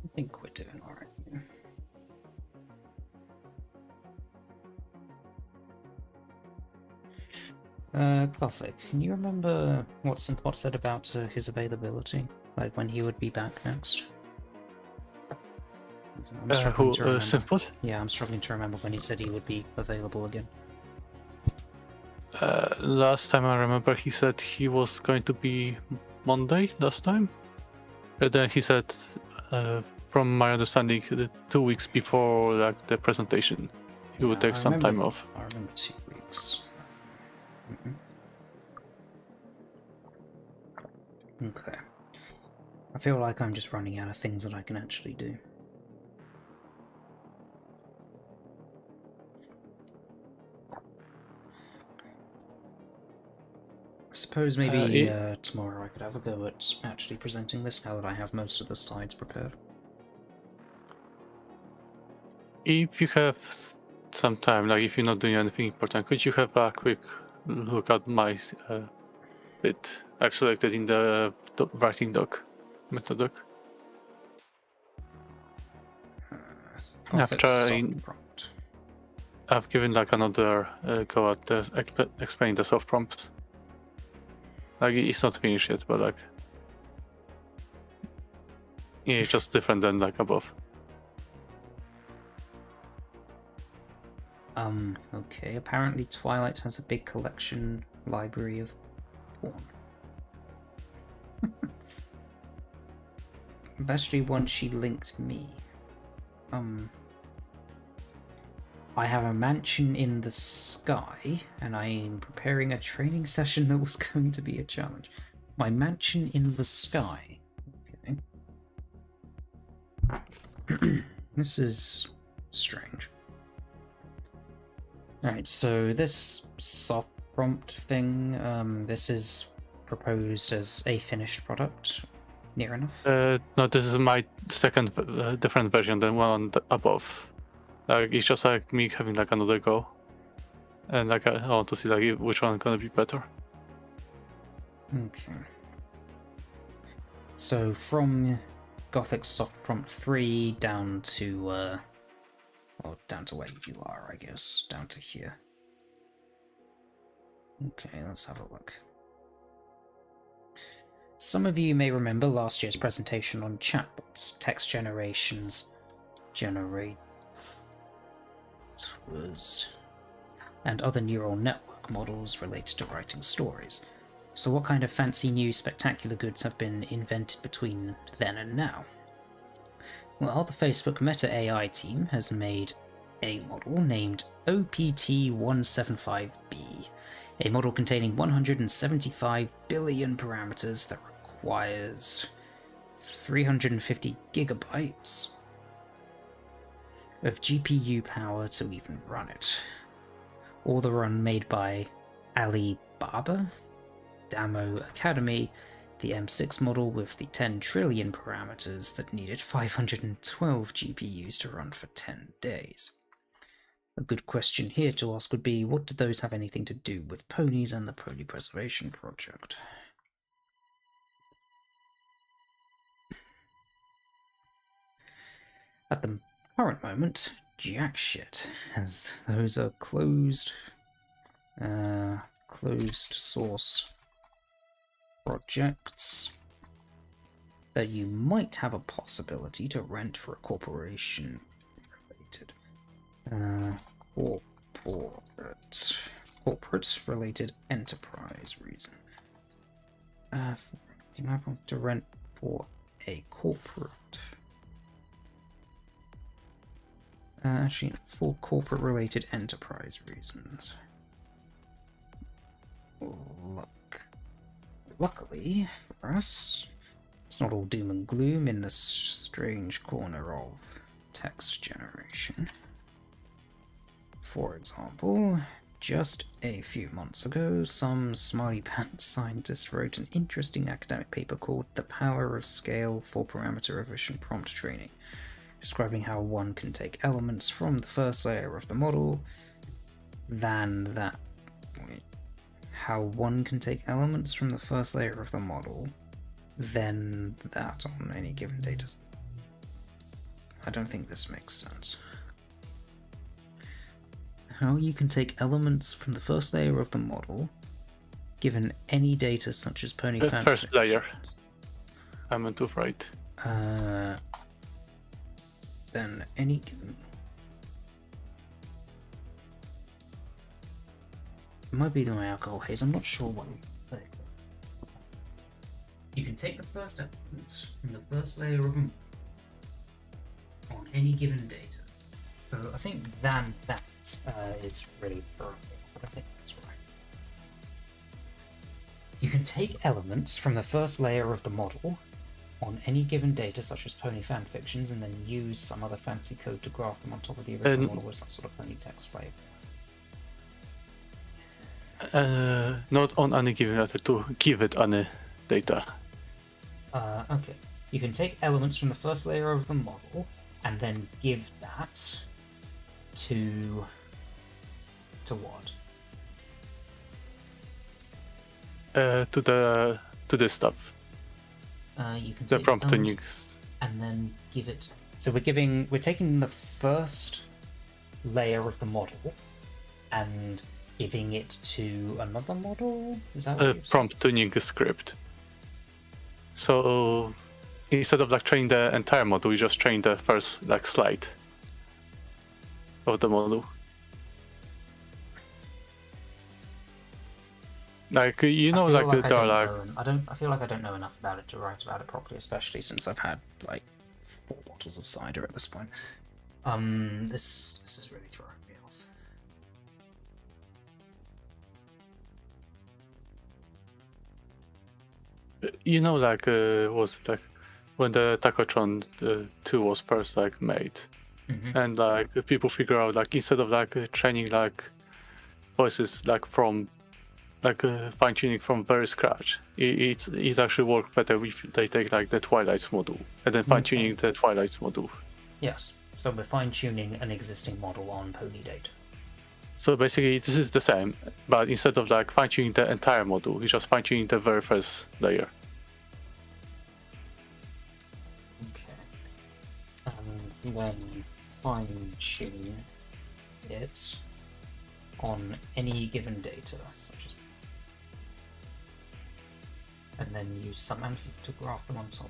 I think we're doing alright here. Gothic, can you remember what Simpot said about his availability? Like when he would be back next? I'm struggling to remember. Simpot? Yeah, I'm struggling to remember when he said he would be available again. Last time I remember he said he was going to be Monday last time. And then he said, from my understanding, 2 weeks before like the presentation, he would take some time off. I remember 2 weeks. Okay. I feel like I'm just running out of things that I can actually do. I suppose maybe tomorrow I could have a go at actually presenting this now that I have most of the slides prepared. If you have some time, like if you're not doing anything important, could you have a quick look at my bit I've selected in the writing doc, meta doc? I've given like another go at explaining the soft prompts. Like it's not finished yet, but like yeah, it's just different than like above. Okay, apparently Twilight has a big collection library of porn. Especially once she linked me. I have a mansion in the sky, and I am preparing a training session that was going to be a challenge. My mansion in the sky. Okay. This is strange. Alright, so this soft prompt thing, this is proposed as a finished product. Near enough. No, this is my second different version than one above. Like it's just like me having like another go, and like I want to see like which one gonna be better. Okay. So from Gothic soft prompt 3 down to well, down to where you are, I guess, down to here. Okay, let's have a look. Some of you may remember last year's presentation on chatbots, text generators, and other neural network models related to writing stories. So what kind of fancy new spectacular goods have been invented between then and now? Well, the Facebook Meta AI team has made a model named OPT175B, a model containing 175 billion parameters that requires 350 gigabytes of GPU power to even run it. All the run made by Alibaba, Damo Academy, the M6 model with the 10 trillion parameters that needed 512 GPUs to run for 10 days. A good question here to ask would be, what do those have anything to do with ponies and the Pony Preservation Project? At the current moment, jack shit, as those are closed source projects that you might have a possibility to rent for a corporation related corporate related enterprise reason. You might want to rent for a corporate. Actually, for corporate related enterprise reasons. Luckily for us, it's not all doom and gloom in the strange corner of text generation. For example, just a few months ago, some smarty pants scientist wrote an interesting academic paper called The Power of Scale for Parameter Efficient Prompt Training, describing how one can take elements from the first layer of the model, how one can take elements from the first layer of the model, then that on any given data. I don't think this makes sense. How you can take elements from the first layer of the model, given any data such as pony fan First layer. I meant to write. Then any given. It might be my alcohol haze, I'm not sure what. You can take the first element from the first layer of a model on any given data. So I think that is really perfect, but I think that's right. You can take elements from the first layer of the model on any given data, such as pony fanfictions, and then use some other fancy code to graph them on top of the original model with some sort of pony text flavor. Not on any given data, to give it any data. Okay. You can take elements from the first layer of the model and then give that to what? To this stuff. You can The take prompt tuning. elements and then give it. So we're taking the first layer of the model and giving it to another model. Is that what you're saying? Prompt tuning script. So instead of like training the entire model, you just train the first like slide of the model. Like there are like I feel like I don't know enough about it to write about it properly, especially since I've had like 4 bottles of cider at this point. This is really throwing me off. Was it like when the Tacotron 2 was first like made, and like people figure out like instead of like training like voices like from like fine tuning from very scratch. It actually works better if they take like the Twilights module and then fine tuning the Twilights module. Yes. So we're fine tuning an existing model on Pony data. So basically, this is the same, but instead of like fine tuning the entire module, you're just fine tuning the very first layer. Okay. And then fine tune it on any given data, such as, and then use some answers to graph them on top.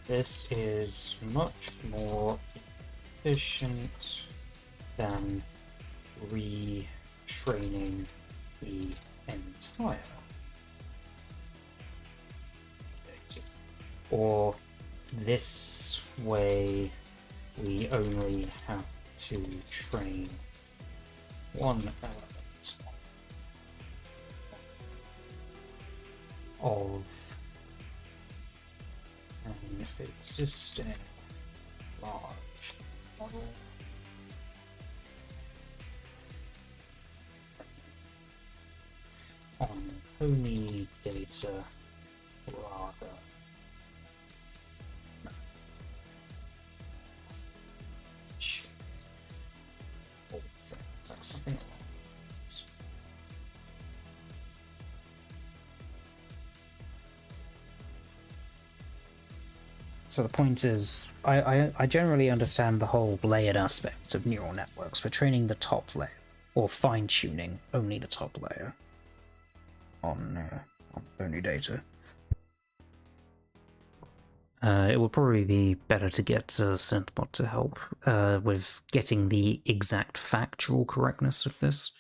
This is much more efficient than retraining the entire data. Or this way we only have to train one element of an existing large model. On pony data rather. No. All things, like something along those lines. So the point is, I generally understand the whole layered aspect of neural networks. We're training the top layer, or fine-tuning only the top layer on pony data. It would probably be better to get SynthBot to help with getting the exact factual correctness of this.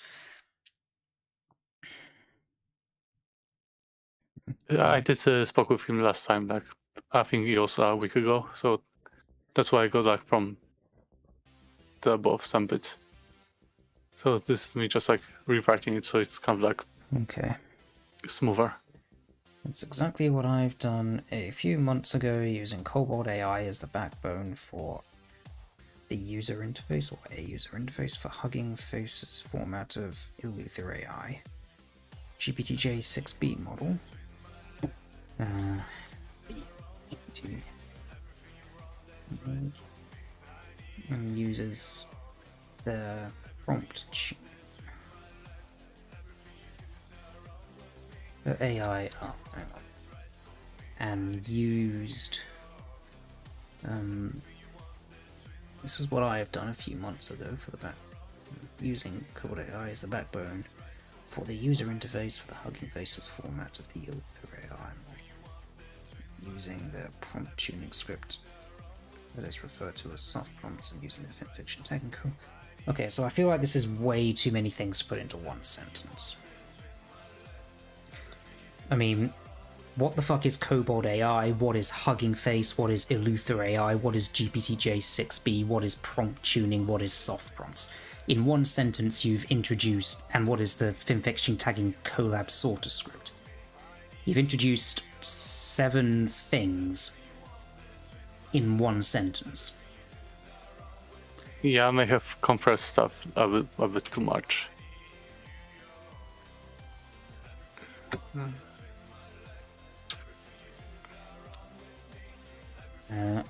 I did spoke with him last time, like I think it was a week ago, so that's why I got like from the above some bits. So this is me just like rewriting it so it's kind of like smoother. That's exactly what I've done a few months ago using Cobalt AI as the backbone for the user interface, or a user interface for Hugging Face's format of Eleuther AI. GPT-J6B model. And uses the prompt the AI and used this is what I have done a few months ago for the using Cobalt AI as the backbone for the user interface for the Hugging Faces format of the Eleuther AI model, using the prompt tuning script that is referred to as soft prompts and using the FinFiction tagging code. Okay, so I feel like this is way too many things to put into one sentence. I mean, what the fuck is Cobalt AI? What is Hugging Face? What is Eleuther AI? What is GPT-J6B? What is prompt tuning? What is soft prompts? In one sentence you've introduced, and what is the FinFiction tagging collab sorter script? You've introduced 7 things in one sentence. Yeah, I may have compressed stuff a bit too much.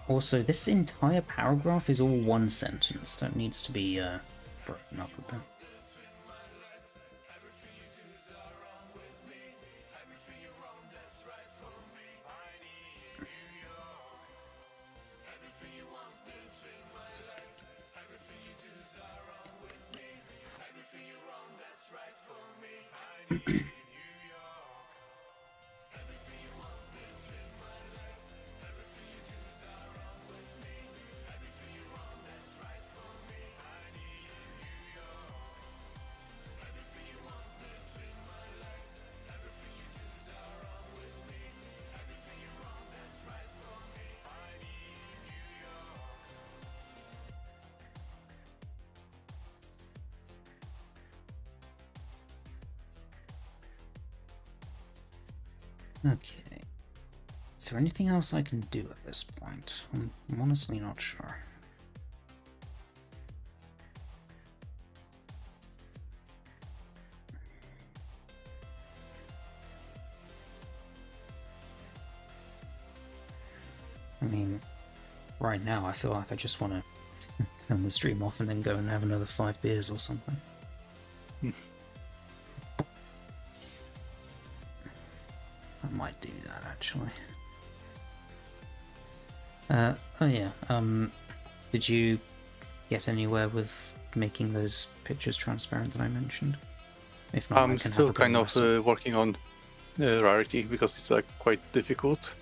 Also, this entire paragraph is all one sentence. That needs to be broken up a bit. Okay. Is there anything else I can do at this point? I'm honestly not sure. I mean, right now I feel like I just want to turn the stream off and then go and have another 5 beers or something. I might do that actually. Oh yeah, did you get anywhere with making those pictures transparent that I mentioned? If not, I I'm can still have a go kind of myself. working on rarity because it's like quite difficult.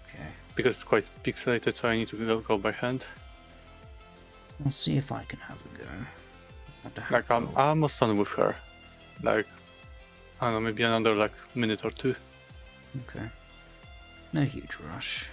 Okay. Because it's quite pixelated, so I need to go by hand. I'll see if I can have a go. Have to have Like I'm almost done with her. Like I don't know, maybe another like minute or two. Okay. No huge rush.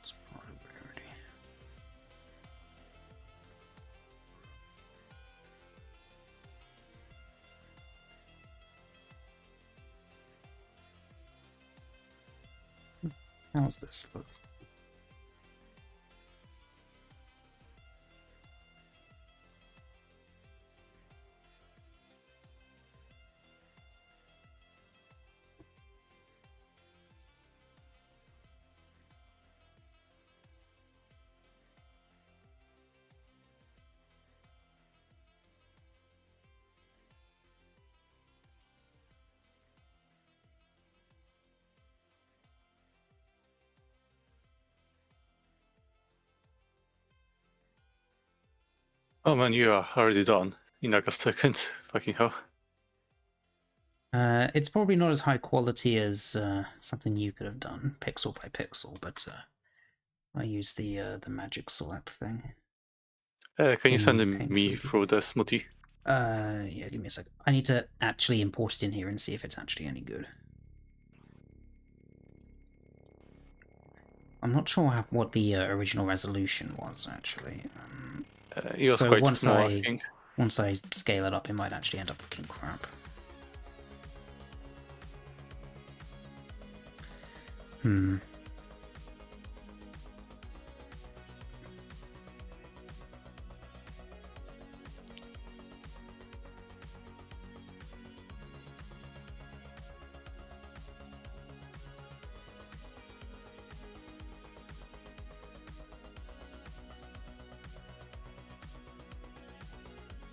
It's part of rarity. How's this look? Oh man, you are already done in like a second. Fucking hell. It's probably not as high quality as something you could have done, pixel by pixel, but I use the magic select thing. Can you send Paint me 3D. through the smoothie? Yeah, give me a sec. I need to actually import it in here and see if it's actually any good. I'm not sure what the original resolution was, actually. It was So quite once small, I think. once I scale it up, it might actually end up looking crap.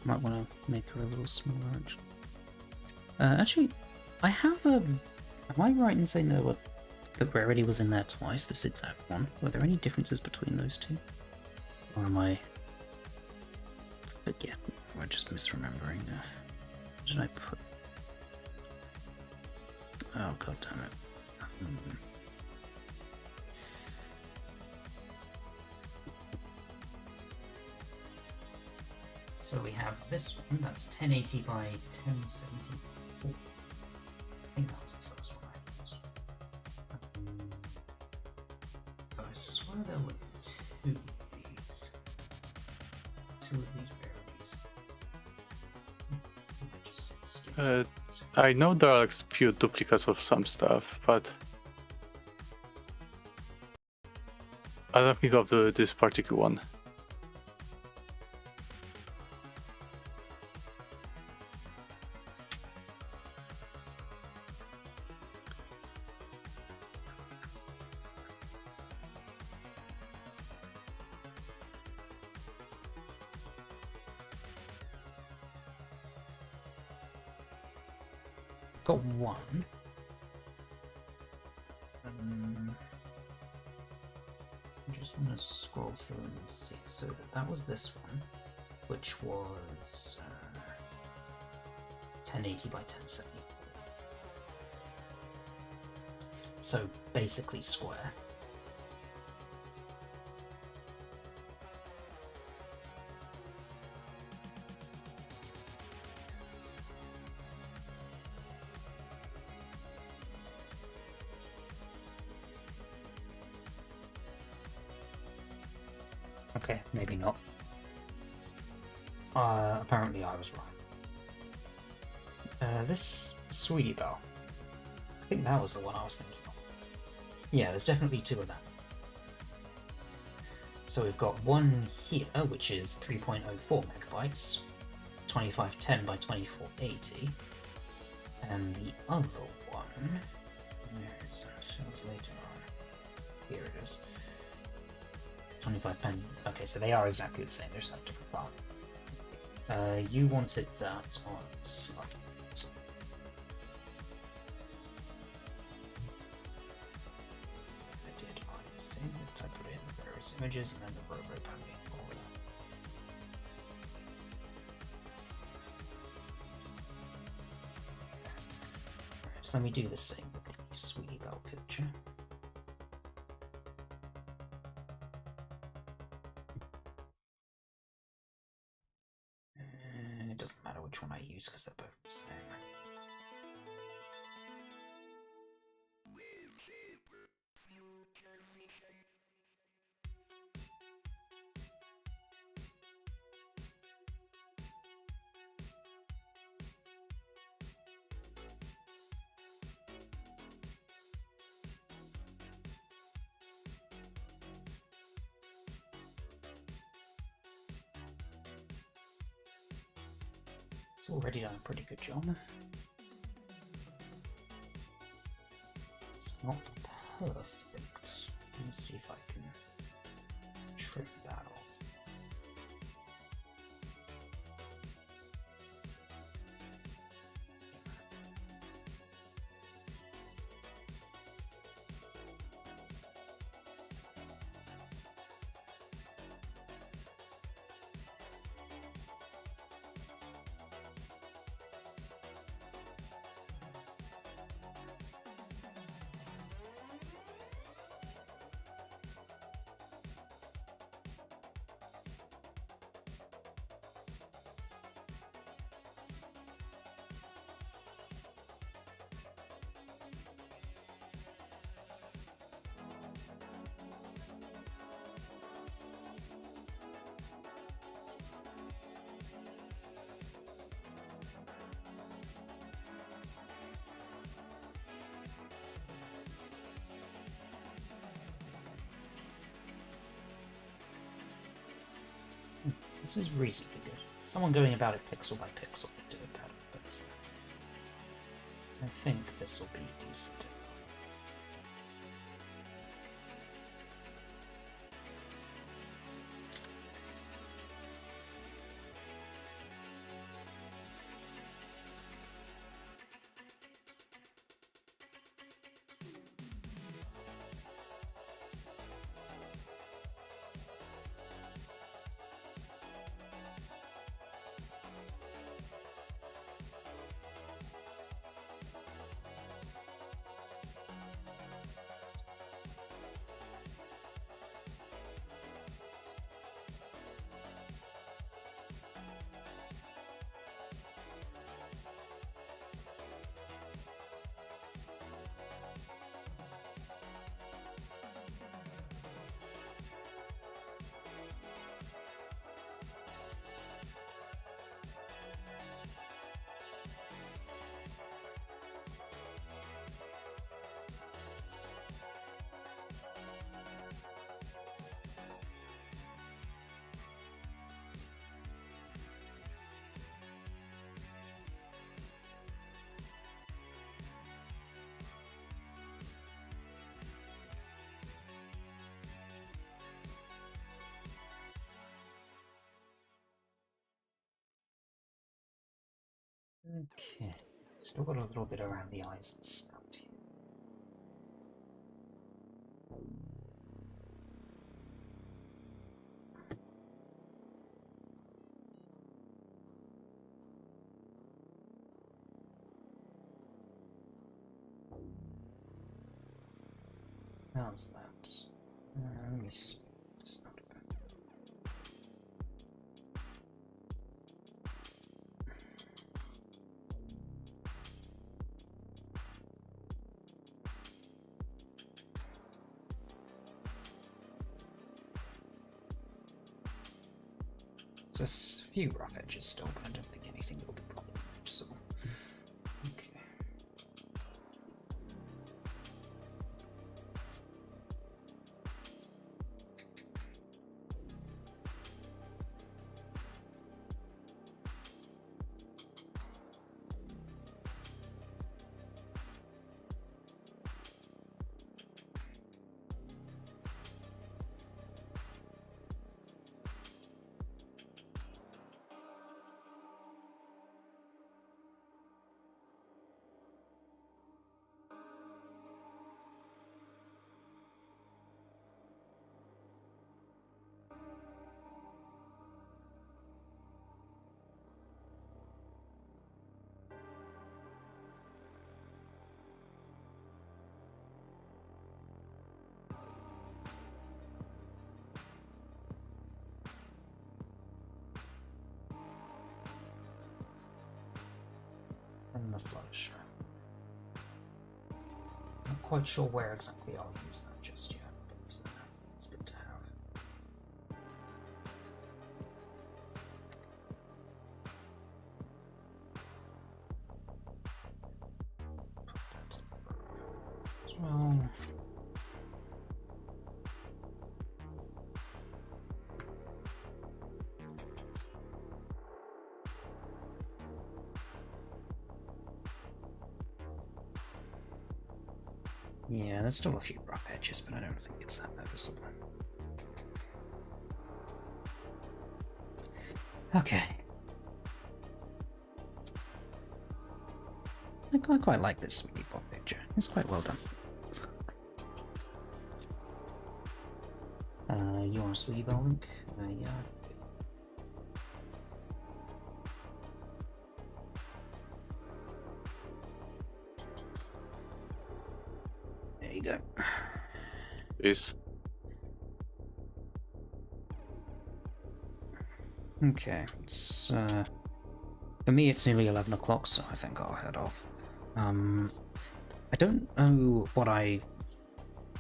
Might want to make her a little smaller, actually. Actually, I have a... Am I right in saying that the rarity was in there twice, this exact one? Were there any differences between those two? Or am I... Forget, or just misremembering? What did I put? Oh, god damn it. So we have this one, that's 1080 by 1070. Oh, I think that was the first one I used. But I swear there were two of these. Two of these rarities. I just skipped I know there are like few duplicates of some stuff, but I don't think of this particular one. got one. I just want to scroll through and see. So that was this one, which was 1080 by 1070. So basically square. Okay, maybe not. Apparently I was wrong. This Sweetie Belle. I think that was the one I was thinking of. Yeah, there's definitely two of them. So we've got one here, which is 3.04 megabytes, 2510 by 2480, and the other one, where is it? It was later on. Here it is. 25 pen. Okay, so they are exactly the same. They're just have different file. You wanted that on slide. I did. I see. I put in the various images and then the robo packaging folder. So let me do the same with the Sweetie Belle picture. It doesn't matter which one I use because they're both the same. It's already done a pretty good job. It's not perfect. Let me see if I can trim that off. This is reasonably good. Someone going about it pixel by pixel would do it better, but I think this will be decent. Okay, still got a little bit around the eyes and snout here. How's that? Let me see. It's not bad. There's a few rough edges still, but I don't think anything will be properly noticeable. Okay. And the flush. Not quite sure where exactly I'll use that just yet, but it's good to have. Put that as well. Yeah, there's still a few rough edges, but I don't think it's that noticeable. Okay. I quite like this sweetie pop picture. It's quite well done. You want a sweetie bell link? Yeah. There you go. Is Okay, it's for me it's nearly 11 o'clock, so I think I'll head off. I don't know what I'm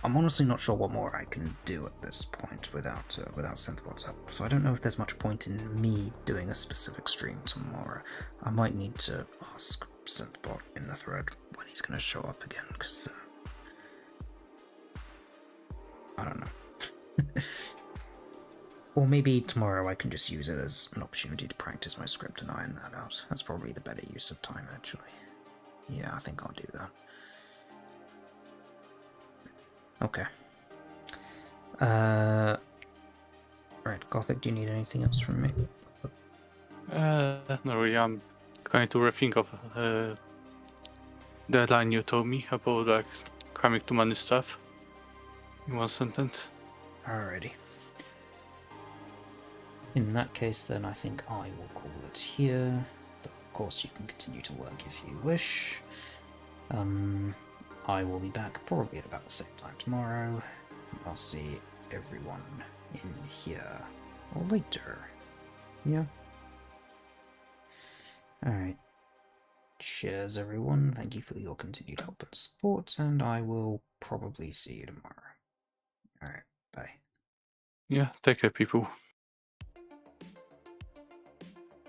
honestly not sure what more I can do at this point without Synthbot's help. So I don't know if there's much point in me doing a specific stream tomorrow. I might need to ask Synthbot in the thread when he's going to show up again, because I don't know. Or maybe tomorrow I can just use it as an opportunity to practice my script and iron that out. That's probably the better use of time, actually. Yeah, I think I'll do that. Okay. Right, Gothic, do you need anything else from me? not really. I'm going to rethink of the line you told me about like cramming too many stuff in one sentence. Alrighty. In that case, then I think I will call it here. Of course, you can continue to work if you wish. I will be back probably at about the same time tomorrow. I'll see everyone in here later. Yeah. Alright. Cheers, everyone. Thank you for your continued help and support, and I will probably see you tomorrow. Alright, bye. Yeah, take care, people.